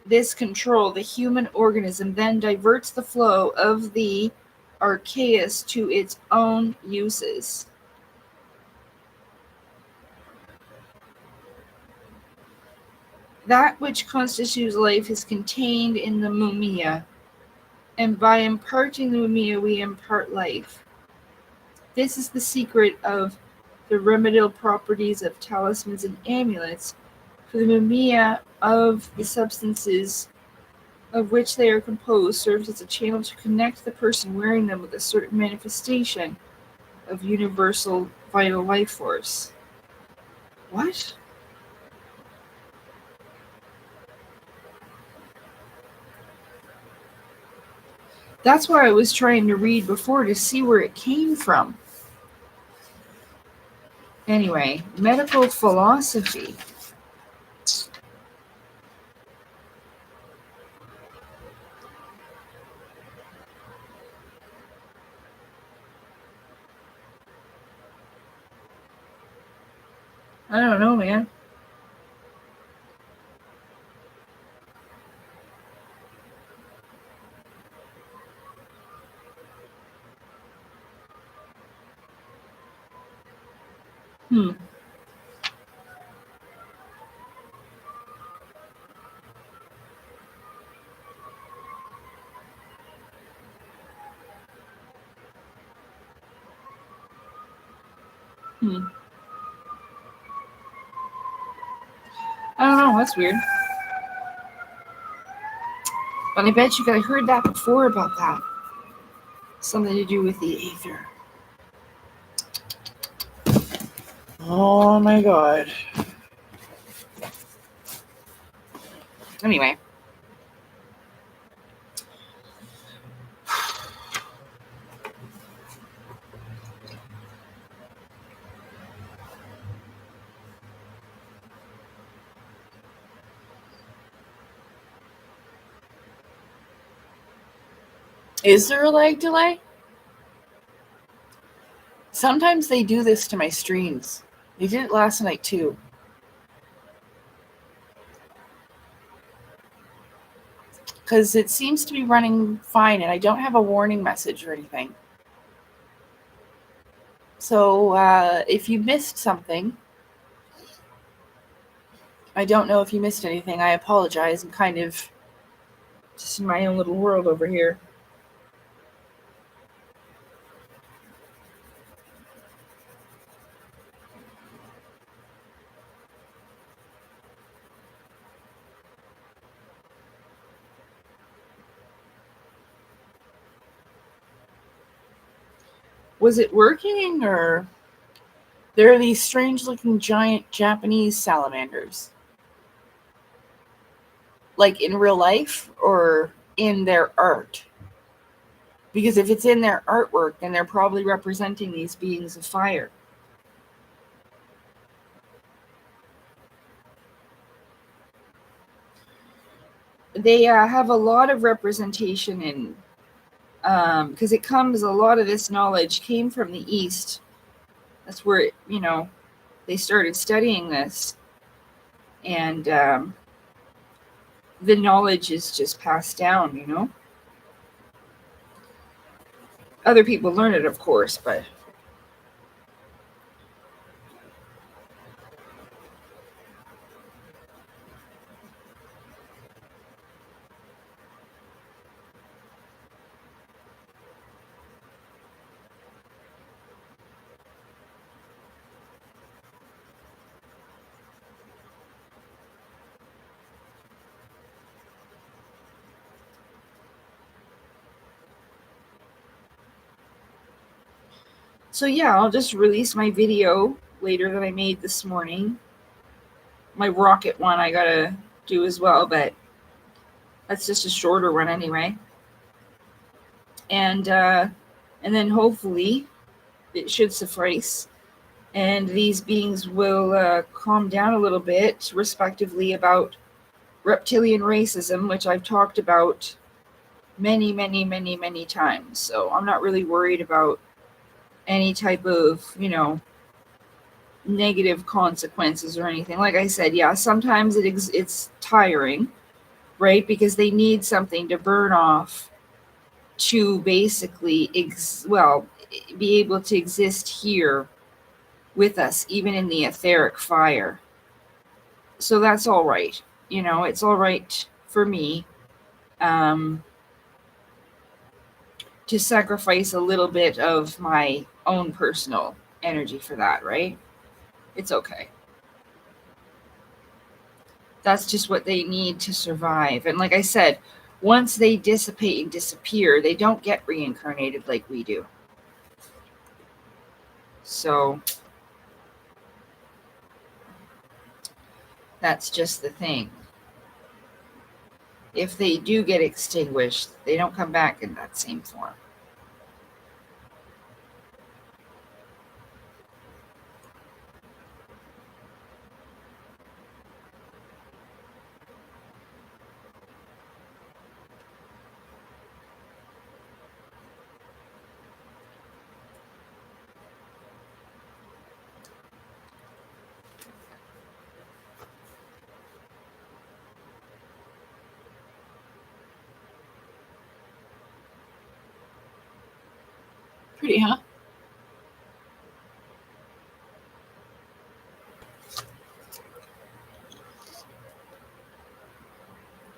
this control, the human organism then diverts the flow of the archaeus to its own uses. That which constitutes life is contained in the mumia, and by imparting the mumia, we impart life. This is the secret of the remedial properties of talismans and amulets, for the mumia of the substances of which they are composed serves as a channel to connect the person wearing them with a certain manifestation of universal vital life force. What? That's why I was trying to read before to see where it came from. Anyway, medical philosophy. I don't know, man. Hmm. I don't know. That's weird. But I bet you guys heard that before about that. Something to do with the aether. Oh my god. Anyway. Is there a lag delay? Sometimes they do this to my streams. They did it last night too. Because it seems to be running fine and I don't have a warning message or anything. So if you missed something, I don't know if you missed anything. I apologize. I'm kind of just in my own little world over here. Was it working, or there are these strange looking giant Japanese salamanders? Like in real life or in their art? Because if it's in their artwork, then they're probably representing these beings of fire. They have a lot of representation in, because a lot of this knowledge came from the East. That's where, they started studying this. And the knowledge is just passed down. Other people learn it, of course, but so yeah, I'll just release my video later that I made this morning. My rocket one I gotta do as well, but that's just a shorter one anyway. And then hopefully it should suffice, and these beings will calm down a little bit, respectively, about reptilian racism, which I've talked about many, many, many, many times. So I'm not really worried about any type of, negative consequences or anything. Like I said, yeah, sometimes it's tiring, right? Because they need something to burn off to basically, be able to exist here with us, even in the etheric fire. So that's all right. It's all right for me to sacrifice a little bit of my own personal energy for that, right? It's okay. That's just what they need to survive. And like I said, once they dissipate and disappear, they don't get reincarnated like we do. So that's just the thing. If they do get extinguished, they don't come back in that same form. Pretty, huh?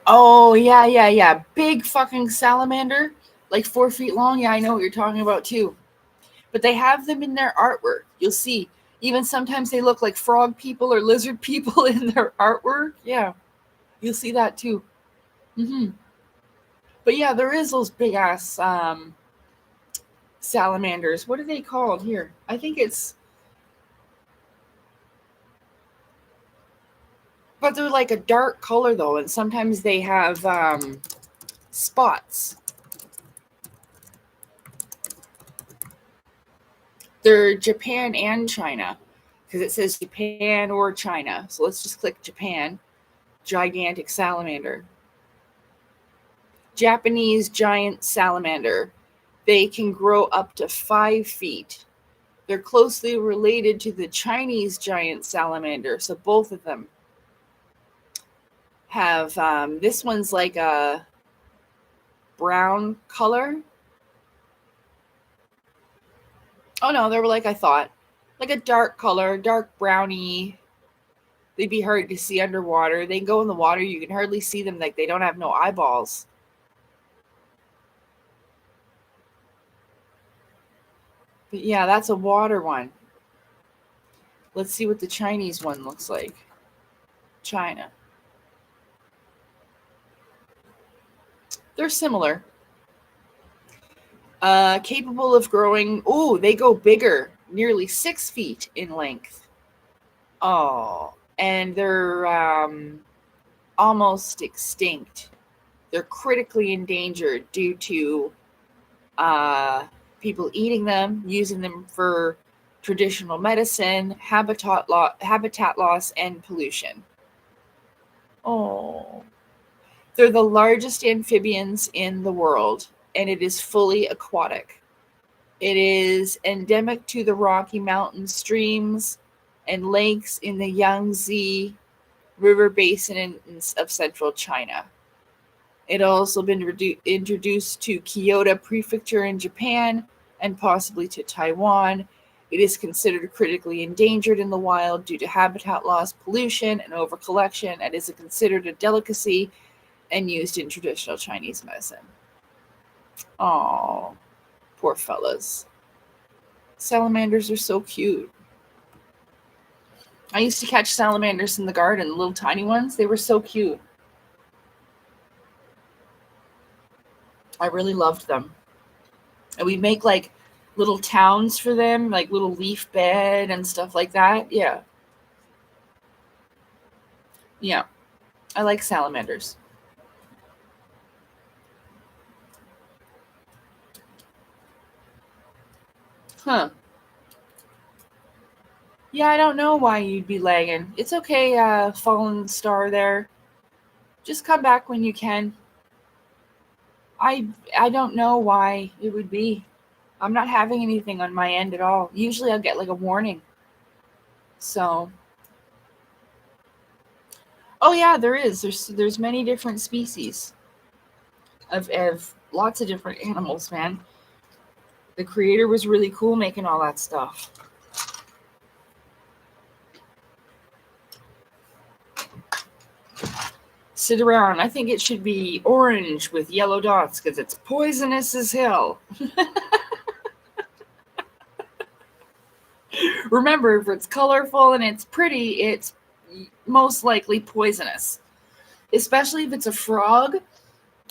Oh, yeah, yeah, yeah. Big fucking salamander, like 4 feet long. Yeah, I know what you're talking about too. But they have them in their artwork. You'll see. Even sometimes they look like frog people or lizard people in their artwork. Yeah, you'll see that too. But yeah, there is those big ass salamanders. What are they called here? I think it's. But they're like a dark color though, and sometimes they have spots. They're Japan and China, because it says Japan or China. So let's just click Japan. Gigantic salamander. Japanese giant salamander. They can grow up to 5 feet. They're closely related to the Chinese giant salamander. So both of them have, this one's like a brown color. Oh no, they were like I thought. Like a dark color, dark browny. They'd be hard to see underwater. They go in the water, you can hardly see them, like they don't have no eyeballs. But yeah, that's a water one. Let's see what the Chinese one looks like. China. They're similar. Capable of growing. Oh, they go bigger, nearly 6 feet in length. Oh, and they're almost extinct. They're critically endangered due to people eating them, using them for traditional medicine, habitat loss, and pollution. Oh, they're the largest amphibians in the world, and it is fully aquatic. It is endemic to the Rocky Mountain streams and lakes in the Yangtze River Basin of central China. It has also been introduced to Kyoto Prefecture in Japan and possibly to Taiwan. It is considered critically endangered in the wild due to habitat loss, pollution, and overcollection, and is considered a delicacy and used in traditional Chinese medicine. Oh, poor fellas. Salamanders are so cute. I used to catch salamanders in the garden, little tiny ones. They were so cute. I really loved them. And we'd make like little towns for them, like little leaf bed and stuff like that. Yeah. Yeah. I like salamanders. Huh. Yeah, I don't know why you'd be lagging. It's okay, fallen star there. Just come back when you can. I don't know why it would be. I'm not having anything on my end at all. Usually I'll get like a warning. So, oh yeah, there is. There's many different species of lots of different animals, man. The creator was really cool making all that stuff. Sit around. I think it should be orange with yellow dots because it's poisonous as hell. Remember, if it's colorful and it's pretty, it's most likely poisonous. Especially if it's a frog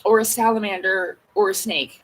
or a salamander or a snake.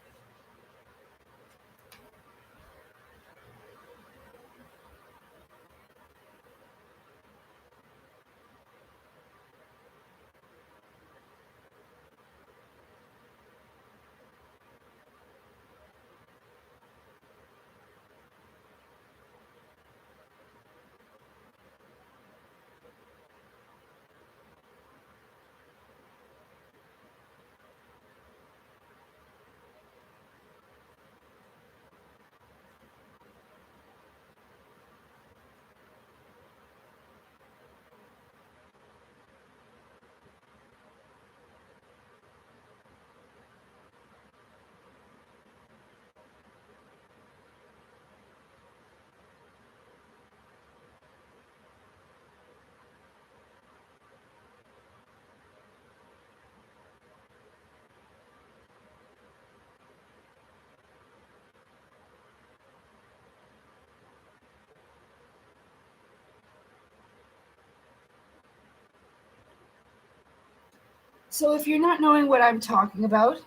So if you're not knowing what I'm talking about,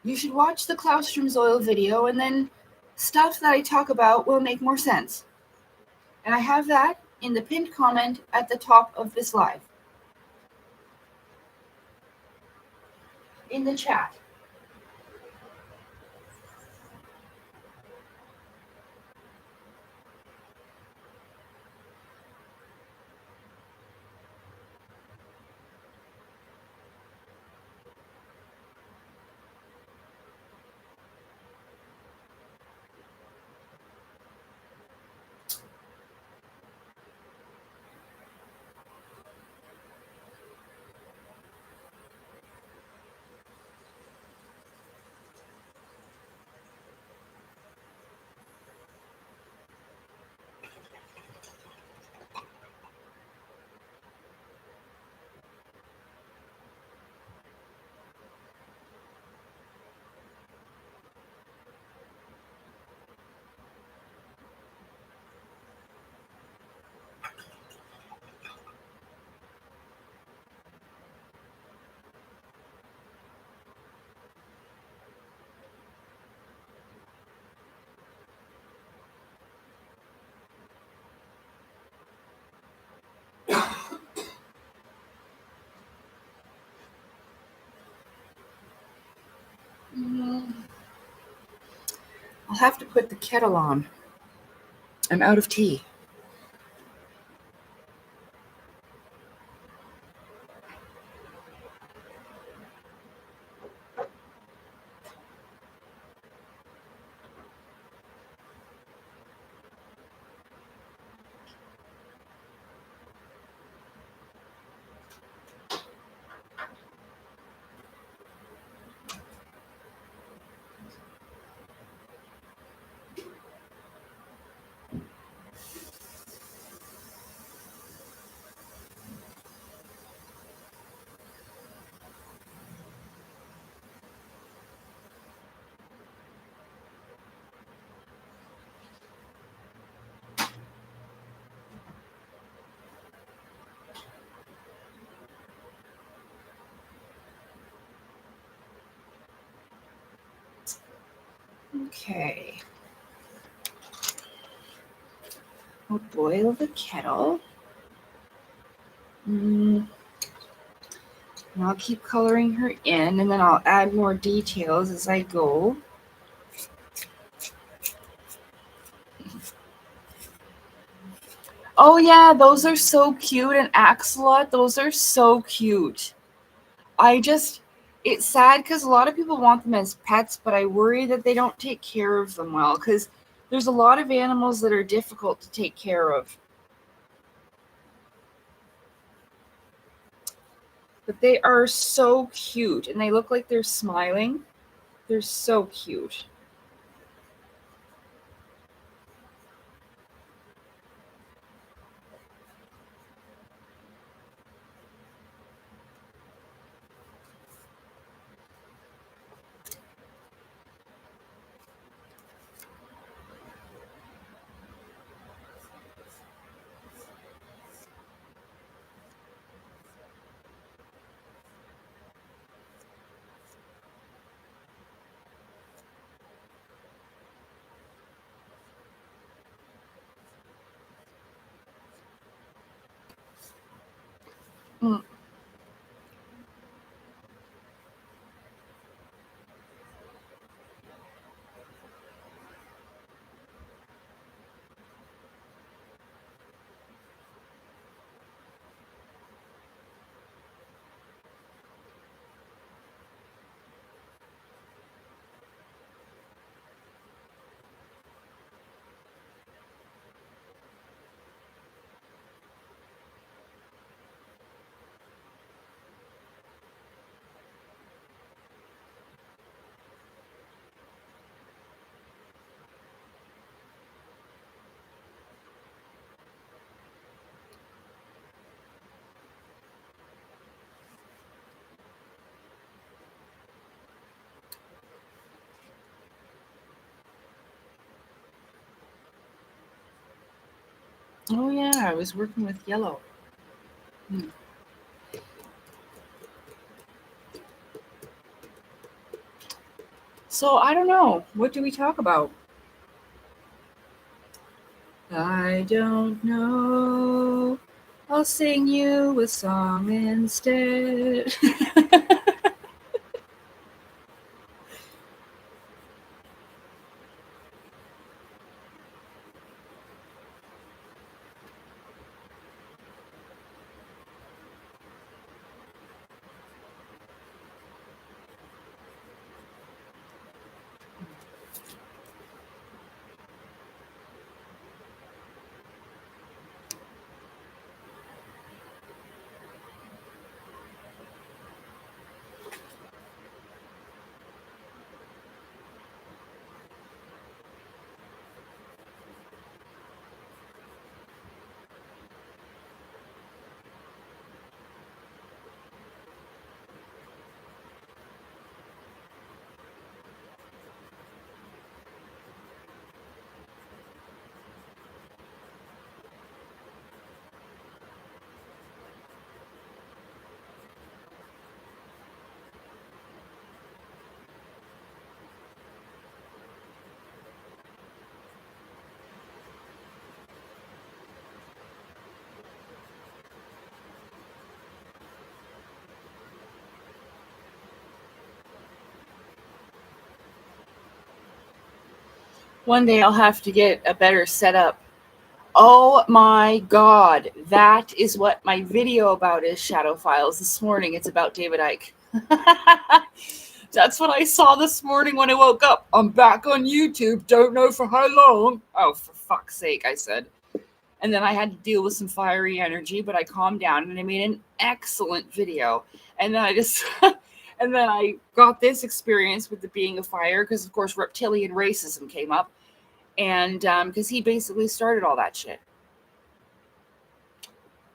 you should watch the Claustrom's oil video, and then stuff that I talk about will make more sense. And I have that in the pinned comment at the top of this live. In the chat. I'll have to put the kettle on. I'm out of tea. Okay. I'll boil the kettle. And I'll keep coloring her in, and then I'll add more details as I go. Oh yeah, those are so cute. And Axolot, those are so cute. It's sad because a lot of people want them as pets, but I worry that they don't take care of them well, because there's a lot of animals that are difficult to take care of. But they are so cute, and they look like they're smiling. They're so cute. Mm. Oh yeah, I was working with yellow. So I don't know. What do we talk about? I don't know. I'll sing you a song instead. One day I'll have to get a better setup. Oh my God. That is what my video about is, Shadow Files. This morning it's about David Icke. That's what I saw this morning when I woke up. I'm back on YouTube. Don't know for how long. Oh, for fuck's sake, I said. And then I had to deal with some fiery energy, but I calmed down and I made an excellent video. And then I just, and then I got this experience with the being of fire because, of course, reptilian racism came up. And because he basically started all that shit.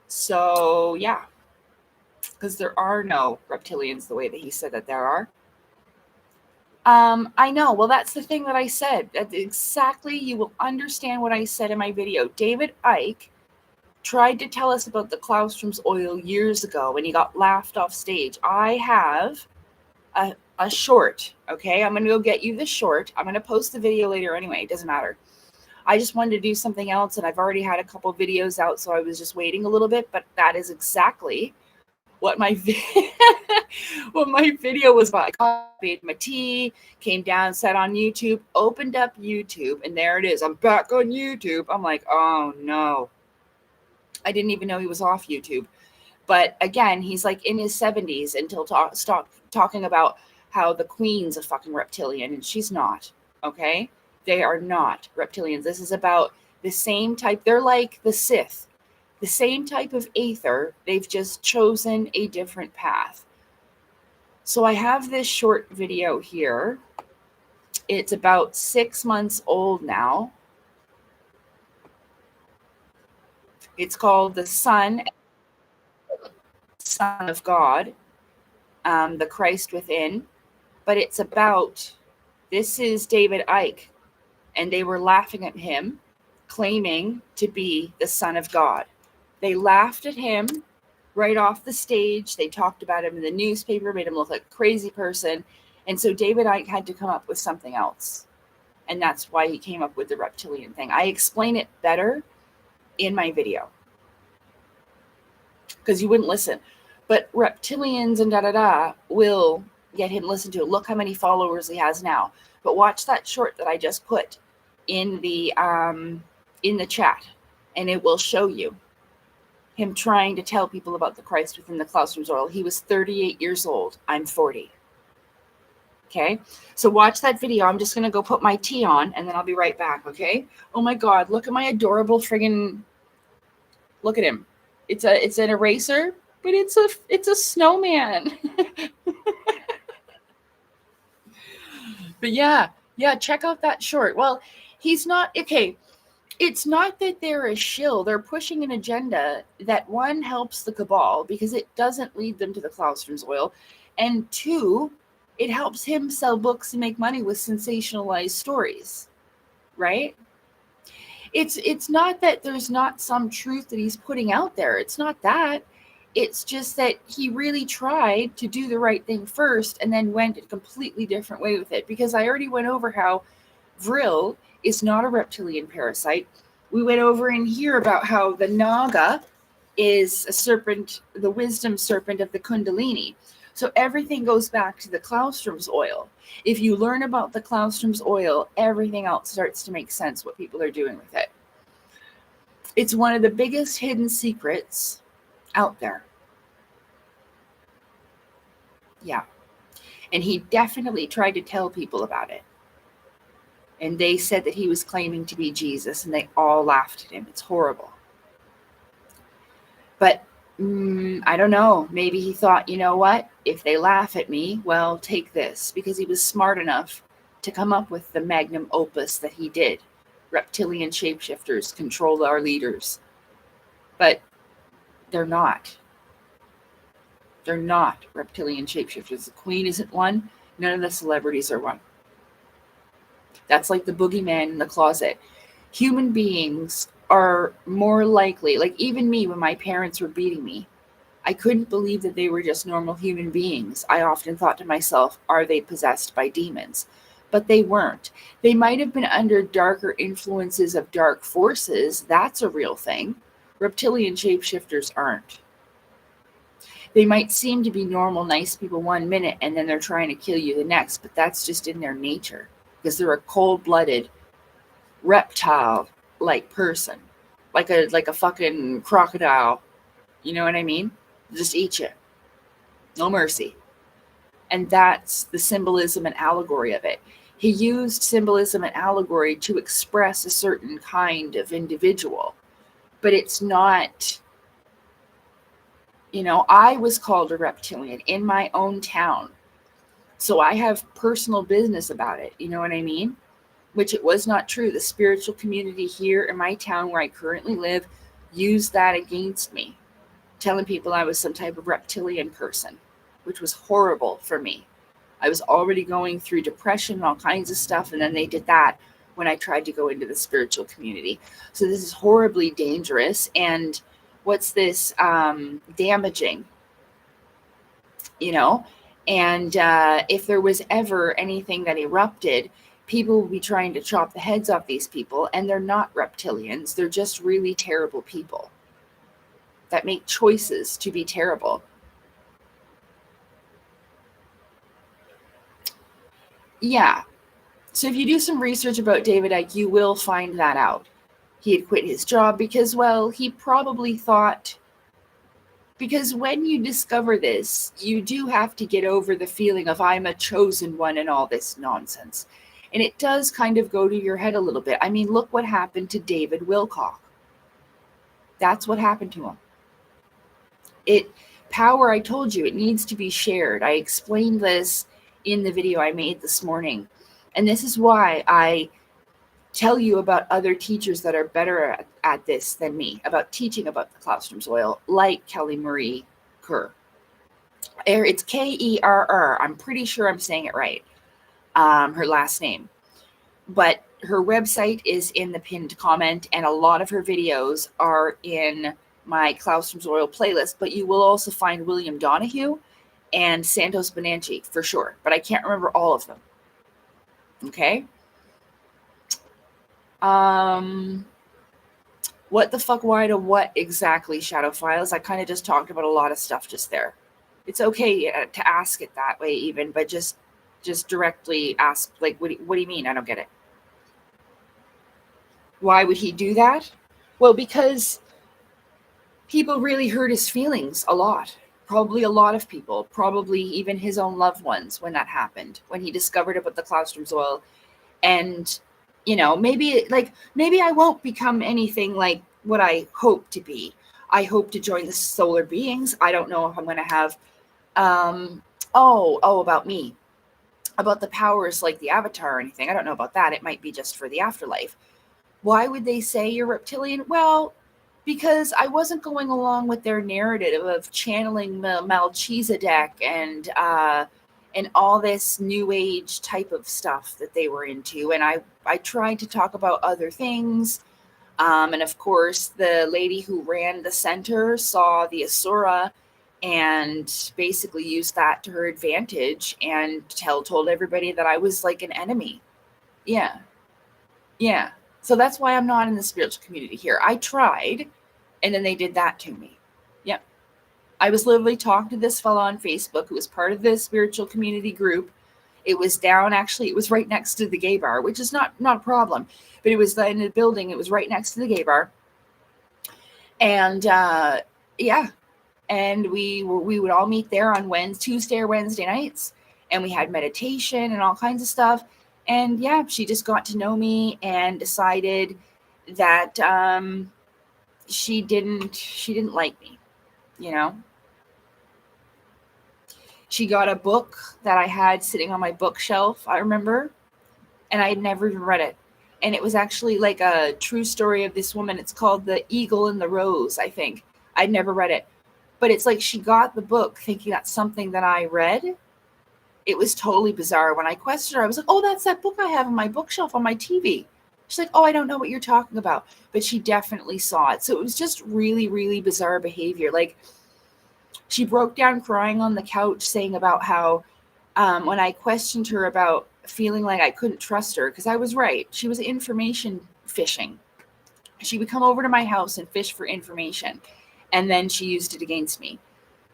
So, yeah. Because there are no reptilians the way that he said that there are. I know. Well, that's the thing that I said. Exactly. You will understand what I said in my video. David Icke tried to tell us about the Claustrum's oil years ago and he got laughed off stage. I have a short. Okay. I'm going to go get you the short. I'm going to post the video later anyway. It doesn't matter. I just wanted to do something else and I've already had a couple videos out. So I was just waiting a little bit, but that is exactly what my video was about. I made my tea, came down, sat on YouTube, opened up YouTube, and there it is. I'm back on YouTube. I'm like, oh no. I didn't even know he was off YouTube. But again, he's like in his 70s until stop talking about how the queen's a fucking reptilian, and she's not. Okay? They are not reptilians. This is about the same type. They're like the Sith. The same type of aether, they've just chosen a different path. So I have this short video here. It's about 6 months old now. It's called The Son of God, the Christ Within. But it's about, this is David Icke, and they were laughing at him, claiming to be the Son of God. They laughed at him right off the stage. They talked about him in the newspaper, made him look like a crazy person. And so David Icke had to come up with something else. And that's why he came up with the reptilian thing. I explain it better in my video because you wouldn't listen. But reptilians and will get him listened to. Look how many followers he has now. But watch that short that I just put in the chat, and it will show you him trying to tell people about the Christ within the Claustrum's oil. He was 38 years old. I'm 40. Okay, so watch that video. I'm just going to go put my tea on, and then I'll be right back, okay? Oh my God, look at my adorable friggin', look at him. It's an eraser, but it's a snowman. But yeah, check out that short. Well, he's not, okay, it's not that they're a shill. They're pushing an agenda that, one, helps the cabal because it doesn't lead them to the Claustrum's oil, and two, it helps him sell books and make money with sensationalized stories, right? It's not that there's not some truth that he's putting out there. It's not that. It's just that he really tried to do the right thing first and then went a completely different way with it. Because I already went over how Vril is not a reptilian parasite. We went over in here about how the Naga is a serpent, the wisdom serpent of the Kundalini. So everything goes back to the Claustrum's oil. If you learn about the Claustrum's oil, everything else starts to make sense what people are doing with it. It's one of the biggest hidden secrets out there. Yeah. And he definitely tried to tell people about it. And they said that he was claiming to be Jesus, and they all laughed at him. It's horrible. But I don't know. Maybe he thought, you know what? If they laugh at me, well, take this. Because he was smart enough to come up with the magnum opus that he did. Reptilian shapeshifters control our leaders. But they're not. They're not reptilian shapeshifters. The Queen isn't one. None of the celebrities are one. That's like the boogeyman in the closet. Human beings are more likely, like even me when my parents were beating me, I couldn't believe that they were just normal human beings. I often thought to myself, are they possessed by demons? But they weren't. They might have been under darker influences of dark forces. That's a real thing. Reptilian shapeshifters aren't. They might seem to be normal, nice people 1 minute, and then they're trying to kill you the next, but that's just in their nature because they're a cold-blooded reptile-like person, like a fucking crocodile. You know what I mean? Just eat you, no mercy. And that's the symbolism and allegory of it. He used symbolism and allegory to express a certain kind of individual, but it's not. I was called a reptilian in my own town. So I have personal business about it. You know what I mean? Which it was not true. The spiritual community here in my town where I currently live used that against me, telling people I was some type of reptilian person, which was horrible for me. I was already going through depression and all kinds of stuff, and then they did that when I tried to go into the spiritual community. So this is horribly dangerous. And what's this? Damaging, And if there was ever anything that erupted, people would be trying to chop the heads off these people, and they're not reptilians. They're just really terrible people that make choices to be terrible. Yeah. So if you do some research about David Icke, you will find that out. He had quit his job because, well, he probably thought, because when you discover this, you do have to get over the feeling of I'm a chosen one and all this nonsense. And it does kind of go to your head a little bit. I mean, look what happened to David Wilcock. That's what happened to him. Power, I told you, it needs to be shared. I explained this in the video I made this morning. And this is why I tell you about other teachers that are better at this than me, about teaching about the Claustrum's oil, like Kelly Marie Kerr. It's Kerr. I'm pretty sure I'm saying it right. Her last name. But her website is in the pinned comment, and a lot of her videos are in my Claustrum's oil playlist. But you will also find William Donahue and Santos Bonanchi for sure. But I can't remember all of them. Okay? What the fuck, why to what exactly, Shadow Files? I kind of just talked about a lot of stuff just there. It's okay to ask it that way even, but just directly ask, like, what do you mean? I don't get it. Why would he do that? Well, because people really hurt his feelings a lot. Probably a lot of people, probably even his own loved ones when that happened, when he discovered about the Claustrum's oil. And maybe I won't become anything like what I hope to be. I hope to join the solar beings. I don't know if I'm going to have, about me, about the powers like the Avatar or anything. I don't know about that. It might be just for the afterlife. Why would they say you're reptilian? Well, because I wasn't going along with their narrative of channeling Melchizedek and all this new age type of stuff that they were into. And I tried to talk about other things. And of course, the lady who ran the center saw the Asura and basically used that to her advantage and told everybody that I was like an enemy. Yeah. So that's why I'm not in the spiritual community here. I tried, and then they did that to me. Yep. I was literally talking to this fellow on Facebook who was part of the spiritual community group. It was it was right next to the gay bar, which is not a problem. But it was in the building. It was right next to the gay bar. And and we would all meet there on Tuesday or Wednesday nights, and we had meditation and all kinds of stuff. And yeah, she just got to know me and decided that she didn't like me, She got a book that I had sitting on my bookshelf, I remember, and I had never even read it. And it was actually like a true story of this woman. It's called The Eagle and the Rose, I think. I'd never read it. But it's like she got the book thinking that's something that I read. It was totally bizarre. When I questioned her, I was like, oh, that's that book I have on my bookshelf on my TV. She's like, oh, I don't know what you're talking about. But she definitely saw it. So it was just really, really bizarre behavior. Like, she broke down crying on the couch saying about how when I questioned her about feeling like I couldn't trust her, because I was right. She was information fishing. She would come over to my house and fish for information. And then she used it against me.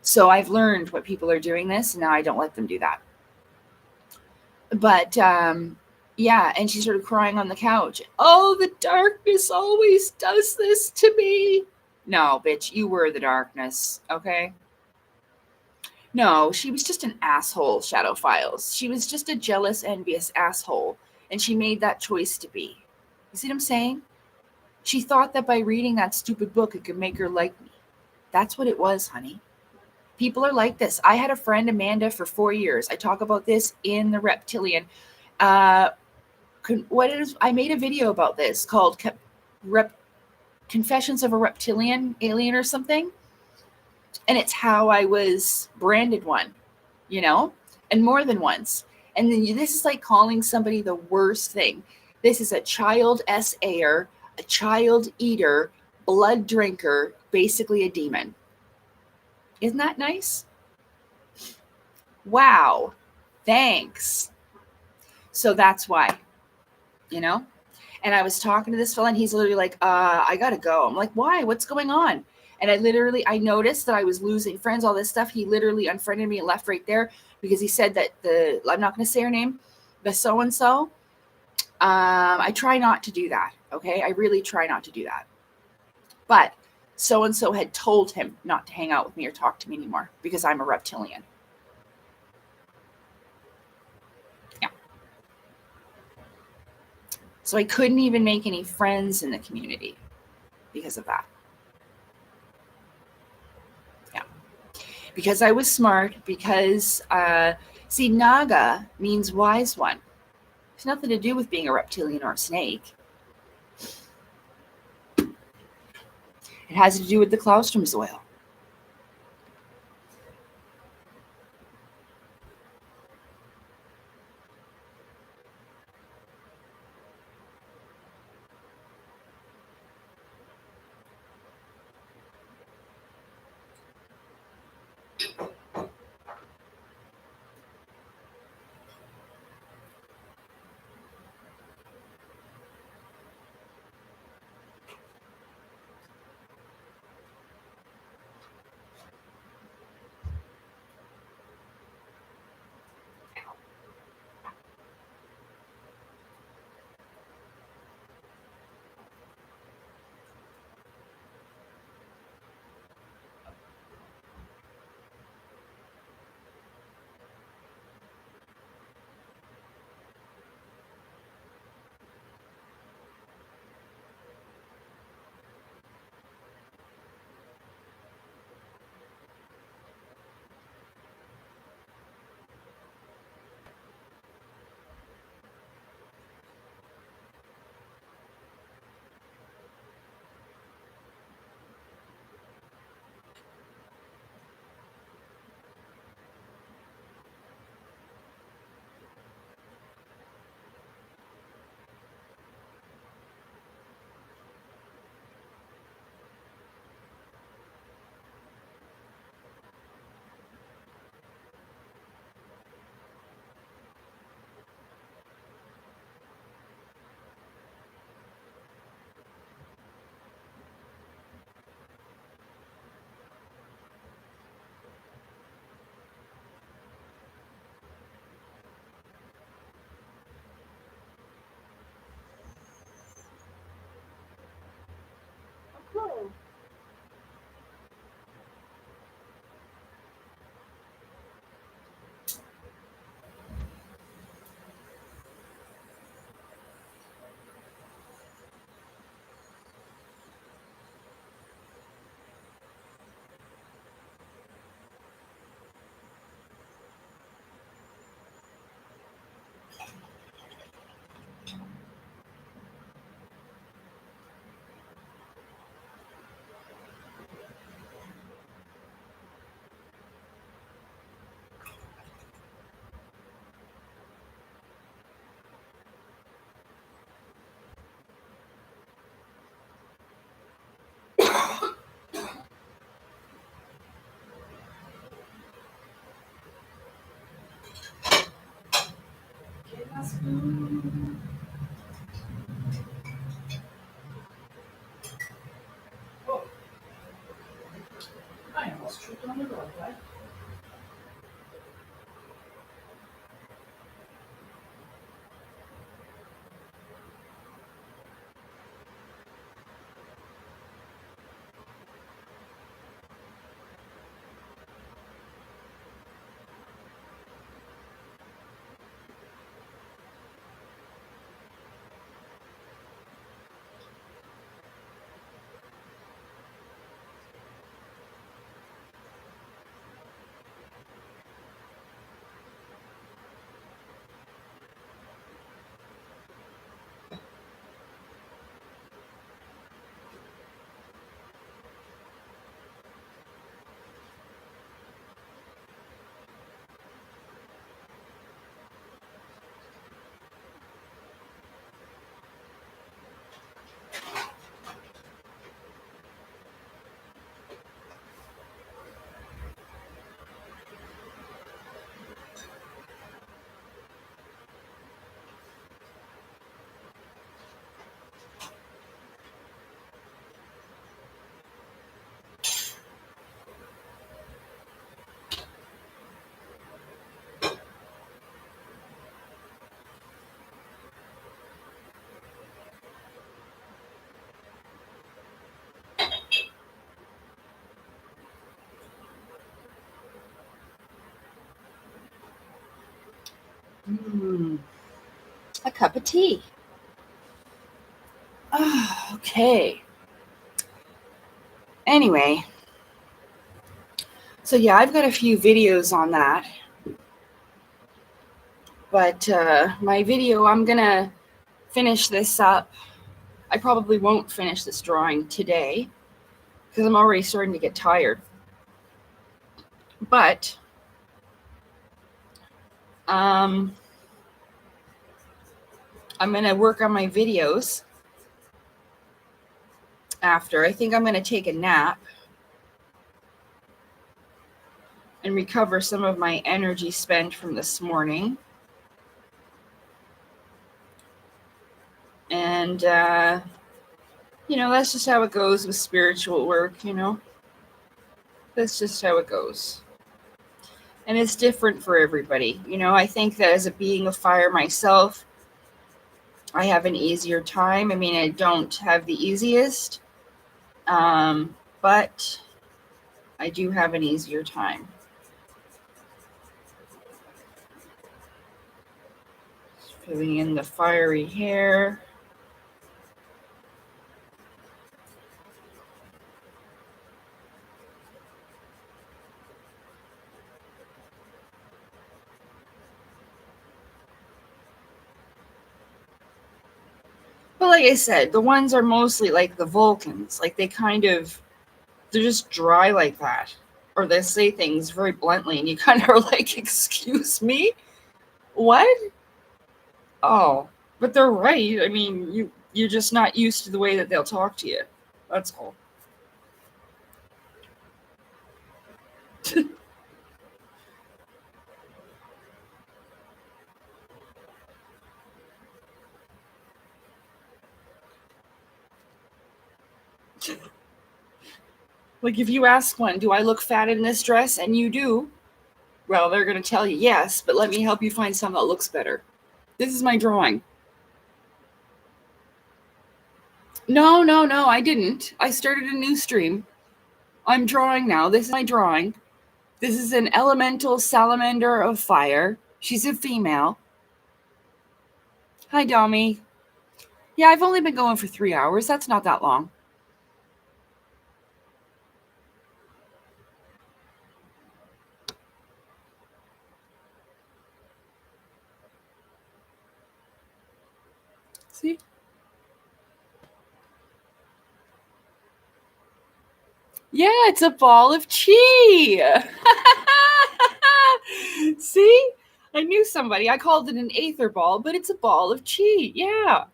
So I've learned what people are doing this, and now I don't let them do that. But Yeah, and she started crying on the couch. Oh, the darkness always does this to me. No, bitch, you were the darkness, okay? No, she was just an asshole, Shadow Files. She was just a jealous, envious asshole, and she made that choice to be. You see what I'm saying? She thought that by reading that stupid book, it could make her like me. That's what it was, honey. People are like this. I had a friend, Amanda, for 4 years. I talk about this in the Reptilian. Uh, I made a video about this called Confessions of a Reptilian Alien or something. And it's how I was branded one, you know, and more than once. And then this is like calling somebody the worst thing. This is a child SAer, a child eater, blood drinker, basically a demon. Isn't that nice? Wow. Thanks. So that's why, you know? And I was talking to this fella and he's literally like, I gotta go. I'm like, why? What's going on? And I noticed that I was losing friends, all this stuff. He literally unfriended me and left right there because he said that I'm not going to say her name, the so-and-so. I try not to do that. Okay. I really try not to do that. But so-and-so had told him not to hang out with me or talk to me anymore because I'm a reptilian. Yeah. So I couldn't even make any friends in the community because of that. Because I was smart, because, see, Naga means wise one. It's nothing to do with being a reptilian or a snake. It has to do with the Claustrum's oil. Okay. Oh, I almost tripped on the roadway. A cup of tea. Oh, okay. Anyway, so yeah, I've got a few videos on that. But my video, I'm going to finish this up. I probably won't finish this drawing today because I'm already starting to get tired. But I'm going to work on my videos after. I think I'm going to take a nap and recover some of my energy spent from this morning. And, that's just how it goes with spiritual work, That's just how it goes. And it's different for everybody. I think that as a being of fire myself, I have an easier time. I mean, I don't have the easiest, but I do have an easier time. Just filling in the fiery hair. But like I said, the ones are mostly like the Vulcans. Like they're just dry like that. Or they say things very bluntly and you kind of are like, excuse me? What? Oh, but they're right. I mean, you're just not used to the way that they'll talk to you. That's all. Like if you ask one, do I look fat in this dress? And you do, well, they're going to tell you yes, but let me help you find something that looks better. This is my drawing. No, I didn't. I started a new stream. I'm drawing now. This is my drawing. This is an elemental salamander of fire. She's a female. Hi, Domi. Yeah, I've only been going for 3 hours. That's not that long. See? Yeah, it's a ball of chi. See? I knew somebody. I called it an aether ball, but it's a ball of chi. Yeah.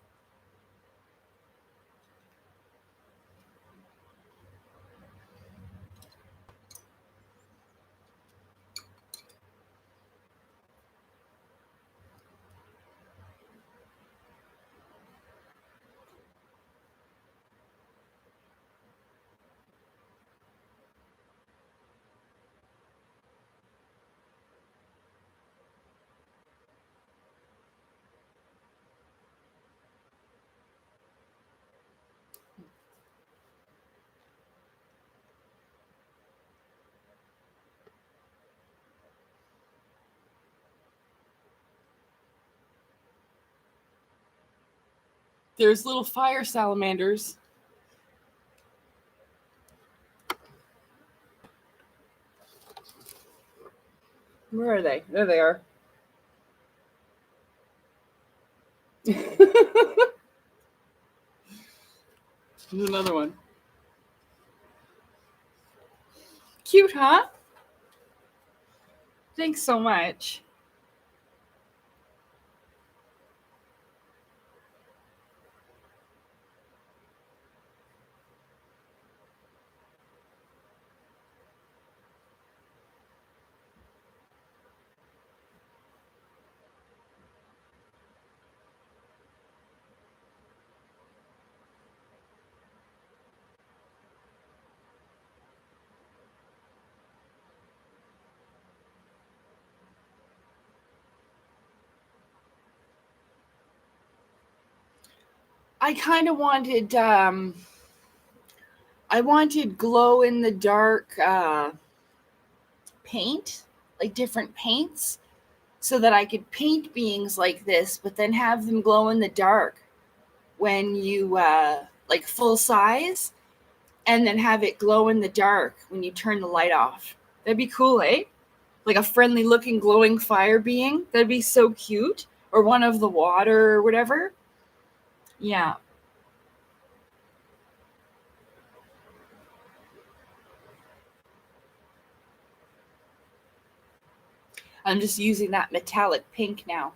There's little fire salamanders. Where are they? There they are. There's another one. Cute, huh? Thanks so much. I kind of wanted, I wanted glow in the dark paint, like different paints. so that I could paint beings like this, but then have them glow in the dark when you like full size, and then have it glow in the dark when you turn the light off. That'd be cool, eh? Like a friendly looking glowing fire being. That'd be so cute. Or one of the water or whatever. Yeah. I'm just using that metallic pink now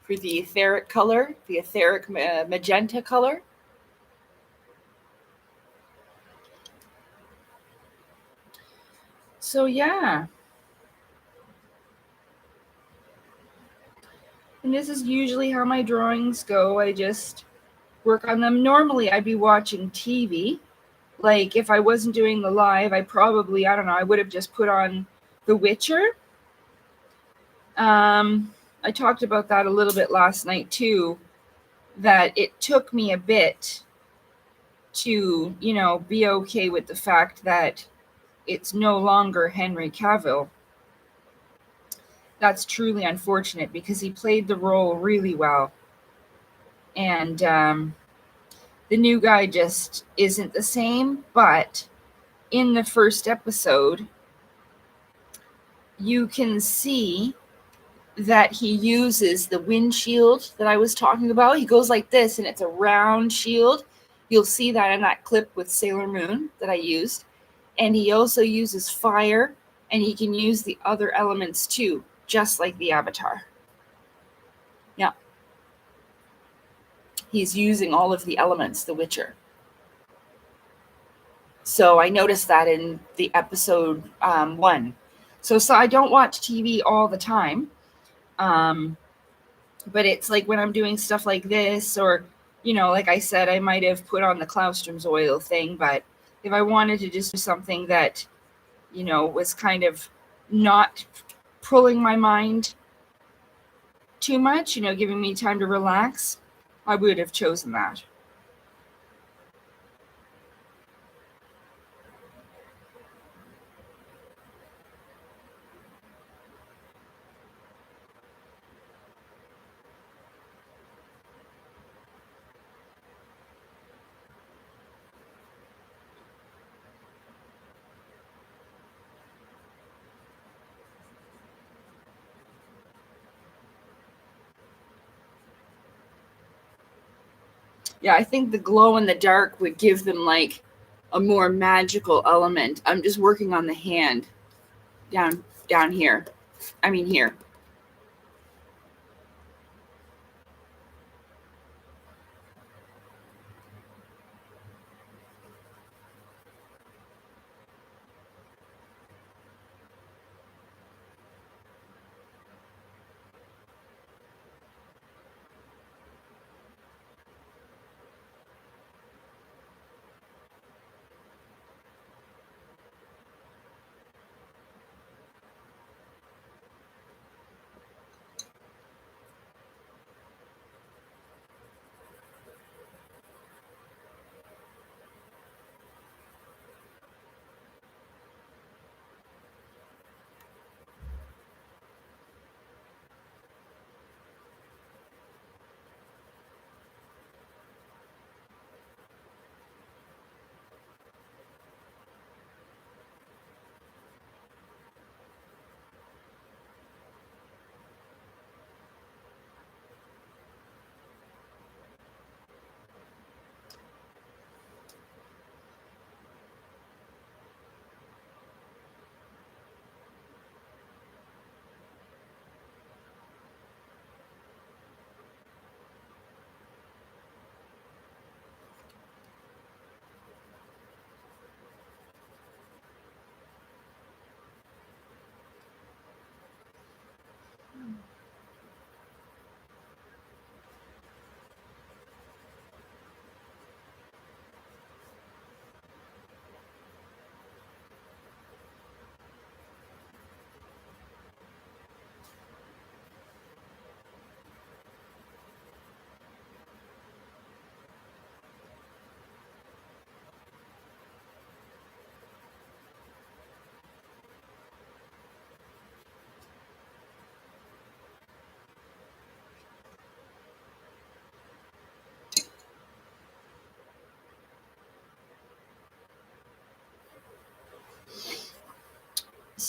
for the etheric color, the etheric magenta color. So yeah. And this is usually how my drawings go. I just work on them. Normally I'd be watching TV. Like if I wasn't doing the live, I probably, I don't know, I would have just put on The Witcher. I talked about that a little bit last night too, that it took me a bit to, be okay with the fact that it's no longer Henry Cavill. That's truly unfortunate because he played the role really well. And the new guy just isn't the same. But in the first episode, you can see that he uses the windshield that I was talking about. He goes like this, and it's a round shield. You'll see that in that clip with Sailor Moon that I used. And he also uses fire, and he can use the other elements too, just like the Avatar. Yeah. He's using all of the elements, The Witcher. So I noticed that in the episode 1. So I don't watch TV all the time. But it's like when I'm doing stuff like this, or, like I said, I might have put on the Klaustrom's oil thing. But if I wanted to just do something that, was kind of not pulling my mind too much, giving me time to relax, I would have chosen that. Yeah, I think the glow in the dark would give them like a more magical element. I'm just working on the hand down here. I mean here.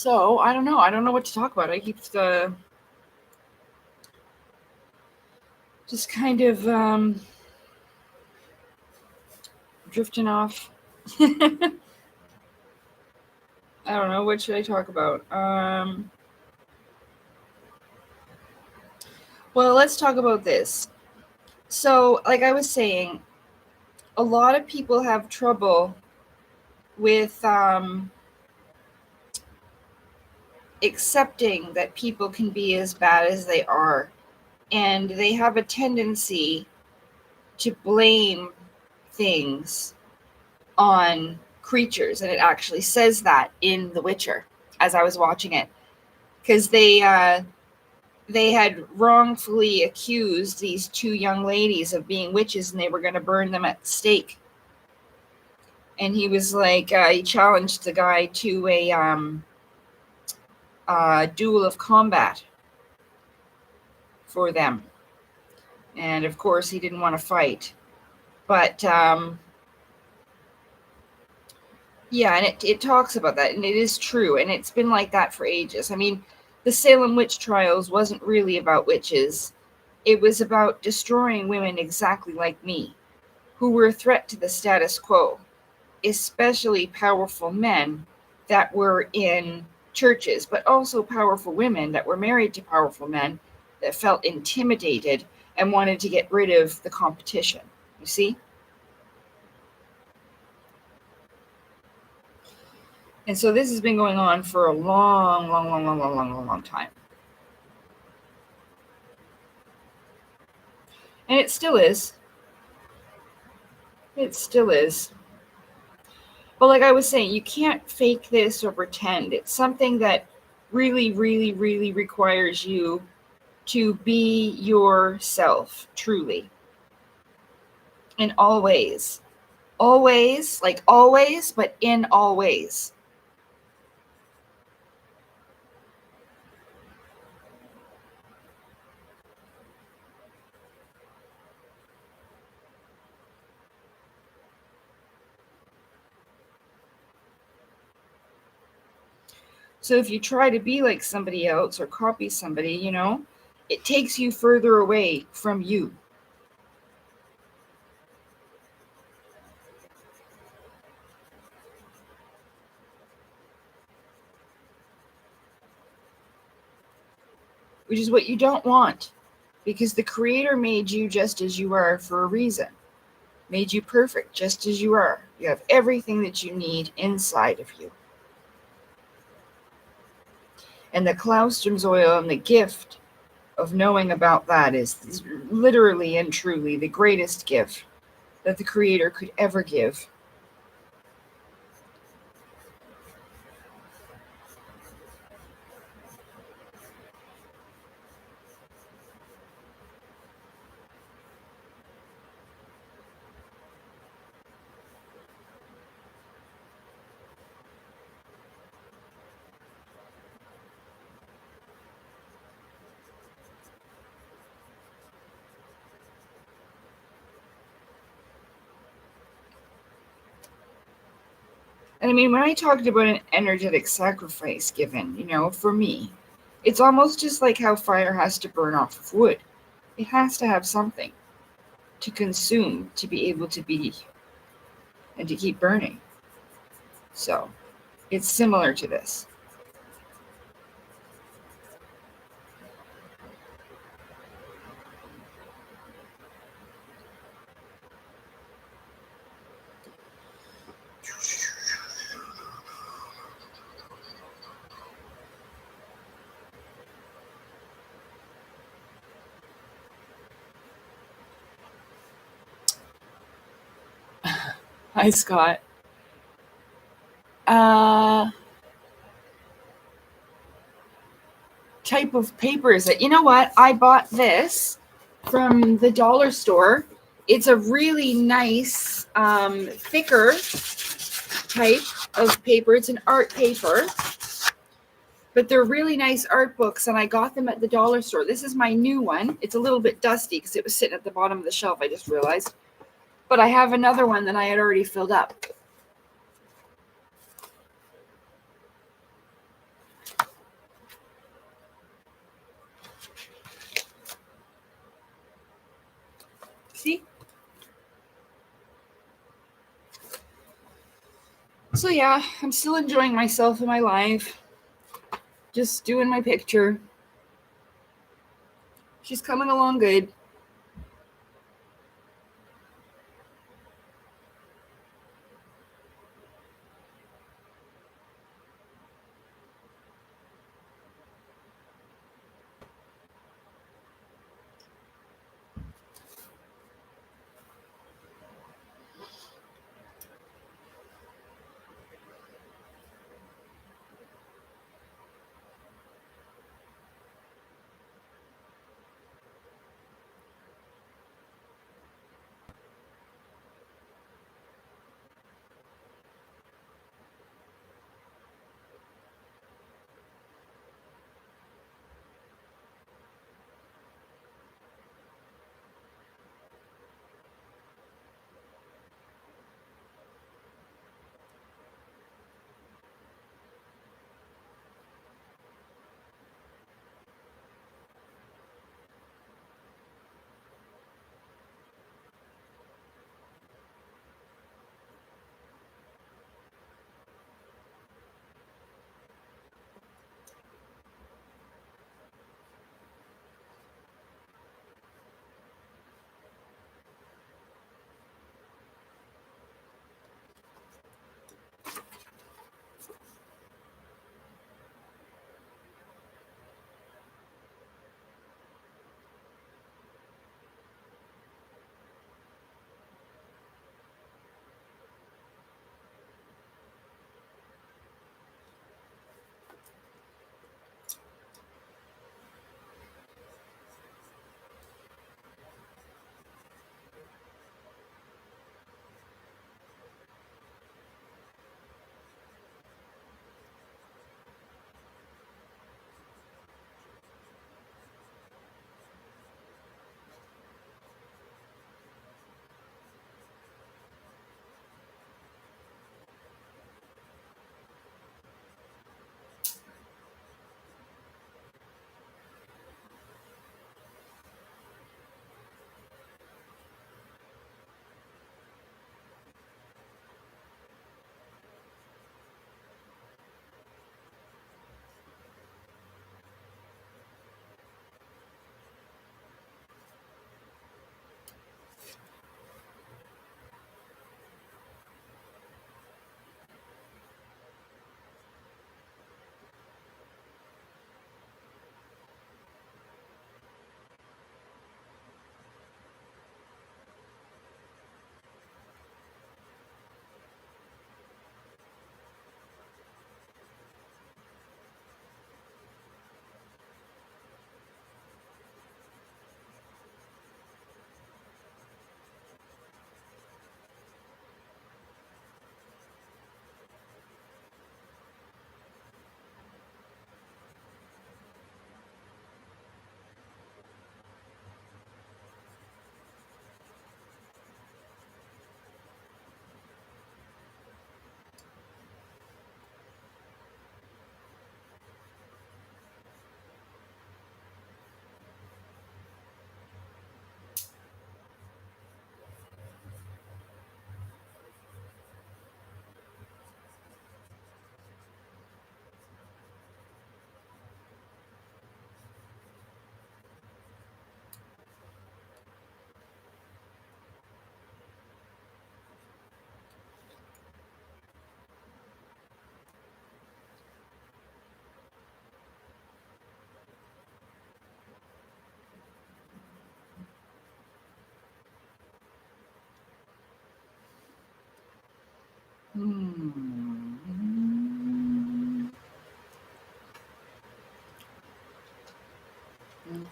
So I don't know. I don't know what to talk about. I keep just kind of drifting off. I don't know. What should I talk about? Well, let's talk about this. So, like I was saying, a lot of people have trouble with accepting that people can be as bad as they are. And they have a tendency to blame things on creatures. And it actually says that in The Witcher as I was watching it. Because they had wrongfully accused these two young ladies of being witches, and they were going to burn them at the stake. And he was like, he challenged the guy to a duel of combat for them. And of course, he didn't want to fight. But yeah, and it talks about that, and it is true, and it's been like that for ages. I mean, the Salem witch trials wasn't really about witches. It was about destroying women exactly like me, who were a threat to the status quo, especially powerful men that were in churches, but also powerful women that were married to powerful men that felt intimidated and wanted to get rid of the competition. You see? And so this has been going on for a long time. And it still is. It still is. But like I was saying, you can't fake this or pretend. It's something that really requires you to be yourself, truly. In all ways. Always, like always, but in all ways. So if you try to be like somebody else or copy somebody, you know, it takes you further away from you. Which is what you don't want, because the Creator made you just as you are for a reason. Made you perfect just as you are. You have everything that you need inside of you. And the Claustrum's oil and the gift of knowing about that is literally and truly the greatest gift that the Creator could ever give. And I mean, when I talked about an energetic sacrifice given, you know, for me, it's almost just like how fire has to burn off of wood. It has to have something to consume to be able to be and to keep burning. So it's similar to this. Hi, Scott. Type of paper is it? You know what? I bought this from the dollar store. It's a really nice, thicker type of paper. It's an art paper, but they're really nice art books, and I got them at the dollar store. This is my new one. It's a little bit dusty because it was sitting at the bottom of the shelf, I just realized. But I have another one that I had already filled up. See? So yeah, I'm still enjoying myself in my life. Just doing my picture. She's coming along good.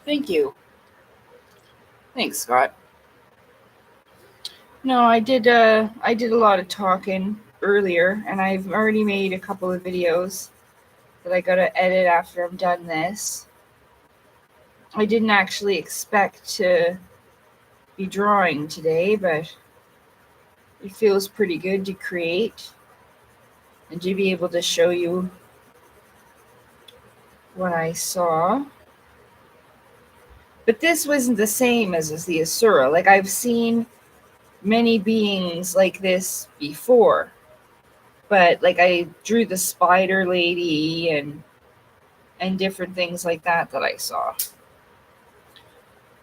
Thank you. Thanks, Scott. No, I did a lot of talking earlier, and I've already made a couple of videos that I gotta edit after I'm done this. I didn't actually expect to be drawing today, but it feels pretty good to create and to be able to show you what I saw. But this wasn't the same as the Asura. Like, I've seen many beings like this before. But like, I drew the spider lady and different things like that I saw.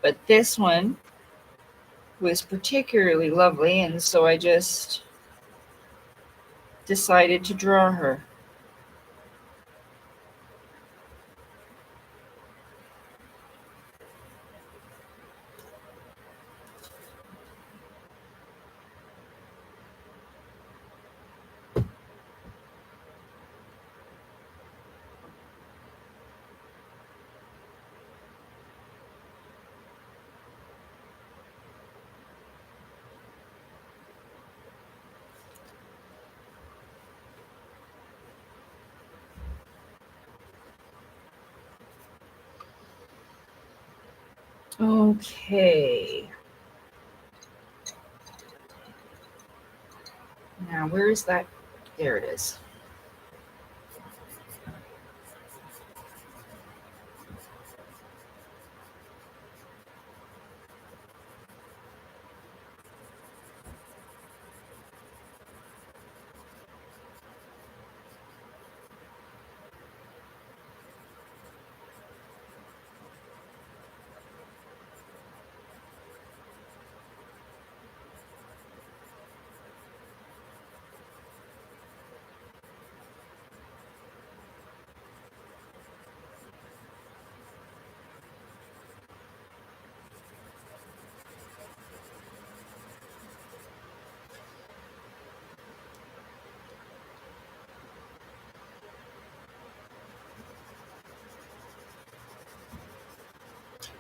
But this one was particularly lovely, and so I just decided to draw her. Okay. Now, where is that? There it is.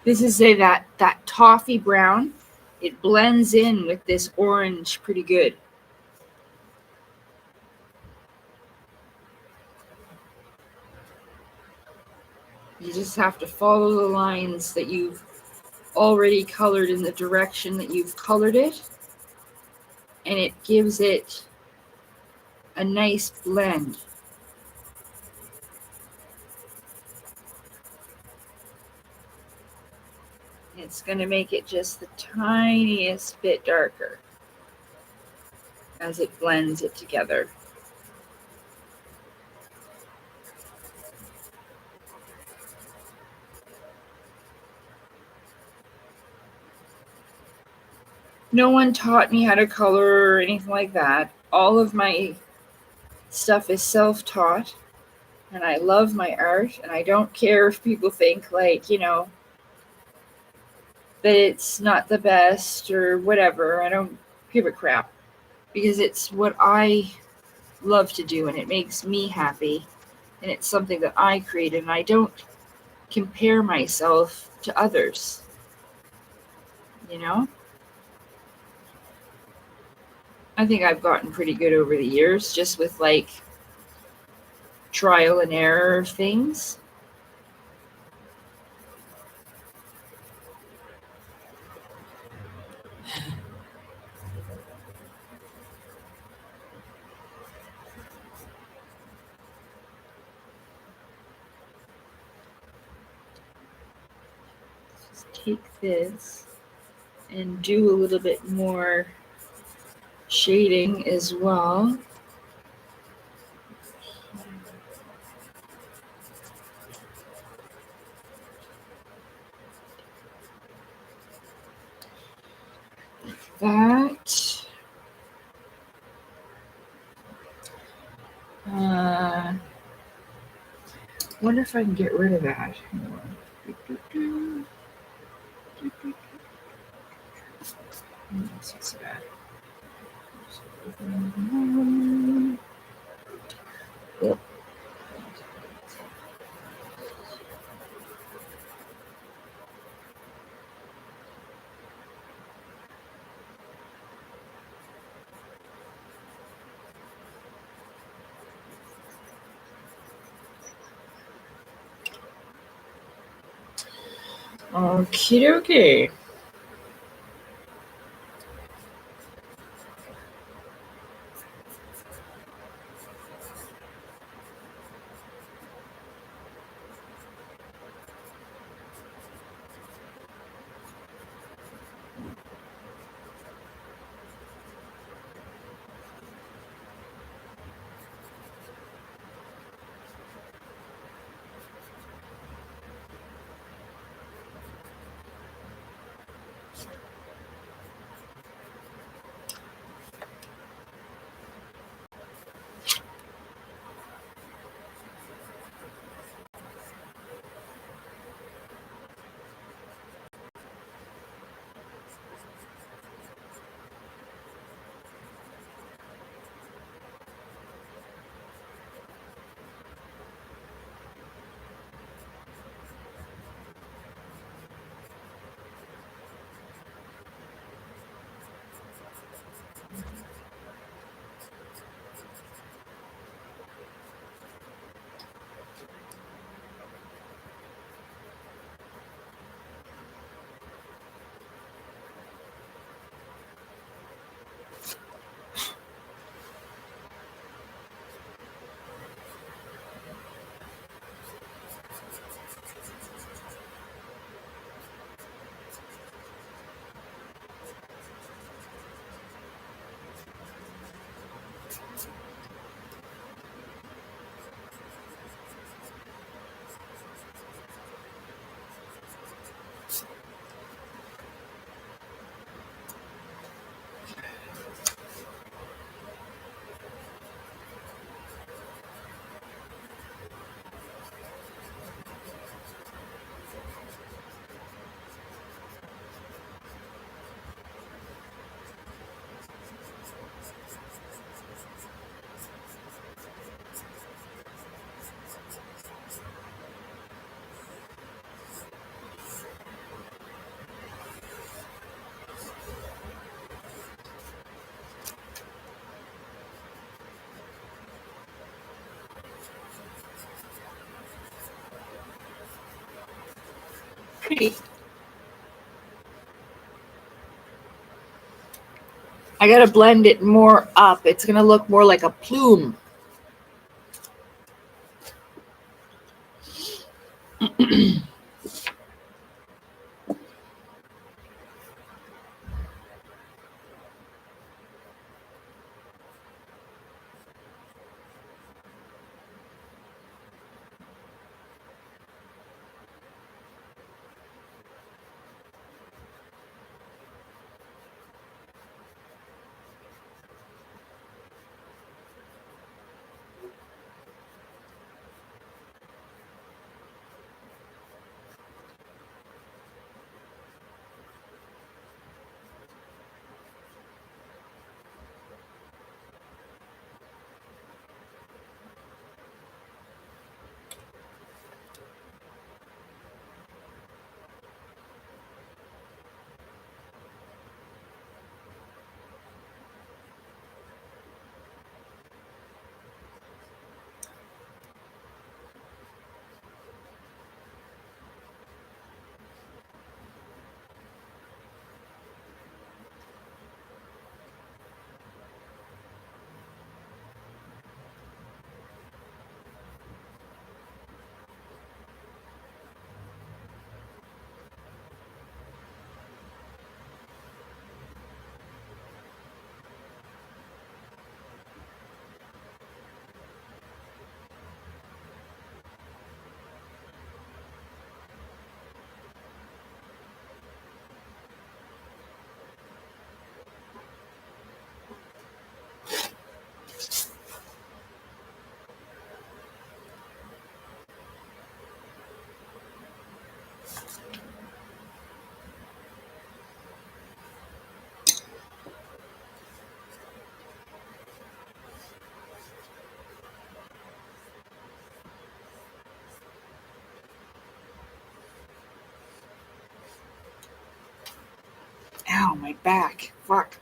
This is that toffee brown. It blends in with this orange pretty good. You just have to follow the lines that you've already colored in the direction that you've colored it, and it gives it a nice blend. It's going to make it just the tiniest bit darker as it blends it together. No one taught me how to color or anything like that. All of my stuff is self-taught, and I love my art, and I don't care if people think, like, you know, that it's not the best or whatever. I don't give a crap, because it's what I love to do, and it makes me happy, and it's something that I created, and I don't compare myself to others, you know? I think I've gotten pretty good over the years, just with like trial and error things. Just take this and do a little bit more shading as well. That. Wonder if I can get rid of that. That's bad. Yep. Okie dokie. pretty. I gotta blend it more up. It's gonna look more like a plume. Ow, my back. Fuck.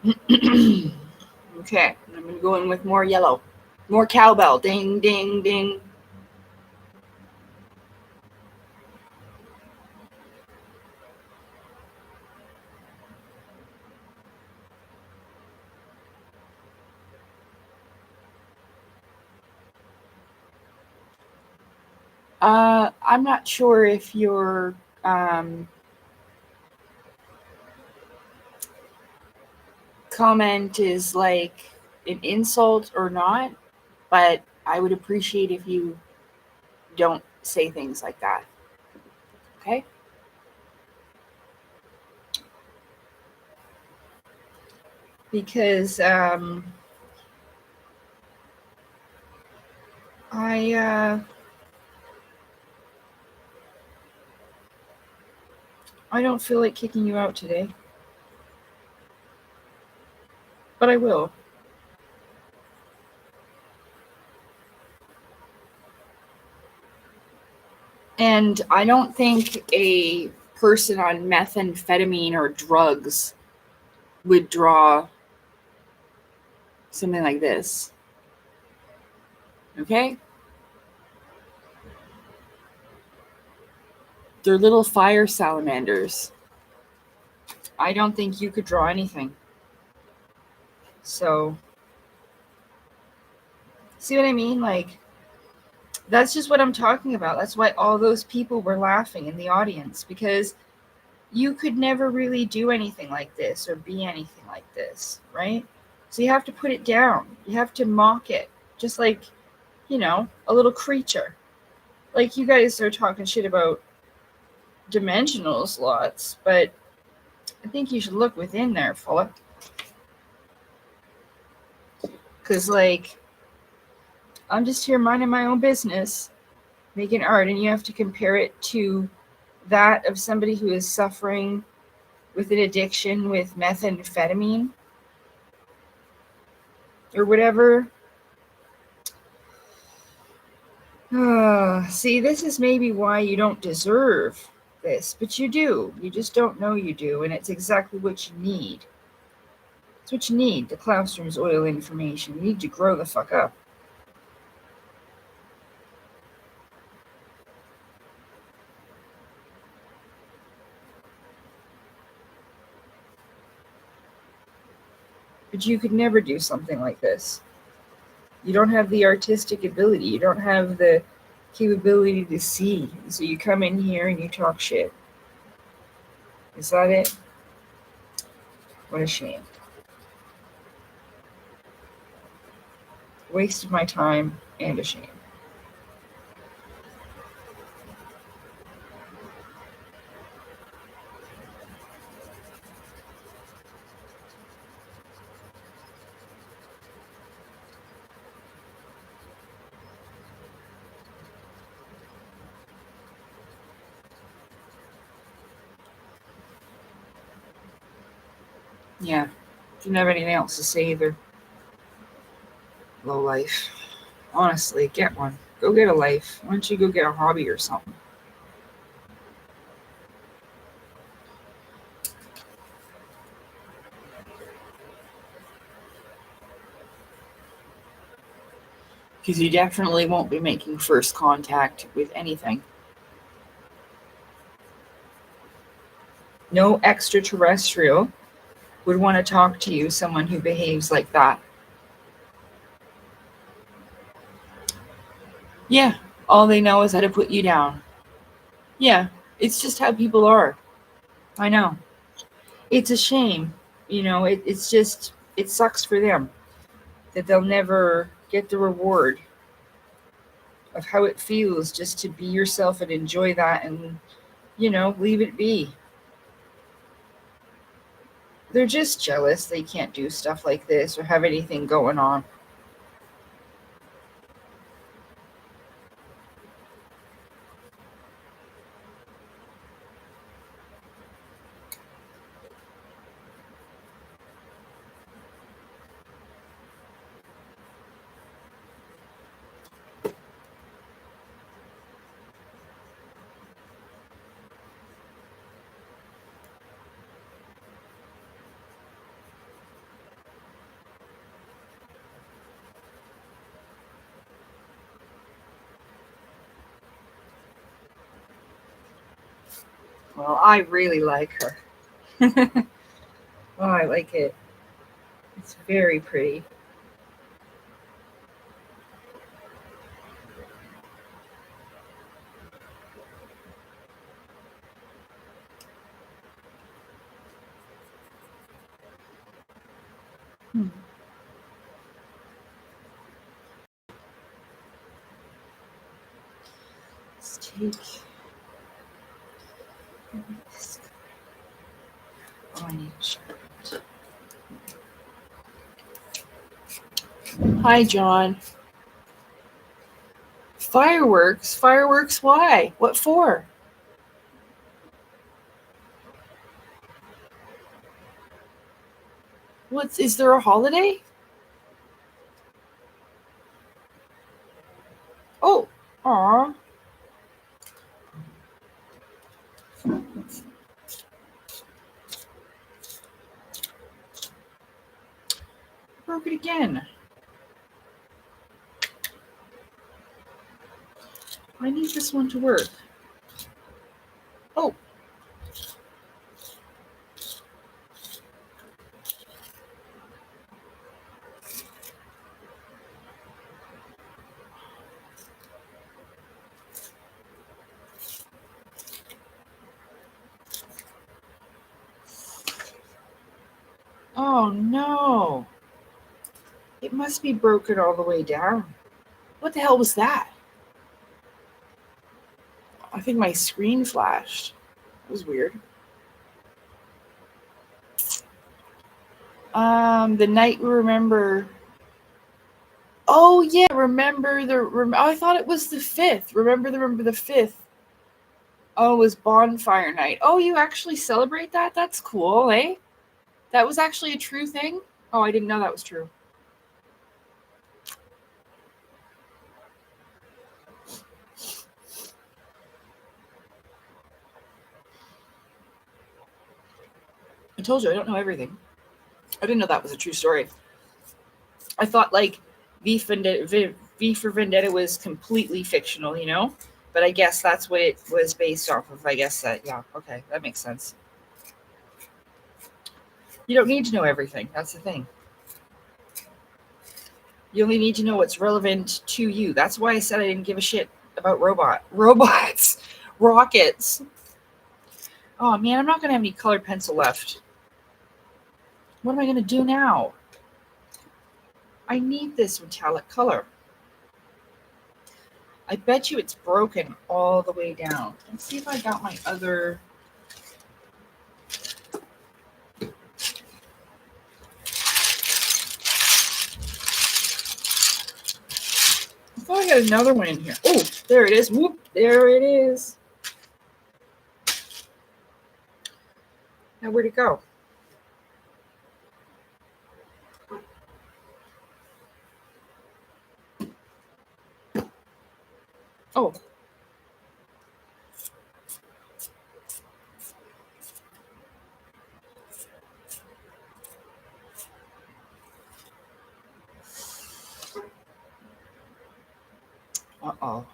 Okay, I'm going to go in with more yellow. More cowbell. Ding, ding, ding. I'm not sure if your comment is like an insult or not, but I would appreciate if you don't say things like that. Okay? Because I don't feel like kicking you out today, but I will. And I don't think a person on methamphetamine or drugs would draw something like this. Okay? They're little fire salamanders. I don't think you could draw anything. So, see what I mean? Like, that's just what I'm talking about. That's why all those people were laughing in the audience, because you could never really do anything like this or be anything like this, right? So you have to put it down. You have to mock it, just like, a little creature. Like, you guys are talking shit about dimensionals lots, but I think you should look within there, fella. Because, like, I'm just here minding my own business, making art, and you have to compare it to that of somebody who is suffering with an addiction with methamphetamine or whatever. See, this is maybe why you don't deserve this, but you do. You just don't know you do, and it's exactly what you need. It's what you need, the classroom's oil information. You need to grow the fuck up. But you could never do something like this. You don't have the artistic ability. You don't have the capability to see. So you come in here and you talk shit. Is that it? What a shame. Waste of my time and a shame. Yeah. Didn't have anything else to say either. Low life. Honestly, get one. Go get a life. Why don't you go get a hobby or something? Because you definitely won't be making first contact with anything. No extraterrestrial would want to talk to you, someone who behaves like that. Yeah, all they know is how to put you down. Yeah, it's just how people are. I know. It's a shame. It's just, it sucks for them that they'll never get the reward of how it feels just to be yourself and enjoy that and, leave it be. They're just jealous they can't do stuff like this or have anything going on. Well, I really like her. Oh, I like it. It's very pretty. Hmm. Let's take this. Oh, I need to sharpen it. Hi, John. Fireworks? Fireworks? Why? What for? Is there a holiday? Oh, aw. Broke it again. I need this one to work. Oh. Oh no. It must be broken all the way down. What the hell was that? I think my screen flashed. It was weird. The night we remember. Oh yeah, remember the. I thought it was the 5th. Remember the 5th. Oh, it was bonfire night. Oh, you actually celebrate that? That's cool, eh? That was actually a true thing. Oh, I didn't know that was true. I told you I don't know everything. I didn't know that was a true story. I thought like V for Vendetta was completely fictional, you know? But I guess that's what it was based off of. I guess that, yeah, okay, that makes sense. You don't need to know everything. That's the thing. You only need to know what's relevant to you. That's why I said I didn't give a shit about robots, rockets. Oh man, I'm not gonna have any colored pencil left. What am I gonna do now? I need this metallic color. I bet you it's broken all the way down. Let's see if I got my other. I thought I had another one in here. Oh, there it is. Whoop, there it is. Now where'd it go? Oh. Uh-oh.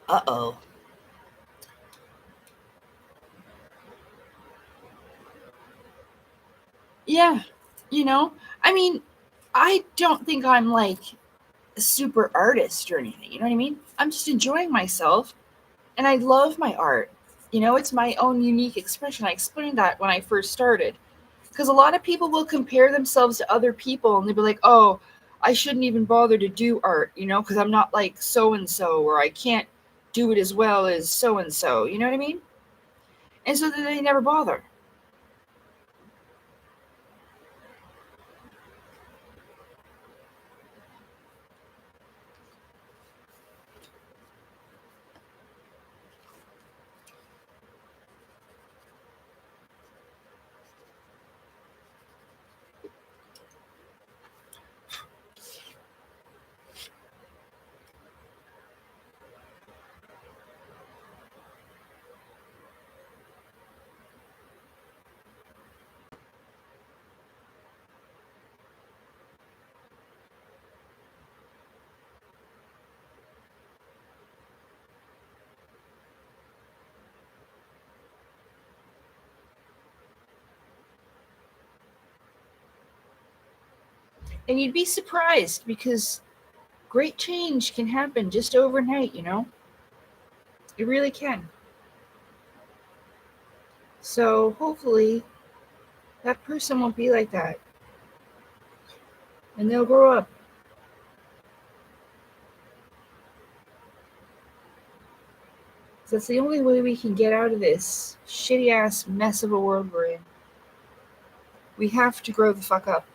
Uh-oh. Yeah. You know, I mean, I don't think I'm like a super artist or anything. You know what I mean? I'm just enjoying myself and I love my art. You know, it's my own unique expression. I explained that when I first started. Because a lot of people will compare themselves to other people and they'll be like, oh, I shouldn't even bother to do art, you know, because I'm not like so and so, or I can't do it as well as so and so. You know what I mean? And so then they never bother. And you'd be surprised because great change can happen just overnight, you know? It really can. So hopefully that person won't be like that. And they'll grow up. So that's the only way we can get out of this shitty ass mess of a world we're in. We have to grow the fuck up.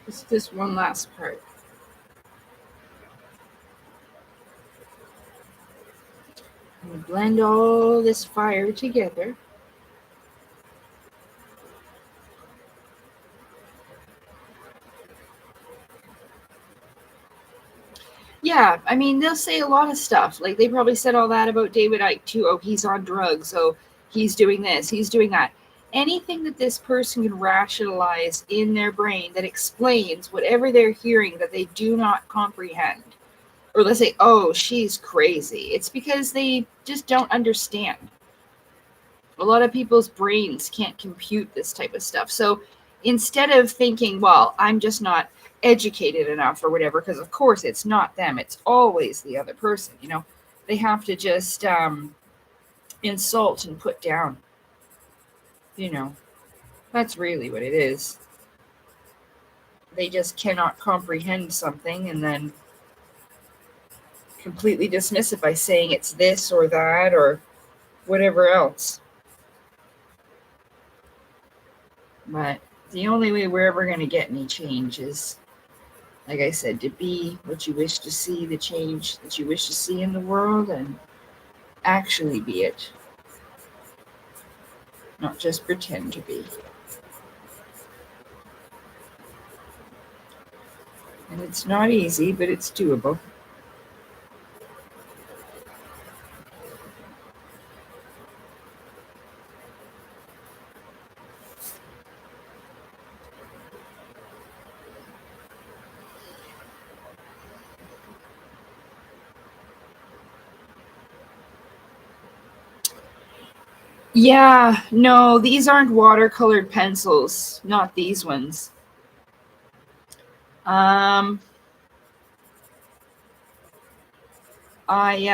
It's this one last part. I'm going to blend all this fire together. Yeah, I mean, they'll say a lot of stuff. Like, they probably said all that about David Icke, too. Oh, he's on drugs. Oh, he's doing this. He's doing that. Anything that this person can rationalize in their brain that explains whatever they're hearing that they do not comprehend. Or let's say, oh, she's crazy. It's because they just don't understand. A lot of people's brains can't compute this type of stuff. So instead of thinking, well, I'm just not educated enough or whatever, because of course it's not them, it's always the other person, you know, they have to just insult and put down, you know, that's really what it is. They just cannot comprehend something and then completely dismiss it by saying it's this or that or whatever else. But the only way we're ever going to get any change is, like I said, to be what you wish to see, the change that you wish to see in the world, and actually be it. Not just pretend to be. And it's not easy, but it's doable. Yeah, no, these aren't watercolored pencils. Not these ones. Um, I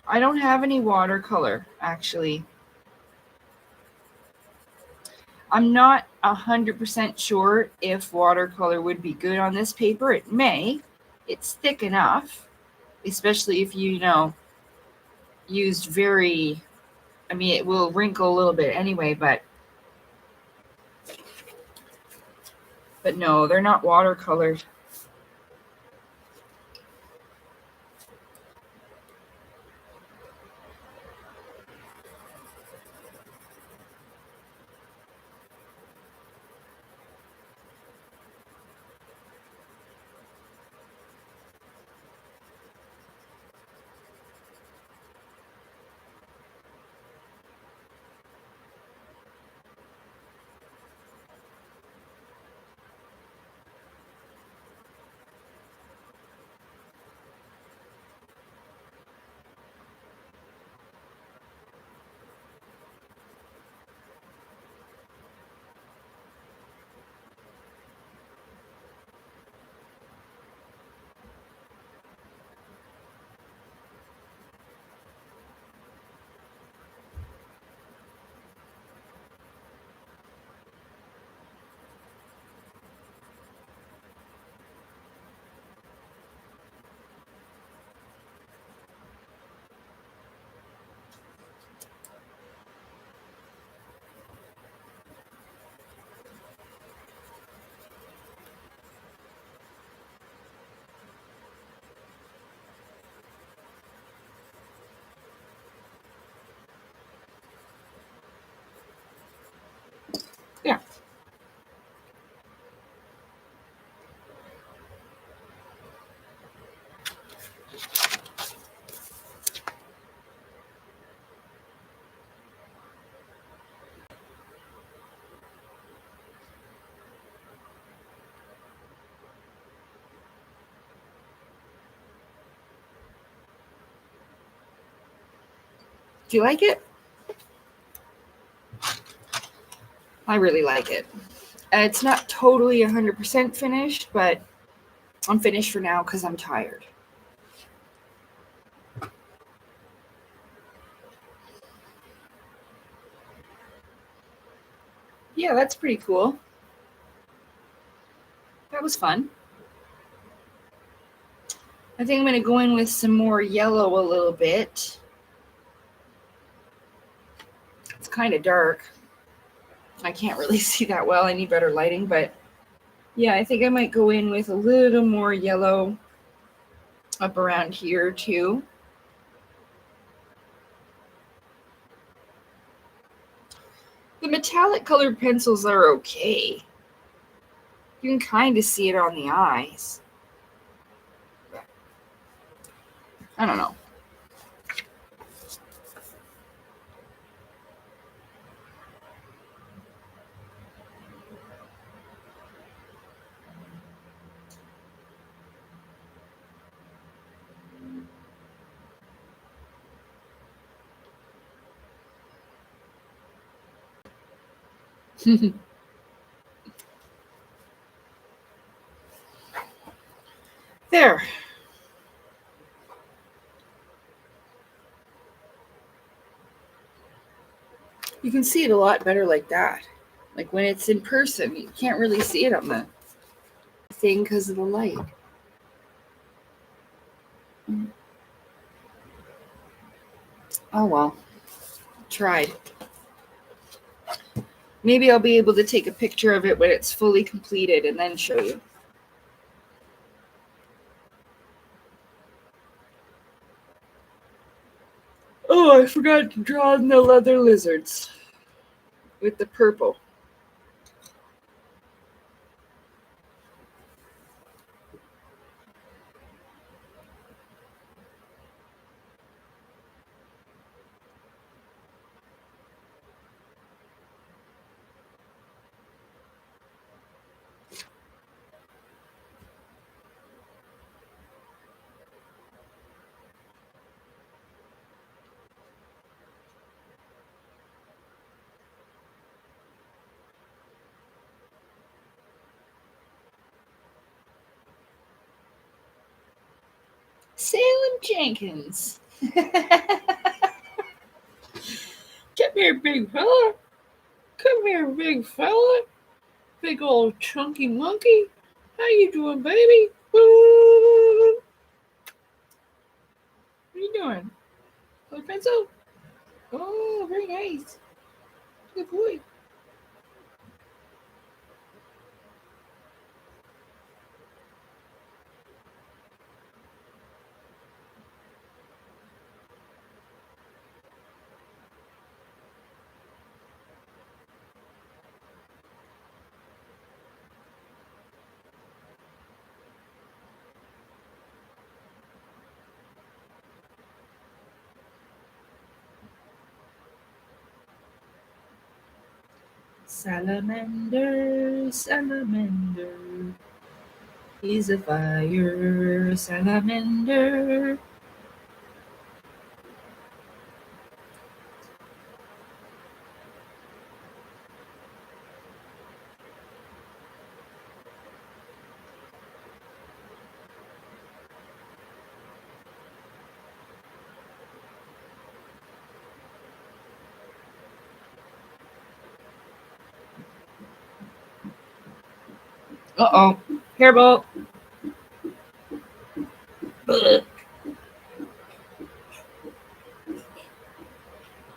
I don't have any watercolor actually. I'm not 100% sure if watercolor would be good on this paper. It may. It's thick enough, especially if you know used very. I mean, it will wrinkle a little bit anyway, but no, they're not watercolored. Yeah. Do you like it? I really like it. It's not totally 100% finished, but I'm finished for now because I'm tired. Yeah, that's pretty cool. That was fun. I think I'm going to go in with some more yellow a little bit. It's kind of dark. I can't really see that well. I need better lighting, but yeah, I think I might go in with a little more yellow up around here too. The metallic colored pencils are okay. You can kind of see it on the eyes. I don't know. There. You can see it a lot better like that. Like when it's in person, you can't really see it on the thing because of the light. Oh well. Tried. Maybe I'll be able to take a picture of it when it's fully completed and then show you. Oh, I forgot to draw in the leather lizards with the purple. Salem Jenkins. Come here, big fella. Come here, big fella. Big old chunky monkey. How you doing, baby? What are you doing? Play pencil? Oh, very nice. Good boy. Salamander, salamander. He's a fire salamander. Uh-oh. Hairball. Ugh.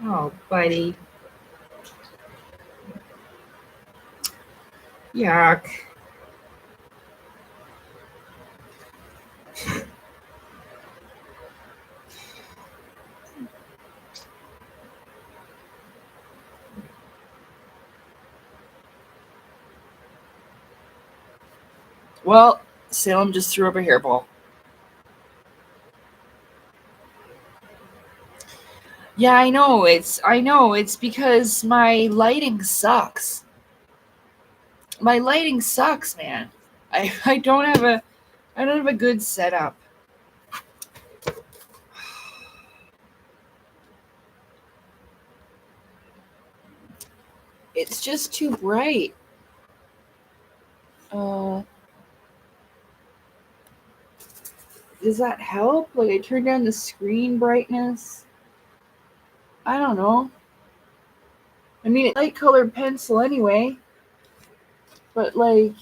Oh, buddy. Yuck. Well, Salem just threw up a hairball. Yeah, I know. It's because my lighting sucks. My lighting sucks, man. I don't have a good setup. It's just too bright. Does that help? Like, I turn down the screen brightness. I don't know. I mean, it's light colored pencil anyway. But like,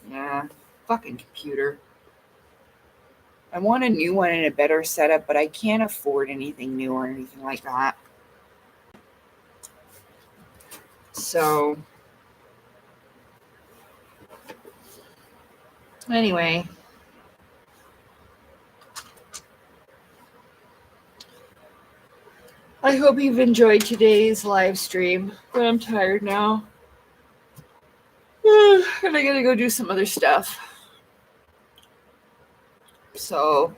nah, fucking computer. I want a new one and a better setup, but I can't afford anything new or anything like that. So, anyway. I hope you've enjoyed today's live stream, but I'm tired now. And I gotta go do some other stuff. So,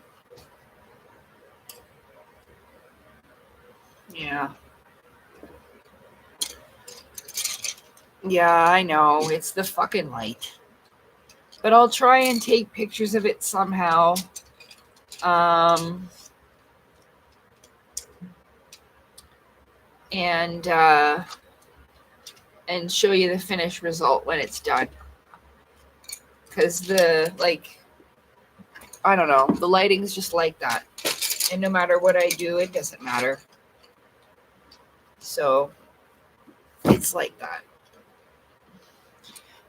yeah. Yeah, I know. It's the fucking light. But I'll try and take pictures of it somehow. And show you the finished result when it's done. Because I don't know, the lighting's just like that. And no matter what I do, it doesn't matter. So, it's like that.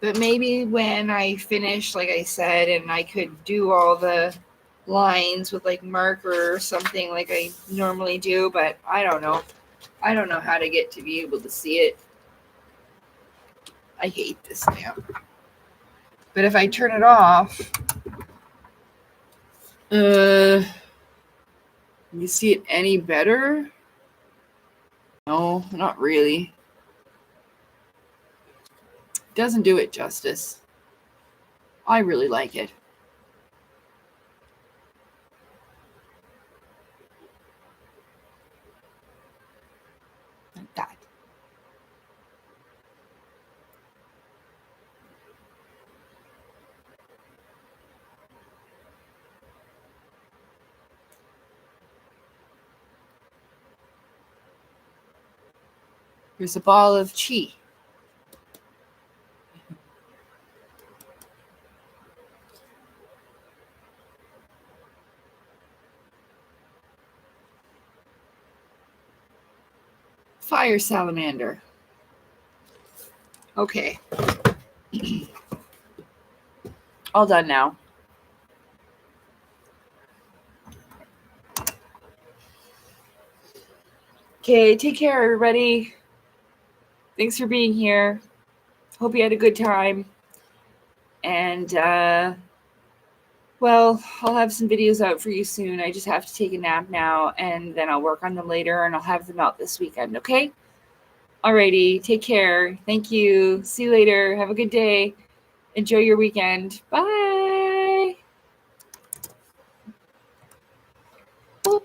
But maybe when I finish, like I said, and I could do all the lines with like marker or something like I normally do, but I don't know. I don't know how to get to be able to see it. I hate this lamp. But if I turn it off, you see it any better? No, not really. Doesn't do it justice. I really like it. Like that. Here's a ball of chi. Fire salamander. Okay. All done now. Okay, take care, everybody. Thanks for being here. Hope you had a good time. And, well, I'll have some videos out for you soon. I just have to take a nap now, and then I'll work on them later, and I'll have them out this weekend, okay? Alrighty, take care. Thank you. See you later. Have a good day. Enjoy your weekend. Bye. Boop.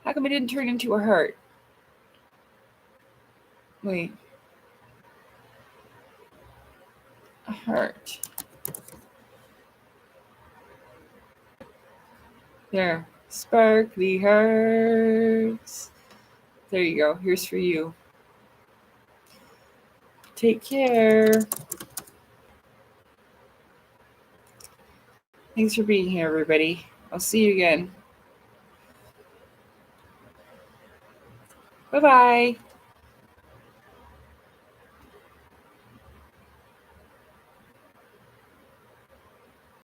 How come it didn't turn into a heart? Wait. A heart. There. Sparkly hearts. There you go. Here's for you. Take care. Thanks for being here, everybody. I'll see you again. Bye-bye.